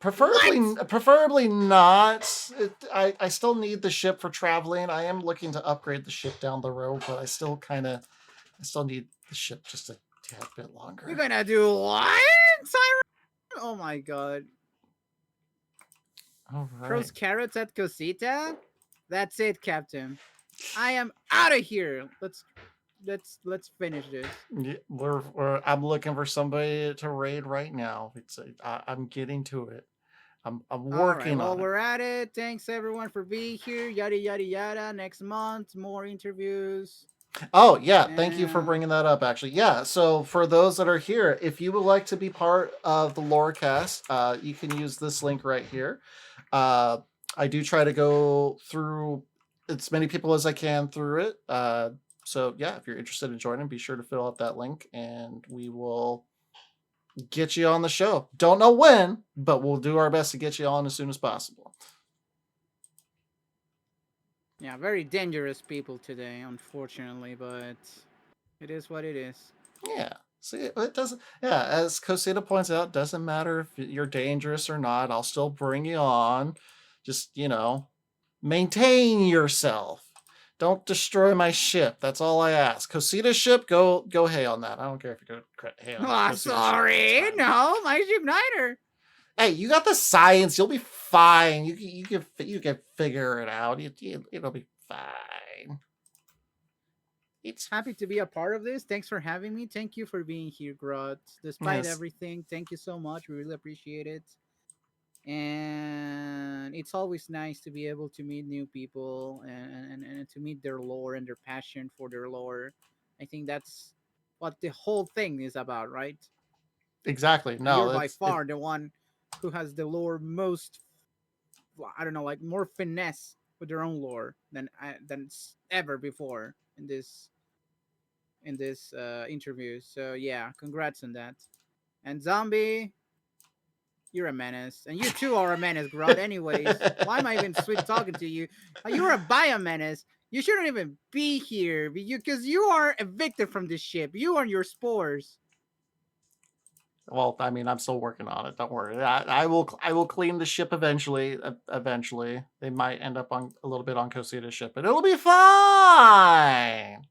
Preferably not. I still need the ship for traveling. I am looking to upgrade the ship down the road, but I still need the ship just a tad bit longer. You're gonna do what, Siren? Oh my god. All right. Throws carrots at Cosita? That's it, Captain. I am out of here. Let's finish this. Yeah, I'm looking for somebody to raid right now. I'm getting to it. I'm working on it. We're at it. Thanks everyone for being here. Yada yada yada. Next month, more interviews. Oh yeah, thank you for bringing that up. Actually, yeah. So for those that are here, if you would like to be part of the Lorecast, you can use this link right here. I do try to go through as many people as I can through it. So yeah, if you're interested in joining, be sure to fill out that link, and we will get you on the show. Don't know when, but we'll do our best to get you on as soon as possible. Yeah, very dangerous people today, unfortunately, but it is what it is. Yeah. See, it doesn't. Yeah, as Cosita points out, doesn't matter if you're dangerous or not. I'll still bring you on. Just maintain yourself. Don't destroy my ship. That's all I ask. Cosita's ship, go hay on that. I don't care if you go hay on. Oh, sorry, no, my ship neither. Hey, you got the science. You'll be fine. You can figure it out. It'll be fine. It's happy to be a part of this. Thanks for having me. Thank you for being here, Grot. Despite everything, thank you so much. We really appreciate it. And it's always nice to be able to meet new people and to meet their lore and their passion for their lore. I think that's what the whole thing is about, right? Exactly. No, you're by far the one who has the lore most, I don't know, more finesse with their own lore than ever before in this interview. So yeah, congrats on that. And Zombie, you're a menace, and you too are a menace, Grot. Anyways, why am I even sweet talking to you? You're a biomenace. You shouldn't even be here because you are evicted from this ship. You and your spores. Well, I mean, I'm still working on it. Don't worry. I will clean the ship eventually. Eventually, they might end up on a little bit on Cosita's ship, but it'll be fine.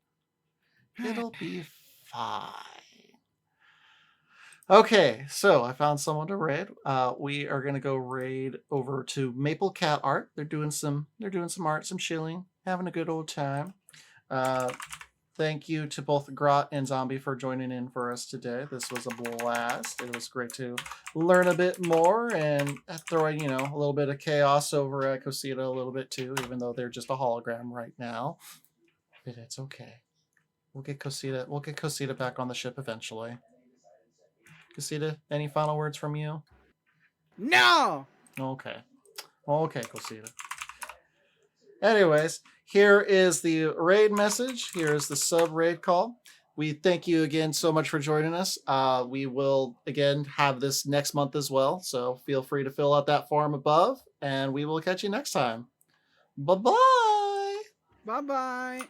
It'll be Fine. Okay, so I found someone to raid. We are gonna go raid over to Maple Cat Art. They're doing some art, some chilling, having a good old time. Thank you to both Grot and Zombie for joining in for us today. This was a blast. It was great to learn a bit more and throwing, a little bit of chaos over at Cosita a little bit too, even though they're just a hologram right now. But it's okay. We'll get Cosita back on the ship eventually. Cosita, any final words from you? No! Okay. Okay, Cosita. Anyways, here is the raid message. Here is the sub raid call. We thank you again so much for joining us. We will again have this next month as well. So feel free to fill out that form above and we will catch you next time. Bye-bye. Bye-bye.